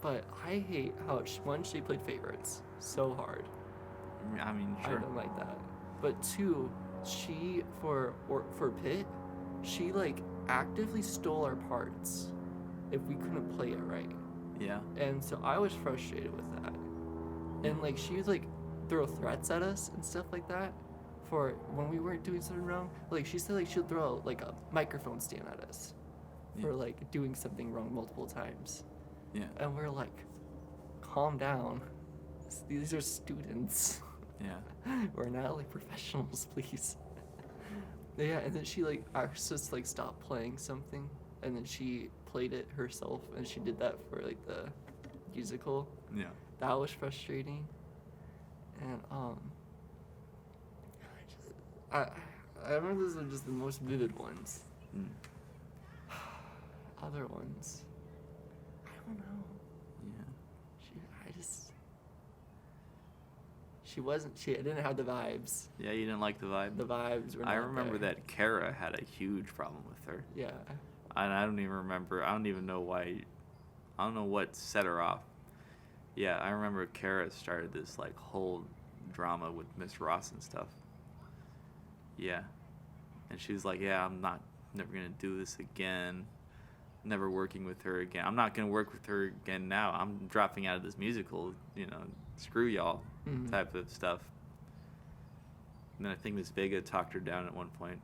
S2: But I hate how she played favorites so hard.
S1: I mean, sure.
S2: I don't like that. But two, she for Pitt, she like actively stole our parts if we couldn't play it right.
S1: Yeah.
S2: And so I was frustrated with that. And like she would like throw threats at us and stuff like that for when we weren't doing something wrong. Like she said like she'll throw like a microphone stand at us for like doing something wrong multiple times.
S1: Yeah.
S2: And we're like, calm down. These are students.
S1: Yeah.
S2: We're not like professionals, please. Yeah, and then she like asked us to like stop playing something, and then she played it herself, and she did that for like the musical.
S1: Yeah.
S2: That was frustrating. And I remember those are just the most vivid ones.
S1: Mm.
S2: Other ones, I don't know.
S1: Yeah.
S2: She didn't have the vibes.
S1: Yeah, you didn't like the vibe?
S2: The vibes were not
S1: I remember
S2: there.
S1: that Kara had a huge problem with her.
S2: Yeah.
S1: And I don't even remember. I don't even know why. I don't know what set her off. Yeah, I remember Kara started this like whole drama with Miss Ross and stuff. Yeah. And she was like, yeah, I'm never going to do this again. Never working with her again. I'm not going to work with her again now. I'm dropping out of this musical, you know, screw y'all type of stuff. And then I think Miss Vega talked her down at one point.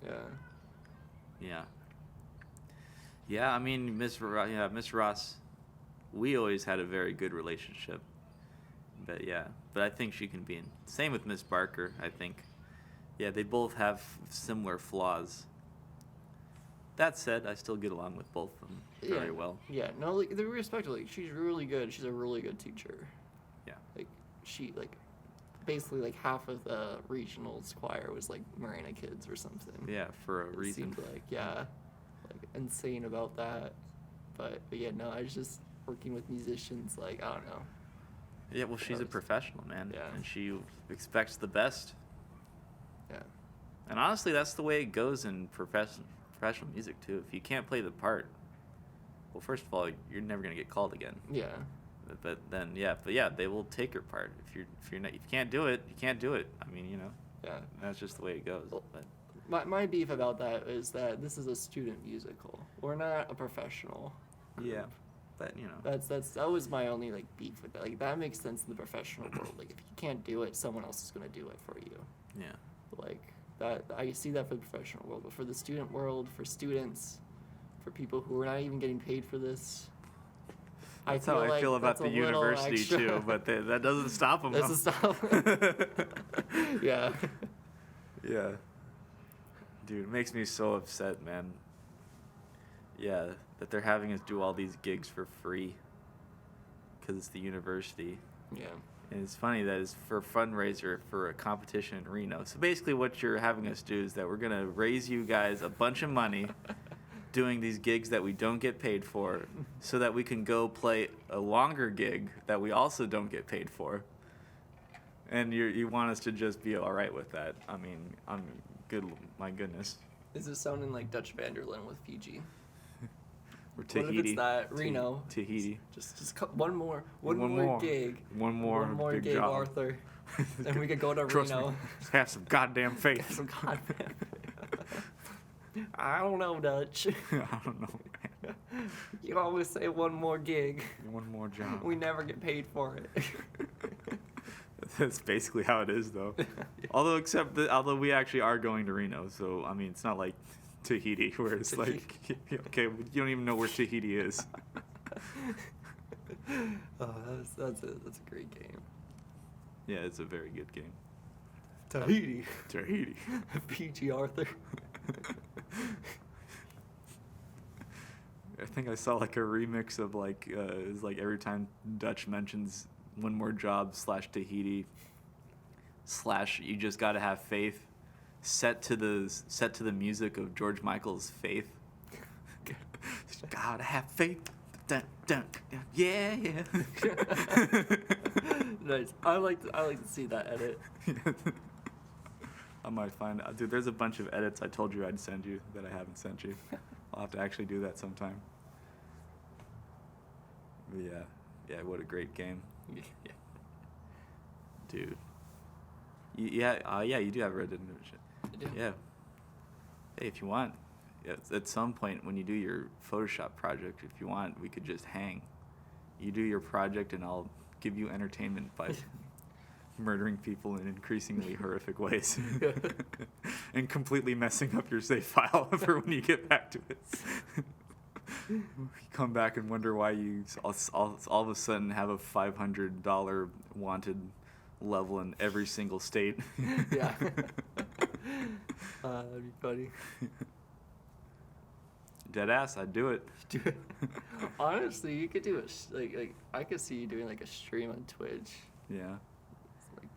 S2: Yeah.
S1: Yeah. Yeah, I mean, Miss Ross, we always had a very good relationship. But yeah, I think she can be same with Miss Barker, I think. Yeah, they both have similar flaws. That said, I still get along with both of them very well.
S2: Yeah, no, like they're respectful. Like she's really good. She's a really good teacher. Yeah. Like she basically like half of the regionals choir was like Marina kids or something.
S1: Yeah, for a reason.
S2: Seemed like insane about that. But yeah, no, I was just working with musicians. Like I don't know.
S1: Yeah, well, she's a professional, man.
S2: Yeah.
S1: And she expects the best.
S2: Yeah.
S1: And honestly, that's the way it goes in professional music too. If you can't play the part, well, first of all, you're never gonna get called again.
S2: Yeah.
S1: But then, they will take your part. If you can't do it, you can't do it. I mean, you know.
S2: Yeah.
S1: That's just the way it goes.
S2: Well,
S1: but
S2: my beef about that is that this is a student musical. We're not a professional group.
S1: Yeah. But you know.
S2: That was my only like beef with that. Like that makes sense in the professional world. Like if you can't do it, someone else is gonna do it for you.
S1: Yeah.
S2: Like that, I see that for the professional world, but for the student world, for students, for people who are not even getting paid for this.
S1: That's how I feel about
S2: that's
S1: the
S2: a little
S1: university
S2: extra.
S1: too, but that doesn't stop them.
S2: That's a stop. Yeah.
S1: Yeah. Dude, it makes me so upset, man. Yeah, that they're having us do all these gigs for free because it's the university.
S2: Yeah.
S1: And it's funny that it's for a fundraiser for a competition in Reno. So basically what you're having us do is that we're going to raise you guys a bunch of money doing these gigs that we don't get paid for so that we can go play a longer gig that we also don't get paid for. And you want us to just be all right with that. I mean, I'm good. My goodness.
S2: This is sounding like Dutch Vanderlyn with Fiji.
S1: Or Tahiti.
S2: What if it's that Reno?
S1: Tahiti.
S2: Just one more gig.
S1: One more big
S2: gig,
S1: job.
S2: Arthur. And we could go to
S1: Trust
S2: Reno.
S1: me. Have some goddamn faith.
S2: Some goddamn. I don't know, Dutch.
S1: I don't know, man.
S2: You always say one more gig.
S1: One more job.
S2: We never get paid for it.
S1: That's basically how it is, though.
S2: Yeah.
S1: Although we actually are going to Reno, so I mean, it's not like Tahiti, where it's like, okay, you don't even know where Tahiti is.
S2: Oh, that's a great game.
S1: Yeah, it's a very good game.
S2: Tahiti.
S1: Tahiti.
S2: PG Arthur.
S1: I think I saw like a remix of like it's like every time Dutch mentions one more job / Tahiti / you just gotta have faith, set to the music of George Michael's Faith. Gotta have faith. Dun, dun, dun. Yeah.
S2: Nice. I like to see that edit.
S1: I might find out. Dude, there's a bunch of edits I told you I'd send you that I haven't sent you. I'll have to actually do that sometime. But yeah, what a great game.
S2: Yeah.
S1: Dude. You do have Red Dead Redemption.
S2: I do.
S1: Yeah. Hey, if you want, at some point when you do your Photoshop project, if you want, we could just hang. You do your project and I'll give you entertainment by murdering people in increasingly horrific ways. And completely messing up your save file for when you get back to it. You come back and wonder why you all of a sudden have a $500 wanted level in every single state.
S2: Yeah. That'd be funny.
S1: Deadass, I'd do it.
S2: Dude, honestly, you could do it. Like I could see you doing like a stream on Twitch.
S1: Yeah.
S2: Like,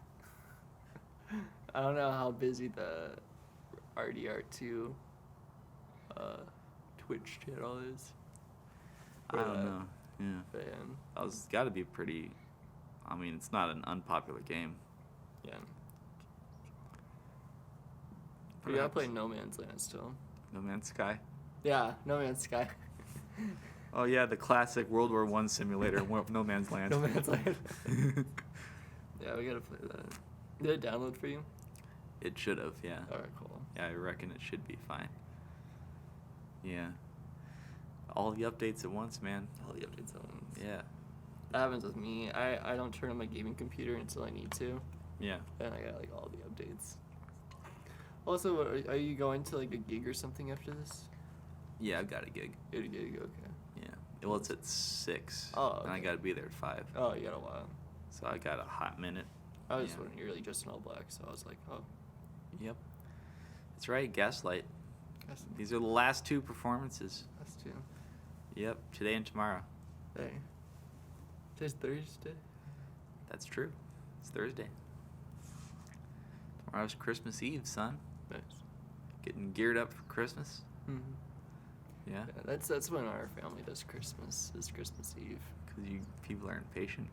S2: I don't know how busy the RDR2 Twitch channel is.
S1: I don't know. Yeah.
S2: Fan.
S1: It's got to be pretty. I mean, it's not an unpopular game.
S2: Yeah. But you gotta play No Man's Land still.
S1: No Man's Sky.
S2: Yeah, No Man's Sky.
S1: Oh yeah, the classic World War I simulator, No Man's Land.
S2: No Man's Land. Yeah, we gotta play that. Did it download for you?
S1: It should have, yeah.
S2: Alright, cool.
S1: Yeah, I reckon it should be fine. Yeah. All the updates at once, man.
S2: All the updates at once.
S1: Yeah.
S2: That happens with me. I don't turn on my gaming computer until I need to.
S1: Yeah.
S2: And I got like all the updates. Also, are you going to like a gig or something after this?
S1: Yeah, I've got a gig.
S2: You got a gig, okay.
S1: Yeah. Well, it's at 6.
S2: Oh, okay.
S1: And I gotta be there at 5.
S2: Oh, you got a while.
S1: So I got a hot minute.
S2: I was
S1: Yeah.
S2: wondering, you're really just in all black, so I was like, oh.
S1: Yep. That's right, Gaslight.
S2: That's
S1: These are the last 2 performances.
S2: too.
S1: Yep, today and tomorrow.
S2: Hey. Today's Thursday.
S1: That's true. It's Thursday. Tomorrow's Christmas Eve, son.
S2: Nice.
S1: Getting geared up for Christmas.
S2: Mm-hmm.
S1: Yeah.
S2: Yeah, that's when our family does Christmas, is Christmas Eve.
S1: Because you people aren't patient.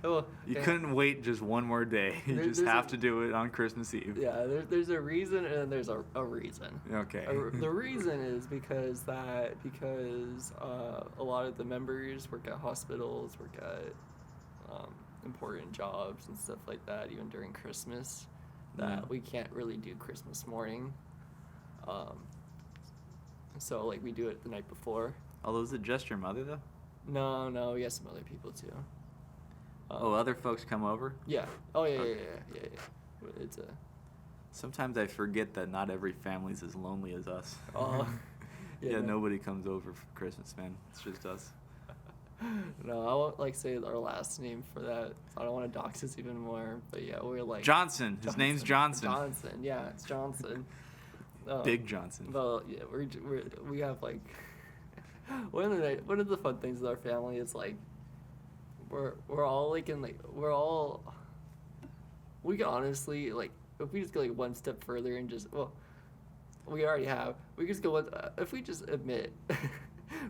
S2: Well,
S1: You
S2: yeah.
S1: couldn't wait just one more day. You just
S2: There's
S1: have
S2: a-
S1: to do it on Christmas Eve.
S2: Yeah, there's a reason and then there's a reason.
S1: Okay.
S2: The reason is because a lot of the members work at hospitals, work at important jobs and stuff like that, even during Christmas, that
S1: Yeah.
S2: we can't really do Christmas morning. So like we do it the night before.
S1: Although, is it just your mother, though?
S2: No, we got some other people too.
S1: Other folks come over?
S2: Yeah. Oh yeah,
S1: Okay.
S2: yeah. It's a.
S1: Sometimes I forget that not every family's as lonely as us. Yeah, nobody comes over for Christmas, man. It's just us.
S2: No, I won't like say our last name for that. I don't want to dox us even more. But yeah, we're like
S1: Johnson. His name's Johnson.
S2: Johnson, yeah, it's Johnson.
S1: Big Johnson.
S2: Well, yeah, we have like one of the fun things with our family is like we're all like we can honestly like if we just go like one step further and just we already have we just go with if we just admit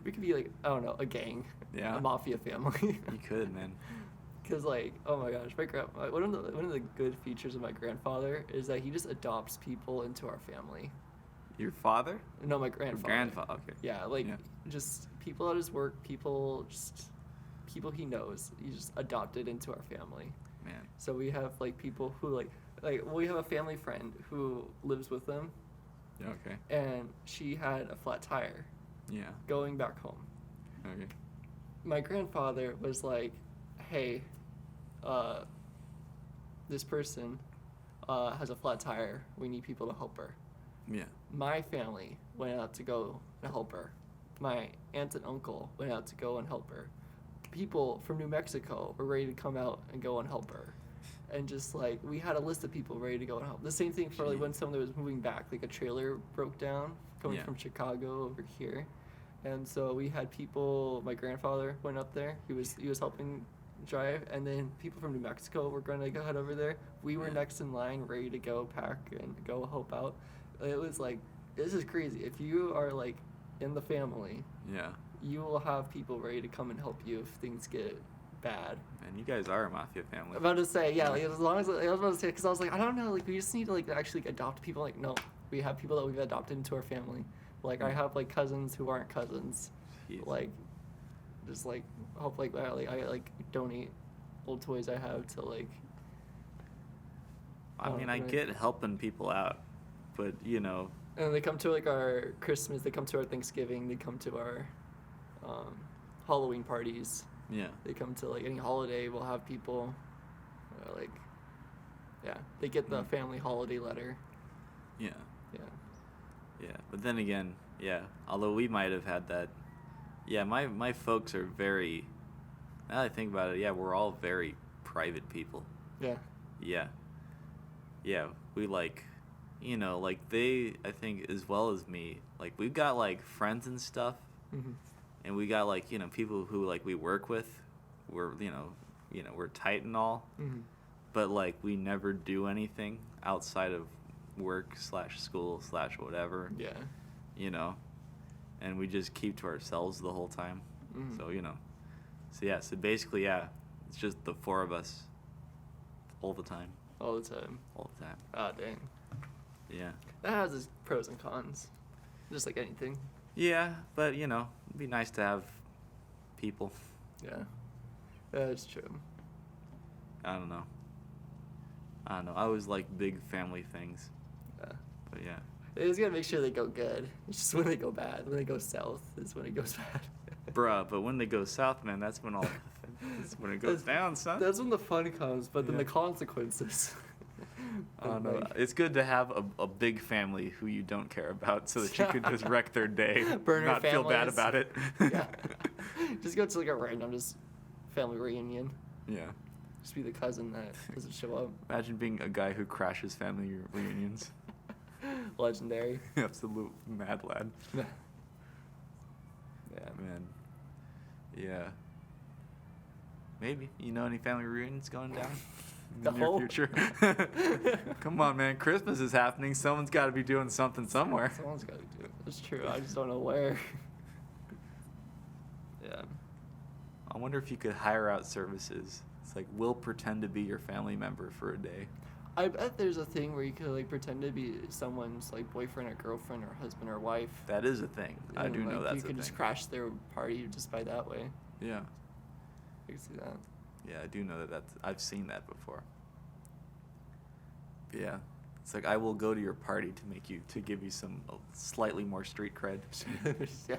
S2: we could be like I don't know a gang, a mafia family.
S1: You could, man.
S2: Because like oh my gosh, one of the good features of my grandfather is that he just adopts people into our family.
S1: Your father?
S2: No, my grandfather.
S1: Grandfather, okay.
S2: Yeah, just people at his work, people he knows. He just adopted into our family.
S1: Man.
S2: So we have like people who like we have a family friend who lives with them.
S1: Okay.
S2: And she had a flat tire.
S1: Yeah.
S2: Going back home.
S1: Okay.
S2: My grandfather was like, "Hey, this person has a flat tire. We need people to help her."
S1: Yeah.
S2: My family went out to go and help her. My aunt and uncle went out to go and help her. People from New Mexico were ready to come out and go and help her. And just like, we had a list of people ready to go and help. The same thing for like when someone was moving back, like a trailer broke down coming from Chicago over here. And so we had people, my grandfather went up there. He was helping drive. And then people from New Mexico were going to go head over there. We were next in line, ready to go pack and go help out. It was like, this is crazy. If you are like in the family, you will have people ready to come and help you if things get bad.
S1: Man, you guys are a mafia family.
S2: I'm about to say, like, as long as I was about to say, because I was like, I don't know, like we just need to like actually adopt people. Like, no, we have people that we've adopted into our family. Like I have like cousins who aren't cousins.
S1: Jeez.
S2: Like, just like hope like I like donate old toys I have to like.
S1: I mean, I get helping people out. But, you know.
S2: And they come to, like, our Christmas, they come to our Thanksgiving, they come to our Halloween parties.
S1: Yeah.
S2: They come to, like, any holiday, we'll have people, like, they get the family holiday letter.
S1: Yeah.
S2: Yeah.
S1: Yeah. But then again, although we might have had that, my folks are very, now that I think about it, we're all very private people.
S2: Yeah.
S1: Yeah. Yeah, we, like... You know, like they, I think, as well as me, like we've got like friends and stuff, and we got like people who like we work with, we're we're tight and all, but like we never do anything outside of work / school / whatever.
S2: Yeah.
S1: You know, and we just keep to ourselves the whole time. So so basically it's just the four of us, all the time.
S2: All the time.
S1: All the time.
S2: Ah, dang.
S1: Yeah.
S2: That has its pros and cons, just like anything.
S1: Yeah, but it'd be nice to have people.
S2: Yeah, that's true.
S1: I don't know. I always like big family things.
S2: Yeah.
S1: But yeah.
S2: It's gotta make sure they go good. It's just when they go bad, when they go south, is when it goes bad.
S1: Bruh, but when they go south, man, that's when it goes down, son.
S2: That's when the fun comes, but then the consequences.
S1: I don't know. It's good to have a big family who you don't care about so that you can just wreck their day, not feel bad about it.
S2: Yeah. Just go to like a random family reunion.
S1: Yeah.
S2: Just be the cousin that doesn't show up.
S1: Imagine being a guy who crashes family reunions.
S2: Legendary.
S1: Absolute mad lad.
S2: Yeah.
S1: Man. Yeah. Maybe. You know any family reunions going down? In the near future. Come on, man. Christmas is happening. Someone's got to be doing something somewhere.
S2: Someone's got to do it. That's true. I just don't know where. Yeah.
S1: I wonder if you could hire out services. It's like, we'll pretend to be your family member for a day.
S2: I bet there's a thing where you could like pretend to be someone's like boyfriend or girlfriend or husband or wife.
S1: That is a thing. I do know that's a thing.
S2: You could just crash their party just by that way.
S1: Yeah.
S2: I can see that.
S1: Yeah, I do know that I've seen that before. But yeah. It's like, I will go to your party to give you some slightly more street cred.
S2: Yeah.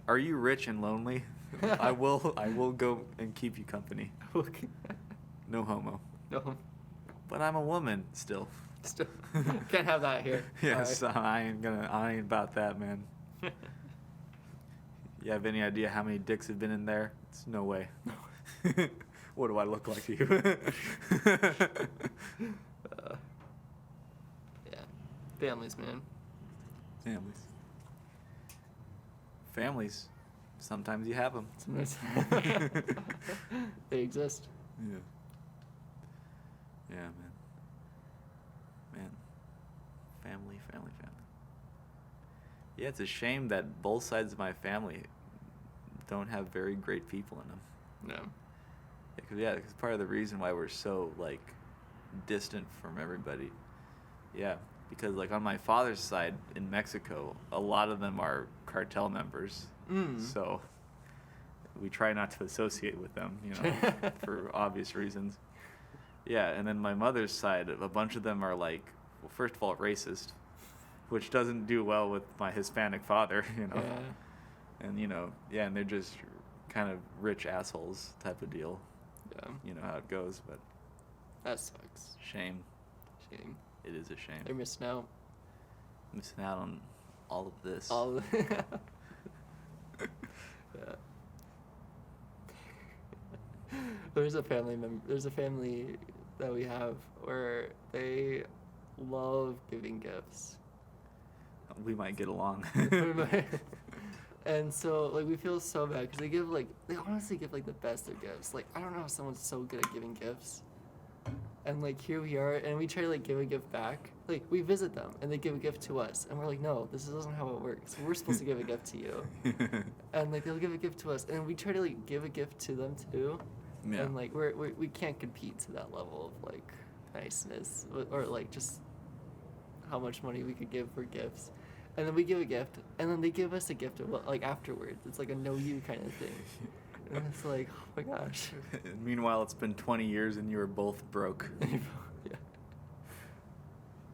S1: Are you rich and lonely? I will go and keep you company. No homo.
S2: No.
S1: But I'm a woman still.
S2: Can't have that here.
S1: Yes, right. I ain't about that, man. You have any idea how many dicks have been in there? It's no way.
S2: No.
S1: What do I look like to you?
S2: Yeah. Families, man.
S1: Families. Sometimes you have them.
S2: Sometimes they exist.
S1: Yeah. Yeah, man. Man. Family. Yeah, it's a shame that both sides of my family don't have very great people in them.
S2: No.
S1: Because part of the reason why we're so, like, distant from everybody. Yeah, because, like, on my father's side in Mexico, a lot of them are cartel members. So we try not to associate with them, for obvious reasons. Yeah, and then my mother's side, a bunch of them are, like, well, first of all, racist, which doesn't do well with my Hispanic father,
S2: Yeah.
S1: And, and they're just kind of rich assholes type of deal.
S2: Yeah.
S1: You know how it goes, but
S2: That sucks.
S1: shame.
S2: Shame.
S1: It is a shame.
S2: They're missing out.
S1: Missing out on all of this.
S2: All of Yeah. There's a family that we have where they love giving gifts.
S1: We might get along.
S2: And so, like, we feel so bad because they honestly give, like, the best of gifts. Like, I don't know how someone's so good at giving gifts. And, like, here we are, and we try to, like, give a gift back. Like, we visit them, and they give a gift to us. And we're like, no, this isn't how it works. We're supposed to give a gift to you. And, like, they'll give a gift to us. And we try to, like, give a gift to them, too.
S1: Yeah.
S2: And, like, we can't compete to that level of, like, niceness. Or, like, just how much money we could give for gifts. And then we give a gift, and then they give us a gift, like, afterwards. It's like a know-you kind of thing. And it's like, oh my gosh.
S1: Meanwhile, it's been 20 years and you were both broke.
S2: Yeah.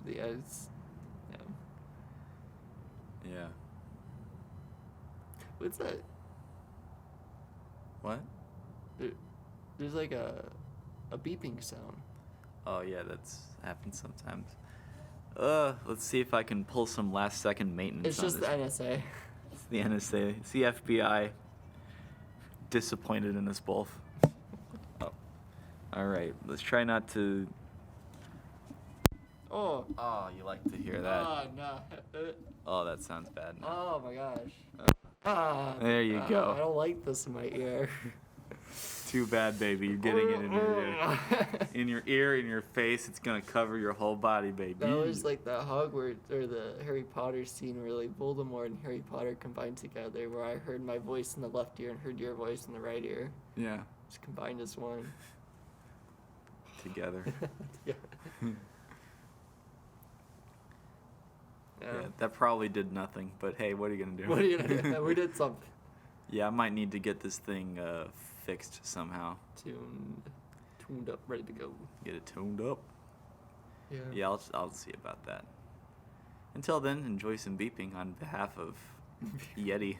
S2: Yeah, it's... Yeah.
S1: Yeah.
S2: What's that?
S1: What?
S2: There's like a beeping sound.
S1: Oh, yeah, that's happens sometimes. Let's see if I can pull some last-second maintenance
S2: It's
S1: on
S2: just
S1: this.
S2: the NSA.
S1: It's the NSA. It's the FBI. Disappointed in us both. Oh. All right, let's try not to...
S2: Oh.
S1: Oh, you like to hear that.
S2: Oh, no.
S1: Oh, that sounds bad now.
S2: Oh, my gosh.
S1: There you go.
S2: I don't like this in my ear.
S1: Too bad, baby. You're getting it in your ear. In your ear, in your face. It's going to cover your whole body, baby.
S2: That was like the Hogwarts, or the Harry Potter scene where, like, Voldemort and Harry Potter combined together, where I heard my voice in the left ear and heard your voice in the right ear.
S1: Yeah.
S2: Just combined as one.
S1: Together.
S2: Yeah.
S1: Yeah, that probably did nothing, but hey, what are you going to do?
S2: What are you gonna do? We did something.
S1: Yeah, I might need to get this thing fixed somehow.
S2: Tuned up, ready to go.
S1: Get it tuned up.
S2: Yeah.
S1: Yeah, I'll see about that. Until then, enjoy some beeping on behalf of Yeti.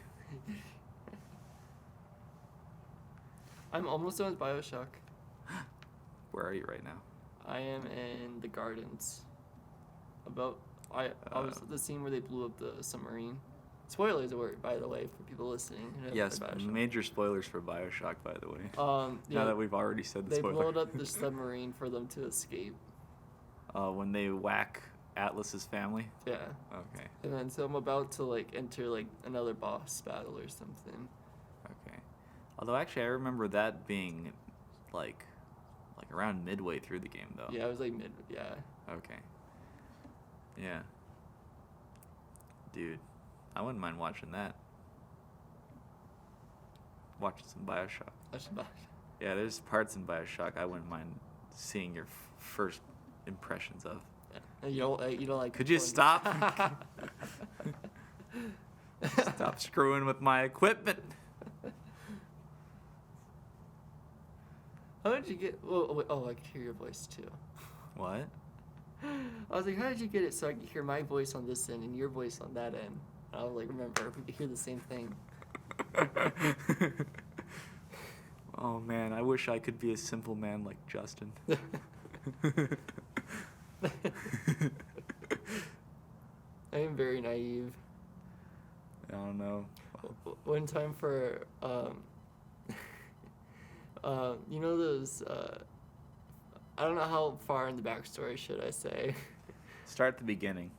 S2: I'm almost done with BioShock.
S1: Where are you right now?
S2: I am in the gardens. I was at the scene where they blew up the submarine. Spoilers alert, by the way, for people listening. Who haven't
S1: Yes,
S2: played BioShock.
S1: major spoilers for BioShock, by the way.
S2: Yeah,
S1: Now that we've already said the
S2: they
S1: spoiler.
S2: blew up the submarine for them to escape.
S1: When they whack Atlas's family?
S2: Yeah.
S1: Okay.
S2: And then so I'm about to, like, enter, like, another boss battle or something.
S1: Okay. Although actually I remember that being like around midway through the game though.
S2: Yeah, I was like yeah.
S1: Okay. Yeah. Dude, I wouldn't mind watching that. Watching some BioShock. Yeah, there's parts in BioShock I wouldn't mind seeing your first impressions of.
S2: Yeah. You don't like.
S1: Could you stop? Stop screwing with my equipment.
S2: How did you get? Oh, I could hear your voice too.
S1: What?
S2: I was like, how did you get it so I could hear my voice on this end and your voice on that end? And I was like, remember, we could hear the same thing.
S1: Oh man, I wish I could be a simple man like Justin.
S2: I am very naive.
S1: I don't know.
S2: one time for you know those I don't know how far in the backstory should I say.
S1: Start at the beginning.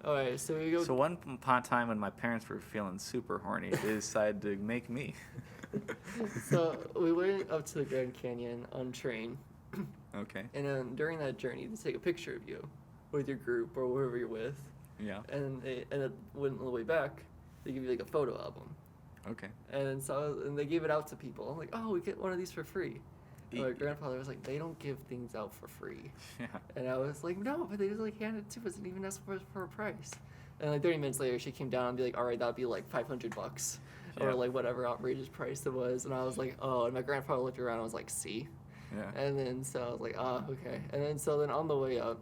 S2: Alright, so we go.
S1: So one upon a time when my parents were feeling super horny, they decided to make me.
S2: So we went up to the Grand Canyon on train,
S1: Okay.
S2: and then during that journey, they take a picture of you with your group or whoever you're with,
S1: Yeah.
S2: and when on the way back, they give you like a photo album,
S1: Okay.
S2: and they gave it out to people. I'm like, oh, we get one of these for free. And my grandfather was like, they don't give things out for free.
S1: Yeah.
S2: And I was like, no, but they just like handed it to us and even asked for a price. And like 30 minutes later, she came down and be like, all right, that'd be like $500 or
S1: Yeah.
S2: like whatever outrageous price it was. And I was like, oh, and my grandfather looked around and was like, see?
S1: Yeah.
S2: And then so I was like, oh, okay. And then on the way up,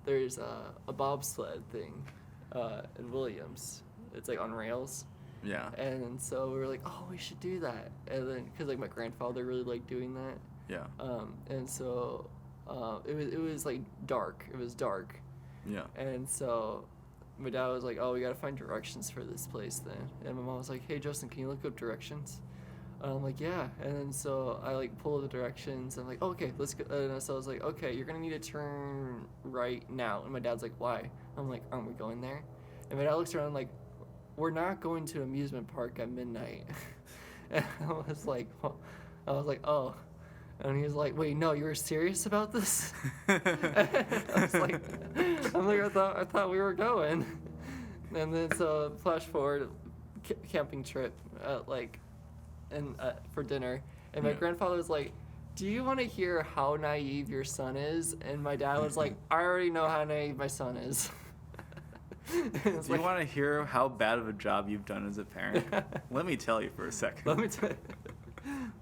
S2: there's a bobsled thing in Williams. It's like on rails.
S1: Yeah.
S2: And so we were like, oh, we should do that. And then, because like my grandfather really liked doing that.
S1: Yeah.
S2: And so it was like dark. It was dark.
S1: Yeah.
S2: And so my dad was like, oh, we got to find directions for this place then. And my mom was like, hey, Justin, can you look up directions? And I'm like, yeah. And then so I like pull up the directions. And I'm like, oh, okay, let's go. And so I was like, okay, you're going to need to turn right now. And my dad's like, why? I'm like, aren't we going there? And my dad looks around like, we're not going to amusement park at midnight. And I was like, oh. And he was like, wait, no, you were serious about this? I thought we were going. And then so flash forward, camping trip, for dinner. And my grandfather was like, do you want to hear how naive your son is? And my dad was like, I already know how naive my son is.
S1: Do you want to hear how bad of a job you've done as a parent? Let me tell you for a second.
S2: Let me tell you.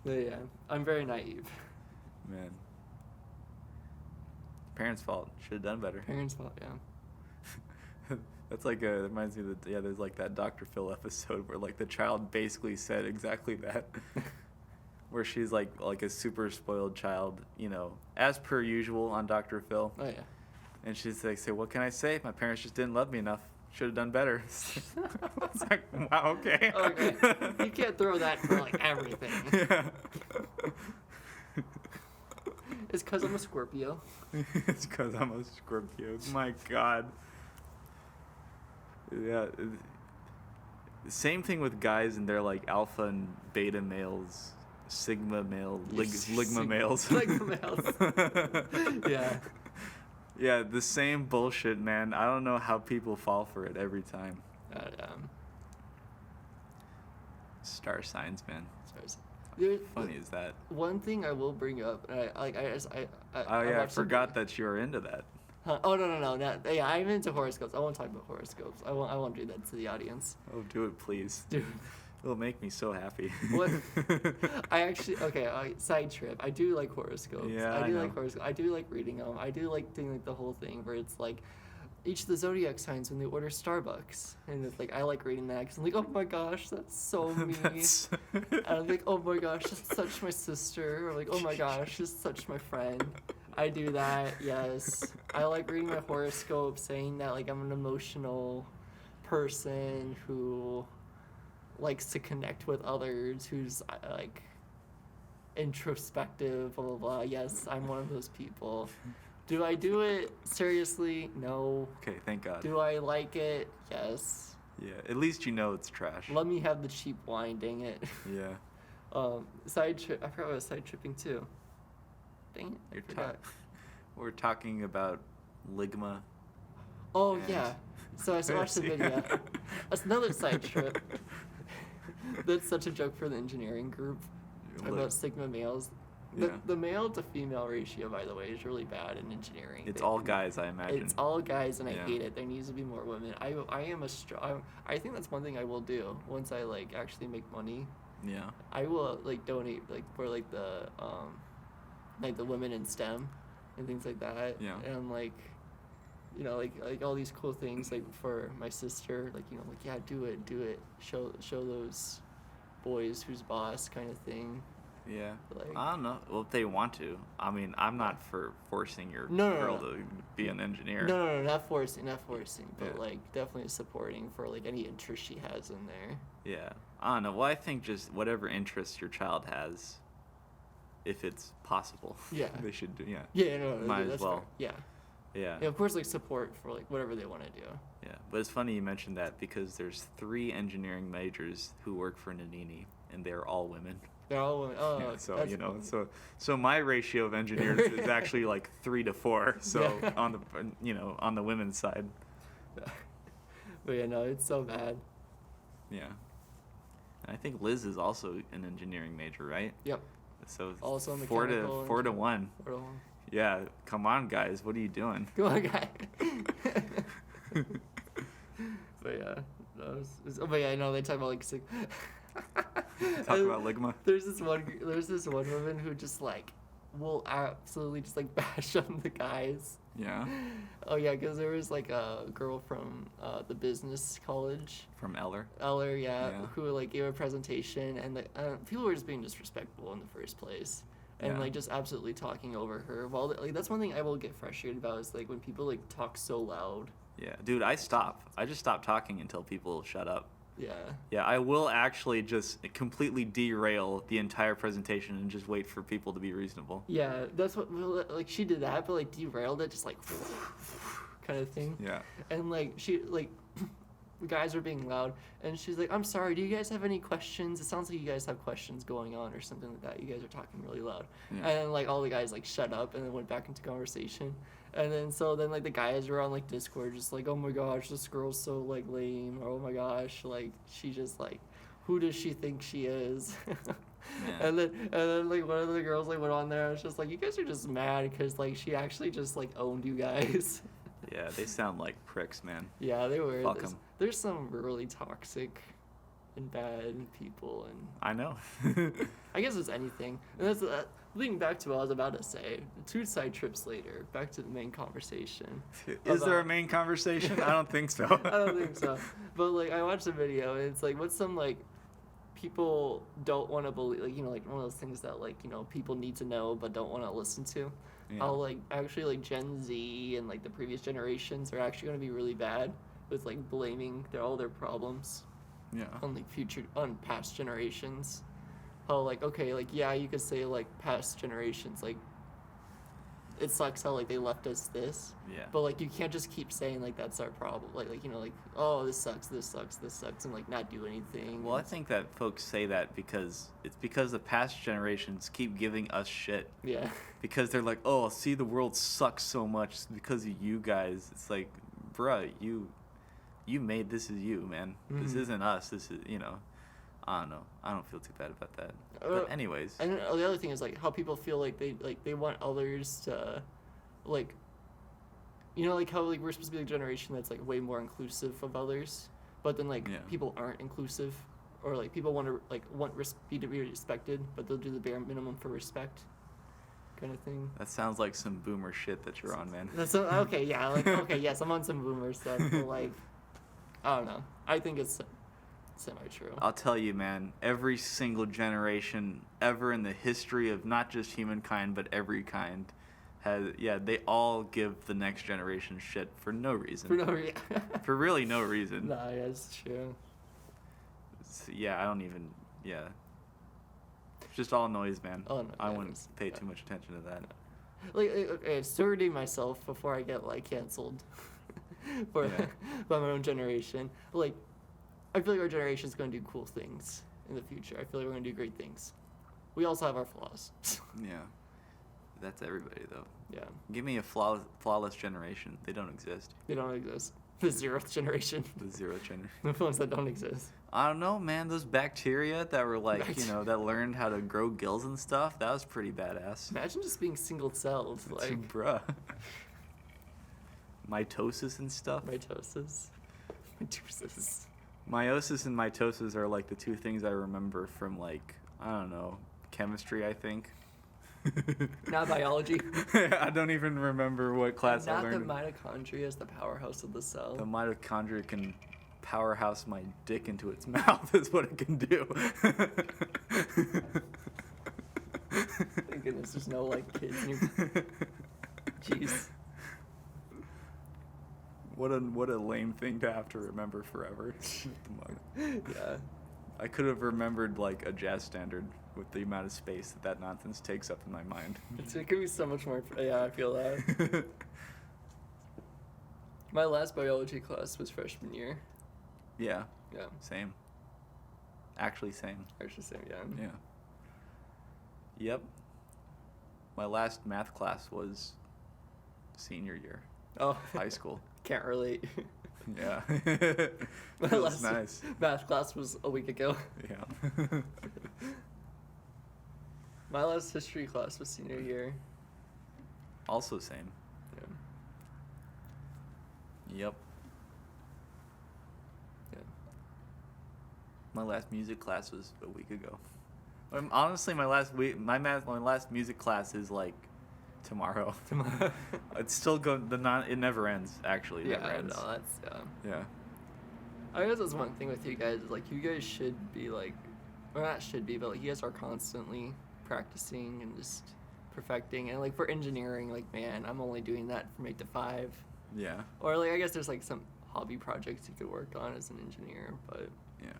S2: But yeah, I'm very naive.
S1: Man. Parents' fault. Should have done better.
S2: Parents' fault, yeah.
S1: That's like it reminds me that there's like that Dr. Phil episode where like the child basically said exactly that. Where she's like a super spoiled child, you know, as per usual on Dr. Phil.
S2: Oh yeah.
S1: And she's like, say, what can I say? My parents just didn't love me enough. Should have done better. It's like, wow, okay.
S2: Okay. You can't throw that for like everything.
S1: Yeah.
S2: It's because I'm a Scorpio.
S1: It's because I'm a Scorpio. My God. Yeah. Same thing with guys and they're like alpha and beta males, sigma male, ligma males.
S2: Ligma males. Yeah.
S1: Yeah, the same bullshit, man. I don't know how people fall for it every time. Star signs, man. Funny is that?
S2: One thing I will bring up, and
S1: I forgot that you were into that.
S2: Huh? Oh no! Yeah, I'm into horoscopes. I won't talk about horoscopes. I won't do that to the audience.
S1: Oh, do it, please.
S2: Dude.
S1: It'll make me so happy.
S2: What? Side trip. I do like horoscopes.
S1: Yeah,
S2: I do like horoscopes. I do like reading them. I do like doing like the whole thing where it's like each of the zodiac signs when they order Starbucks, and it's like I like reading that because I'm like, oh my gosh, that's so me. And I'm like, oh my gosh, that's such my sister. Or like, oh my gosh, that's such my friend. I do that. Yes, I like reading my horoscope, saying that like I'm an emotional person who likes to connect with others, who's like introspective, blah blah blah. Yes, I'm one of those people. Do I do it seriously? No.
S1: Okay, thank God.
S2: Do I like it? Yes.
S1: Yeah, at least you know it's trash.
S2: Let me have the cheap wine, dang it.
S1: Yeah.
S2: Side trip. I forgot I was side tripping too. Dang it.
S1: We're talking about ligma.
S2: Oh
S1: and
S2: yeah. So I watched the video. That's another side trip. That's such a joke for the engineering group. About sigma males. The male to female ratio, by the way, is really bad in engineering.
S1: It's all guys, I imagine.
S2: It's all guys, and I hate it. There needs to be more women. I think that's one thing I will do once I like actually make money.
S1: Yeah.
S2: I will like donate like for like the women in STEM and things like that.
S1: Yeah.
S2: And like, you know, like all these cool things like for my sister, like, you know, like, yeah, do it. Show those boys who's boss kind of thing.
S1: Yeah.
S2: Like,
S1: I don't know. Well, if they want to. I mean, I'm not for forcing your
S2: No, no,
S1: girl
S2: no.
S1: to be an engineer.
S2: no, not forcing, but
S1: Yeah.
S2: like definitely supporting for like any interest she has in there.
S1: Yeah. I don't know. Well, I think just whatever interest your child has, if it's possible,
S2: Yeah.
S1: they should do. Yeah.
S2: Yeah, no,
S1: Might as
S2: that's
S1: well.
S2: fair. Yeah.
S1: Yeah.
S2: Yeah, of course, like support for like whatever they want to do.
S1: Yeah. But it's funny you mentioned that because there's 3 engineering majors who work for Nanini, and they're all women.
S2: They're all women. Oh,
S1: Yeah, so
S2: that's
S1: you know,
S2: funny.
S1: so my ratio of engineers is actually like 3 to 4. So
S2: Yeah.
S1: on the on the women's side,
S2: But yeah, no, it's so bad.
S1: yeah. And I think Liz is also an engineering major, right?
S2: Yep.
S1: So
S2: Also a
S1: 4 to
S2: mechanical
S1: 4 to
S2: engineer.
S1: 1.
S2: 4 to 1.
S1: Yeah, come on, guys, what are you doing?
S2: Come on, guy. But yeah, no, but yeah, I know they talk about like sick.
S1: Talk about ligma.
S2: There's this one woman who just like will absolutely just like bash on the guys.
S1: Yeah,
S2: Oh yeah, because there was like a girl from the business college,
S1: from Eller.
S2: Eller, yeah,
S1: Yeah.
S2: who like gave a presentation, and like people were just being disrespectful in the first place, and
S1: Yeah.
S2: like just absolutely talking over her. Well, like that's one thing I will get frustrated about is like when people like talk so loud.
S1: Yeah, dude, I just stop talking until people shut up.
S2: Yeah.
S1: Yeah, I will actually just completely derail the entire presentation and just wait for people to be reasonable.
S2: Yeah, that's what like she did that, but like derailed it, just like kind of thing.
S1: Yeah.
S2: And like she like the guys are being loud, and she's like, "I'm sorry. Do you guys have any questions? It sounds like you guys have questions going on or something like that. You guys are talking really loud."
S1: Yeah.
S2: And then like all the guys like shut up and then went back into conversation. And then like the guys were on like Discord just like, "Oh my gosh, this girl's so like lame," or "Oh my gosh, like she just like, who does she think she is?"
S1: Yeah.
S2: And then like one of the girls like went on there and was just like, "You guys are just mad because like she actually just like owned you guys."
S1: Yeah, they sound like pricks, man.
S2: Yeah, they were.
S1: Fuck
S2: There's,
S1: 'em.
S2: there's some really toxic and bad people, and
S1: I know.
S2: I guess it's anything. And that's leading back to what I was about to say. 2 side trips later, back to the main conversation.
S1: Is there a
S2: about-
S1: main conversation? I don't think so.
S2: I don't think so. But like I watched a video, and it's like what's some like people don't want to believe, like, you know, like one of those things that like, you know, people need to know but don't want to listen to.
S1: Yeah.
S2: How like actually like Gen Z and like the previous generations are actually going to be really bad with like blaming all their problems
S1: Yeah.
S2: on like on past generations. How like, okay, like yeah, you could say like past generations like it sucks how like they left us this,
S1: Yeah.
S2: but like you can't just keep saying like that's our problem, like you know, like, oh, this sucks, and like not do anything.
S1: Well, I think that folks say that because the past generations keep giving us shit.
S2: Yeah.
S1: Because they're like, oh, see, the world sucks so much because of you guys. It's like, bruh, you made this is you, man. This
S2: Mhm.
S1: isn't us. This is, you know, I don't know. I don't feel too bad about that.
S2: Uh,
S1: But anyways,
S2: And then the other thing is like how people feel like they want others to, like, you know, like how like we're supposed to be a generation that's like way more inclusive of others, but then like
S1: Yeah.
S2: people aren't inclusive, or like people want to be respected, but they'll do the bare minimum for respect, kind of thing.
S1: that sounds like some boomer shit that you're on, man.
S2: That's okay, yeah, like okay, yes, I'm on some boomer stuff, but like, I don't know. I think it's semi-true.
S1: I'll tell you, man, every single generation ever in the history of not just humankind, but every kind they all give the next generation shit for no reason.
S2: For no reason.
S1: For really no reason.
S2: Nah, yeah, it's true.
S1: Yeah, I don't even, yeah. It's just all noise, man.
S2: Oh, no,
S1: I
S2: yeah,
S1: wouldn't
S2: it's-
S1: pay
S2: yeah.
S1: too much attention to that.
S2: Like, okay, stewarding myself before I get like canceled for
S1: Yeah.
S2: by my own generation. Like, I feel like our generation's gonna do cool things in the future. I feel like we're gonna do great things. We also have our flaws.
S1: Yeah. That's everybody, though.
S2: Yeah,
S1: Give me a flawless generation. They don't exist.
S2: they don't exist. The 0th generation,
S1: The 0th generation.
S2: the ones that don't exist.
S1: I don't know, man. Those bacteria that were like, you
S2: Bacteria.
S1: know, that learned how to grow gills and stuff, that was pretty badass.
S2: Imagine just being single-celled, like
S1: Bruh. Mitosis and stuff.
S2: mitosis. Mitosis.
S1: Meiosis and mitosis are like the 2 things I remember from, like, I don't know, chemistry, I think.
S2: Not biology.
S1: I don't even remember what class I
S2: Not the
S1: learned.
S2: mitochondria is the powerhouse of the cell.
S1: The mitochondria can powerhouse my dick into its mouth is what it can do.
S2: there's no like kids. Jeez.
S1: What a lame thing to have to remember forever.
S2: Yeah.
S1: I could have remembered like a jazz standard with the amount of space that nonsense takes up in my mind.
S2: It could be so much more. Yeah, I feel that. My last biology class was freshman year.
S1: Yeah.
S2: Yeah.
S1: Same. Actually, same.
S2: Actually, same. Yeah.
S1: Yeah. Yep. My last math class was senior year,
S2: Oh.
S1: high school.
S2: Can't relate.
S1: Yeah.
S2: My
S1: Feels
S2: last
S1: nice.
S2: math class was a week ago.
S1: Yeah.
S2: My last history class was senior year.
S1: Also same.
S2: Yeah.
S1: Yep.
S2: Yeah.
S1: My last music class was a week ago. Honestly, my last music class is like tomorrow.
S2: Tomorrow.
S1: It's still it never ends. Actually, it never ends.
S2: No, that's
S1: Yeah.
S2: I guess that's one thing with you guys. Is, like, you guys should be like, or not should be, but like you guys are constantly practicing and just perfecting. And like for engineering, like man, I'm only doing that from 8 to 5.
S1: Yeah.
S2: Or like I guess there's like some hobby projects you could work on as an engineer, but
S1: Yeah.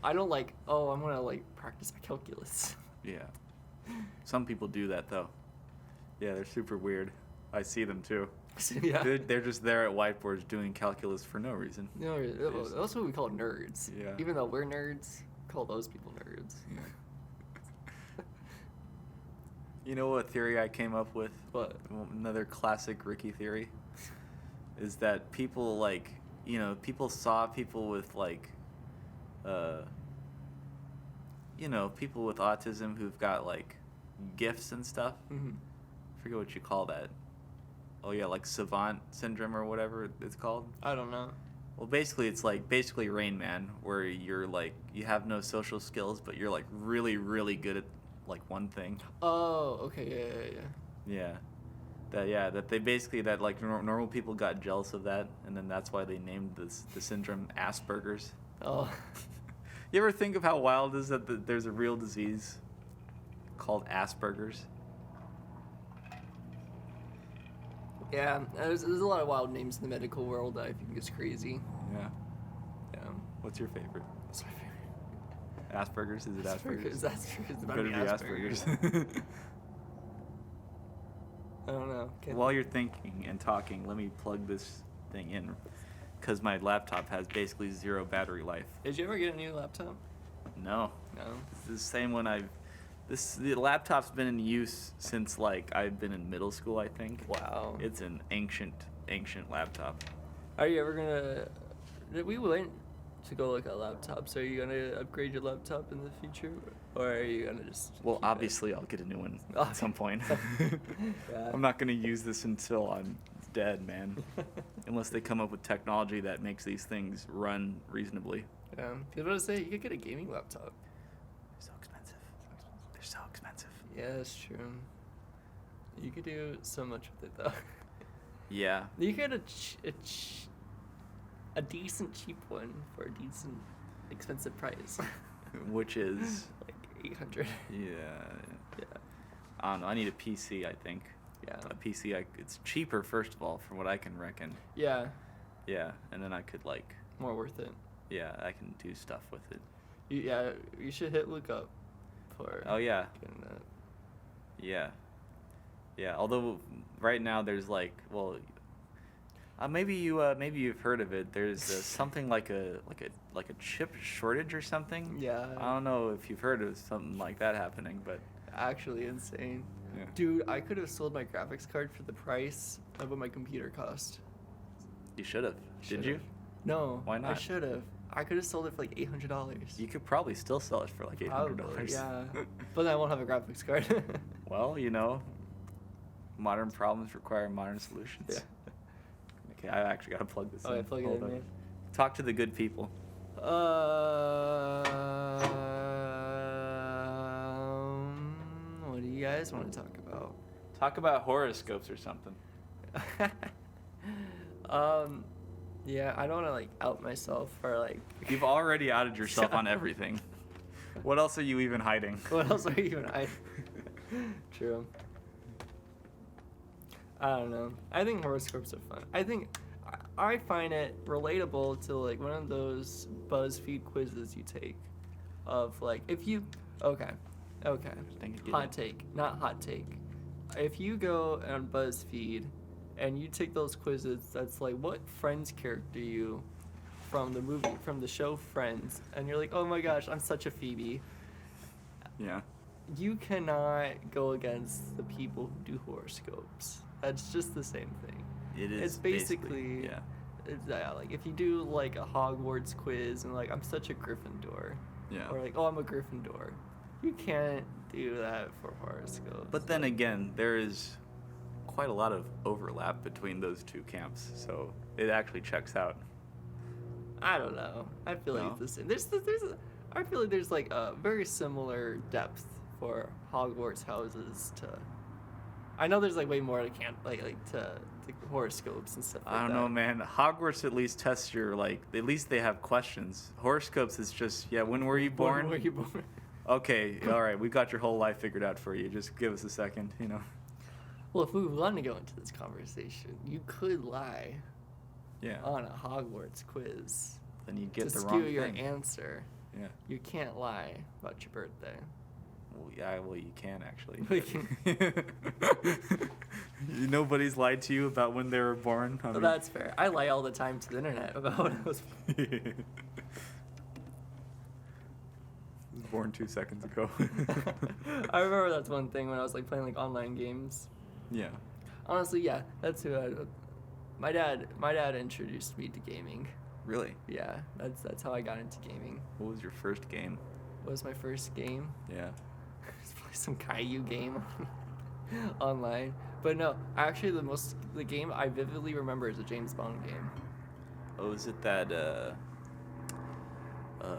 S2: I don't like. Oh, I'm gonna like practice my calculus.
S1: Yeah. Some people do that though. Yeah, they're super weird. I see them too.
S2: Yeah.
S1: They're just there at whiteboards doing calculus for no reason.
S2: No, that's what we call nerds.
S1: Yeah.
S2: Even though we're nerds, call those people nerds.
S1: Yeah. You know what theory I came up with?
S2: But
S1: Another classic Ricky theory is that people like, people saw people with like, people with autism who've got like gifts and stuff.
S2: mm-hmm.
S1: I forget what you call that. Oh yeah, like savant syndrome or whatever it's called.
S2: I don't know.
S1: Well, basically it's like Rain Man, where you're like you have no social skills, but you're like really really good at like one thing.
S2: Oh, okay, yeah.
S1: That they basically that like normal people got jealous of that, and then that's why they named the syndrome Asperger's.
S2: Oh.
S1: You ever think of how wild it is that there's a real disease called Asperger's?
S2: Yeah, there's a lot of wild names in the medical world that I think is crazy.
S1: Yeah.
S2: Yeah.
S1: What's your favorite?
S2: What's my favorite?
S1: Asperger's? Is it Asperger's?
S2: That's true. It's
S1: Better be Asperger's.
S2: I don't know.
S1: While you're thinking and talking, let me plug this thing in, because my laptop has basically 0 battery life.
S2: Did you ever get a new laptop?
S1: No.
S2: No.
S1: It's the same one the laptop's been in use since like I've been in middle school, I think.
S2: Wow.
S1: It's an ancient laptop.
S2: Are you ever gonna? We went to go look at laptops. Are you gonna upgrade your laptop in the future, or are you gonna just?
S1: Well,
S2: keep it?
S1: obviously I'll get a new one at some point.
S2: Yeah.
S1: I'm not gonna use this until I'm dead, man. Unless they come up with technology that makes these things run reasonably.
S2: Yeah. I was about to say you could get a gaming laptop.
S1: So expensive. They're so expensive.
S2: Yeah, that's true. You could do so much with it though.
S1: Yeah.
S2: You could get a decent cheap one for a decent expensive price.
S1: Which is
S2: like 800.
S1: Yeah.
S2: Yeah.
S1: I don't know. I need a PC, I think.
S2: Yeah.
S1: A PC, it's cheaper, first of all, from what I can reckon.
S2: Yeah.
S1: Yeah, and then I could, like...
S2: More worth it.
S1: Yeah, I can do stuff with it.
S2: You should hit look up for...
S1: Oh, yeah.
S2: Getting that.
S1: Yeah. Yeah, although right now there's, like, well... maybe you've heard of it. There's something like a chip shortage or something.
S2: Yeah.
S1: I don't know if you've heard of something like that happening, but...
S2: Actually insane.
S1: Yeah.
S2: Dude, I could have sold my graphics card for the price of what my computer cost.
S1: You should have. Did you?
S2: No.
S1: Why not?
S2: I should have. I could have sold it for like $800.
S1: You could probably still sell it for like $800.
S2: Probably, yeah. But then I won't have a graphics card.
S1: Well, modern problems require modern solutions.
S2: Yeah.
S1: Okay, I actually gotta plug this in.
S2: Okay, plug it
S1: Hold
S2: in,
S1: on.
S2: man.
S1: Talk to the good people.
S2: What do you guys want to talk about?
S1: Talk about horoscopes or something.
S2: Yeah, I don't want to like out myself or like.
S1: You've already outed yourself on everything. What else are you even hiding?
S2: What else are you even hiding? True. I don't know. I think horoscopes are fun. I find it relatable to like one of those BuzzFeed quizzes you take, of like if you okay, hot take, not hot take. If you go on BuzzFeed and you take those quizzes, that's like what Friends character you from the show Friends, and you're like, oh my gosh, I'm such a Phoebe.
S1: Yeah.
S2: You cannot go against the people who do horoscopes. That's just the same thing.
S1: It is.
S2: It's basically
S1: yeah.
S2: It's, like if you do like a Hogwarts quiz and like I'm such a Gryffindor,
S1: Yeah.
S2: or like oh I'm a Gryffindor, you can't do that for horoscopes.
S1: But then again, there is quite a lot of overlap between those two camps, so it actually checks out.
S2: I don't know. I feel like
S1: No?
S2: it's the same. I feel like there's like a very similar depth for Hogwarts houses to. I know there's like way more to to horoscopes and stuff like that.
S1: I don't know, man. Hogwarts at least tests your like. At least they have questions. Horoscopes is just when were you born?
S2: When were you born?
S1: Okay, all right. We got your whole life figured out for you. Just give us a second,
S2: Well, if we want to go into this conversation, you could lie
S1: Yeah.
S2: on a Hogwarts quiz
S1: Then you get
S2: to
S1: the
S2: skew
S1: wrong
S2: your
S1: thing.
S2: answer.
S1: Yeah.
S2: You can't lie about your birthday.
S1: Well, yeah. Well, you can actually.
S2: We can.
S1: Nobody's lied to you about when they were born.
S2: Well, that's fair. I lie all the time to the internet about when I was.
S1: Born 2 seconds ago.
S2: I remember that's one thing when I was like playing like online games.
S1: Yeah.
S2: Honestly, yeah, that's who my dad introduced me to gaming.
S1: Really?
S2: Yeah, that's how I got into gaming.
S1: What was your first game?
S2: What was my first game?
S1: Yeah.
S2: It's probably some Caillou game online. But no, actually the game I vividly remember is a James Bond game.
S1: Oh, is it that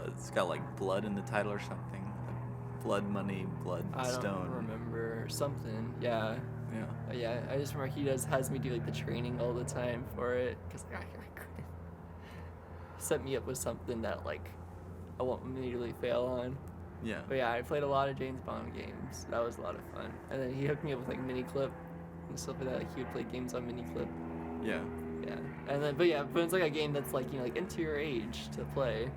S1: it's got like blood in the title or something? Like blood money, blood stone.
S2: I don't remember something. Yeah.
S1: Yeah.
S2: Yeah, I just remember he has me do like the training all the time for it because I couldn't. Set me up with something that like I won't immediately fail on.
S1: Yeah.
S2: But yeah, I played a lot of James Bond games. That was a lot of fun. And then he hooked me up with like Miniclip and stuff like that. Like he would play games on Miniclip.
S1: Yeah.
S2: Yeah. And then but it's like a game that's like, like into your age to play.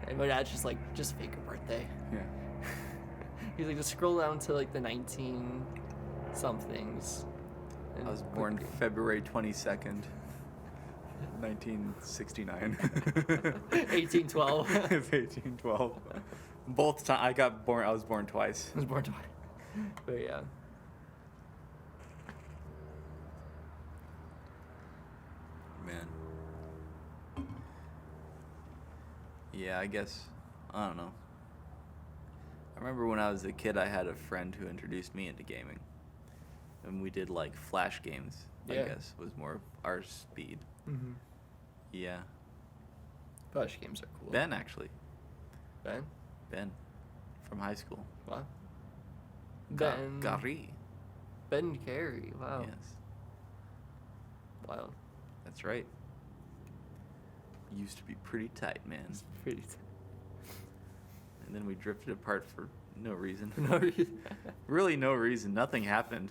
S2: And my dad's just like, just fake a birthday.
S1: Yeah.
S2: He's like, just scroll down to like the 19 somethings.
S1: I was born February 22nd, 1969.
S2: 1812.
S1: 1812. Both times I was born twice.
S2: I was born twice. But yeah.
S1: Man. Yeah, I guess, I don't know. I remember when I was a kid, I had a friend who introduced me into gaming. And we did like flash games, I
S2: Yeah.
S1: guess, was more our speed.
S2: Mm-hmm.
S1: Yeah.
S2: Flash games are cool.
S1: Ben, actually.
S2: Ben?
S1: From high school.
S2: Wow. Ben.
S1: Gary.
S2: Ben Carey. Wow.
S1: Yes.
S2: Wow.
S1: That's right. Used to be pretty tight, man.
S2: It's pretty.
S1: And then we drifted apart for no reason.
S2: No reason.
S1: Really no reason. Nothing happened.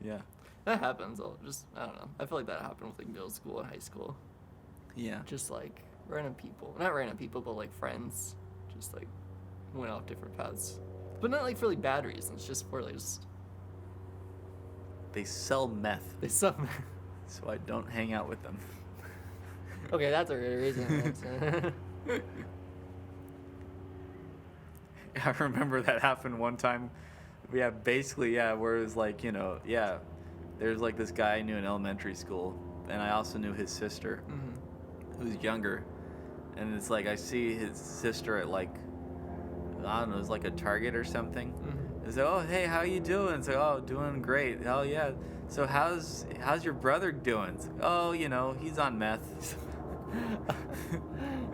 S1: Yeah.
S2: That happens. I don't know. I feel like that happened with like middle school and high school.
S1: Yeah.
S2: Just like random people. Not random people, but like friends. Just like went off different paths. But not like for like bad reasons. Just for like just.
S1: They sell meth,
S2: They suck.
S1: so I don't hang out with them.
S2: Okay, that's a good reason.
S1: I remember that happened one time. Yeah, basically, yeah, where it was like, there's like this guy I knew in elementary school, and I also knew his sister, who's younger. And it's like I see his sister at like, I don't know, it's like a Target or something. It's like, oh, hey, how you doing? It's like, oh, doing great. Hell yeah. So how's your brother doing? It's like, oh, he's on meth.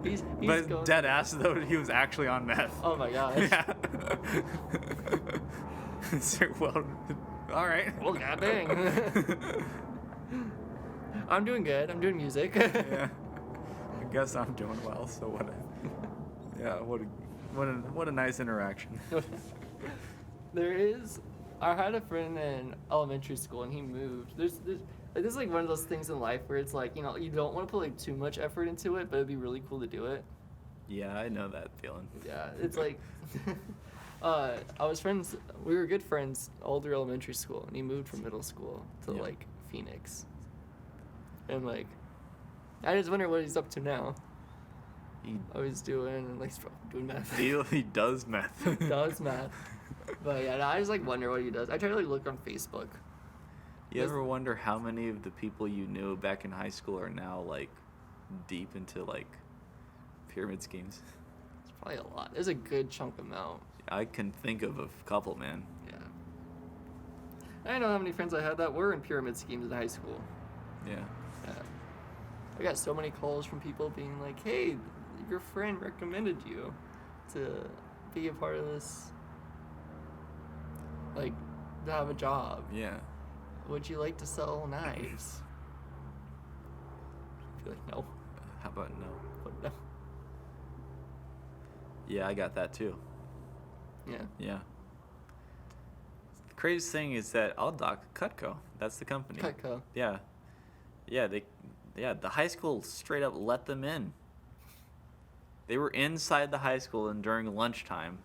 S2: he's
S1: But
S2: going...
S1: dead ass though, he was actually on meth.
S2: Oh my gosh.
S1: Yeah. So, well, all right.
S2: Well, god dang. I'm doing good. I'm doing music.
S1: Yeah. I guess I'm doing well. So what? What a nice interaction.
S2: There is I had a friend in elementary school, and he moved. Like, this is like one of those things in life where it's like, you know, you don't want to put like too much effort into it, but it'd be really cool to do it.
S1: Yeah, I know that feeling.
S2: Yeah, it's like, I was friends. We were good friends all through elementary school, and he moved from middle school to
S1: Yeah.
S2: like Phoenix. And like, I just wonder what he's up to now.
S1: He,
S2: What he's doing, and like he's probably doing math.
S1: he does math.
S2: Does math. But yeah, I just like wonder what he does. I try to like look on Facebook.
S1: You ever wonder how many of the people you knew back in high school are now like deep into like pyramid schemes?
S2: It's probably a lot. There's a good chunk amount.
S1: I can think of a couple, man.
S2: Yeah. I know how many friends I had that were in pyramid schemes in high school.
S1: Yeah.
S2: Yeah. I got so many calls from people being like, "Hey, your friend recommended you to be a part of this, like, to have a job.
S1: Yeah.
S2: Would you like to sell knives?" I'd be like, no,
S1: How about no?
S2: but no.
S1: Yeah, I got that too.
S2: Yeah.
S1: Yeah. The craziest thing is that I'll dock Cutco. That's the company.
S2: Cutco.
S1: Yeah. Yeah, the high school straight up let them in. They were inside the high school, and during lunchtime,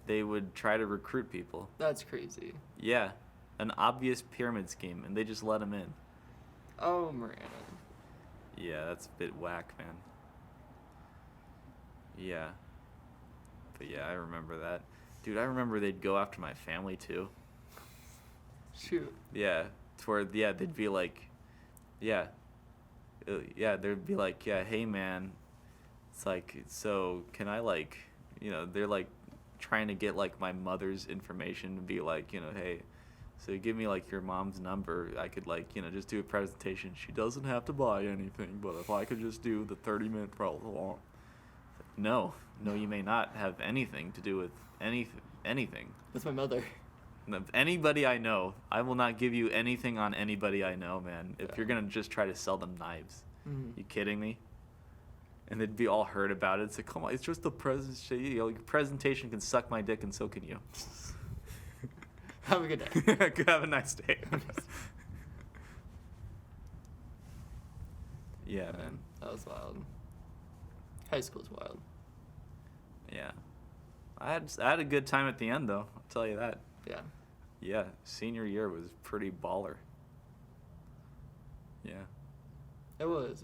S1: they would try to recruit people.
S2: That's crazy.
S1: Yeah, an obvious pyramid scheme, and they just let them in.
S2: Oh, Miranda.
S1: Yeah, that's a bit whack, man. Yeah. But yeah, I remember that. Dude, I remember they'd go after my family, too.
S2: Shoot.
S1: Yeah, to where, yeah, they'd be like, yeah, they'd be like, yeah, hey, man, it's like, so can I, like, you know, they're, like, trying to get, like, my mother's information and be like, you know, hey, so give me, like, your mom's number. I could, like, you know, just do a presentation. She doesn't have to buy anything, but if I could just do the 30-minute long. No, you may not have anything to do with anything.
S2: That's my mother.
S1: Of anybody I know, I will not give you anything on anybody I know, man. If you're gonna just try to sell them knives, you kidding me? And they'd be all hurt about it. It's like, come on, it's just a presentation. You know, your presentation can suck my dick, and so can you.
S2: Have a good day.
S1: Have a nice day. Yeah, man.
S2: That was wild. High school's wild.
S1: Yeah, I had a good time at the end, though. I'll tell you that.
S2: Yeah.
S1: Yeah, senior year was pretty baller. Yeah.
S2: It was.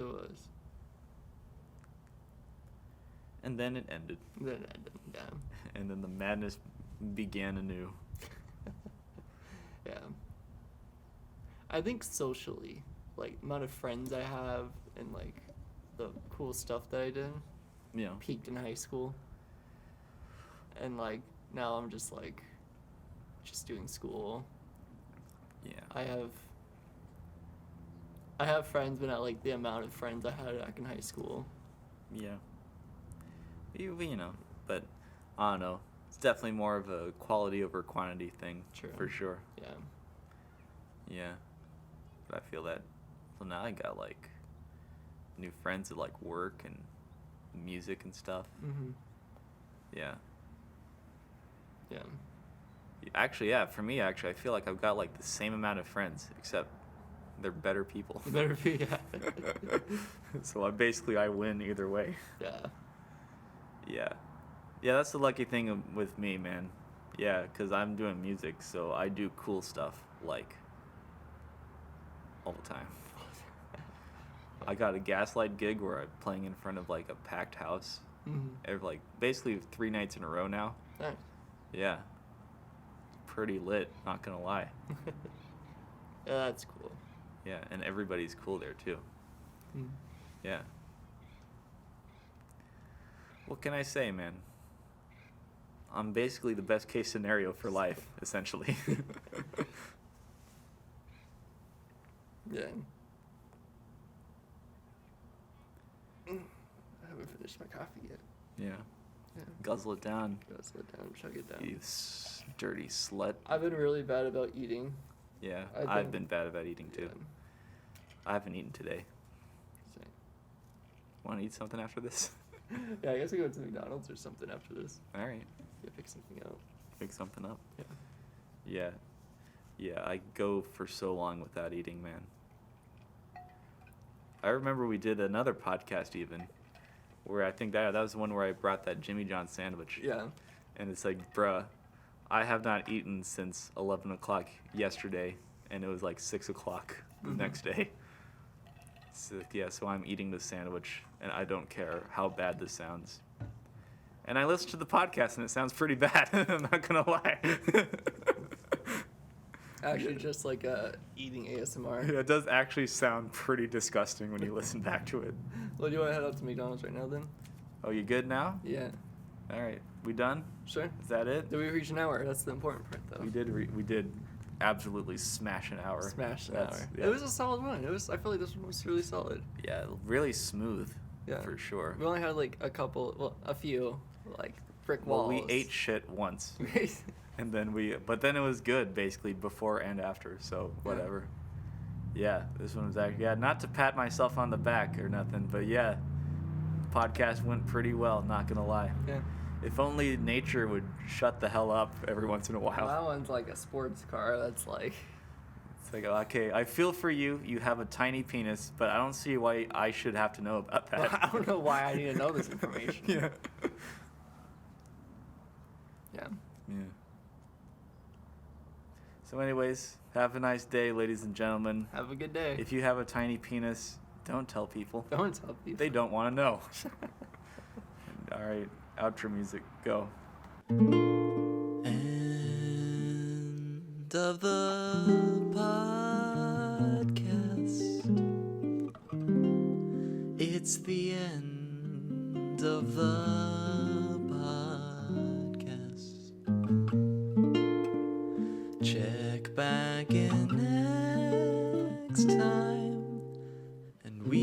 S1: And then it ended.
S2: Then it ended, yeah.
S1: And then the madness began anew.
S2: Yeah. I think socially, like, amount of friends I have and, like, the cool stuff that I did
S1: Yeah.
S2: peaked in high school. And, like, now I'm just, like, just doing school.
S1: Yeah.
S2: I have friends, but not, like, the amount of friends I had back in high school.
S1: Yeah. You know, but I don't know. It's definitely more of a quality over quantity thing.
S2: True.
S1: For sure.
S2: Yeah.
S1: Yeah. But I feel that. So now I got, like, new friends at, like, work and music and stuff.
S2: Mm-hmm.
S1: Yeah.
S2: Yeah.
S1: Actually, yeah, for me, actually, I feel like I've got, like, the same amount of friends, except they're better people.
S2: Better be, yeah.
S1: So I win either way.
S2: Yeah.
S1: Yeah. Yeah, that's the lucky thing with me, man. Yeah, because I'm doing music, so I do cool stuff, like, all the time. I got a Gaslight gig where I'm playing in front of, like, a packed house.
S2: Mm-hmm.
S1: Like, basically 3 nights in a row now.
S2: Nice.
S1: Yeah. Pretty lit, not gonna lie.
S2: Yeah, that's cool.
S1: Yeah, and everybody's cool there, too.
S2: Mm.
S1: Yeah. What can I say, man? I'm basically the best case scenario for life, essentially.
S2: Yeah. I haven't finished my coffee yet.
S1: Yeah.
S2: Yeah.
S1: Guzzle it down,
S2: Gotta slow it down, chug it down.
S1: you dirty slut.
S2: I've been really bad about eating.
S1: Yeah,
S2: I've
S1: I've
S2: been-
S1: been bad about eating, too.
S2: Yeah.
S1: I haven't eaten today.
S2: Same.
S1: Want to eat something after this?
S2: Yeah, I guess I go to McDonald's or something after this.
S1: All right.
S2: Yeah, pick something out.
S1: Pick something up.
S2: Yeah.
S1: Yeah. Yeah, I go for so long without eating, man. I remember we did another podcast even, where I think that was the one where I brought that Jimmy John sandwich.
S2: Yeah.
S1: And it's like, bruh, I have not eaten since 11 o'clock yesterday, and it was like 6 o'clock the next day. So, yeah, so I'm eating the sandwich, and I don't care how bad this sounds. And I listened to the podcast, and it sounds pretty bad. I'm not going to lie.
S2: Actually, just like eating ASMR.
S1: Yeah, it does actually sound pretty disgusting when you listen back to it.
S2: Well, do you want to head out to McDonald's right now then?
S1: Oh, you good now?
S2: Yeah.
S1: All right. We done?
S2: Sure.
S1: Is that it?
S2: Did we reach an hour? That's the important part, though.
S1: We did absolutely smash an hour.
S2: Smash an
S1: That's-
S2: hour.
S1: yeah.
S2: It was a solid one. I feel like this one was really solid.
S1: Yeah, really smooth.
S2: Yeah.
S1: For sure.
S2: We only had like a few, like brick
S1: Well,
S2: walls.
S1: we ate shit once. And then but then it was good basically before and after, so whatever. Yeah, this one was actually, not to pat myself on the back or nothing, but yeah, the podcast went pretty well, not gonna lie.
S2: Yeah.
S1: If only nature would shut the hell up every once in a while.
S2: That one's like a sports car. That's like.
S1: It's like, okay, I feel for you. You have a tiny penis, but I don't see why I should have to know about that.
S2: I don't know why I need to know this information.
S1: Yeah.
S2: Yeah.
S1: Yeah. So anyways, have a nice day, ladies and gentlemen.
S2: Have a good day.
S1: If you have a tiny penis, don't tell people.
S2: Don't tell people.
S1: They don't want to know. All right, outro music, go. End of the podcast. It's the end of the podcast. Check back in next time, and we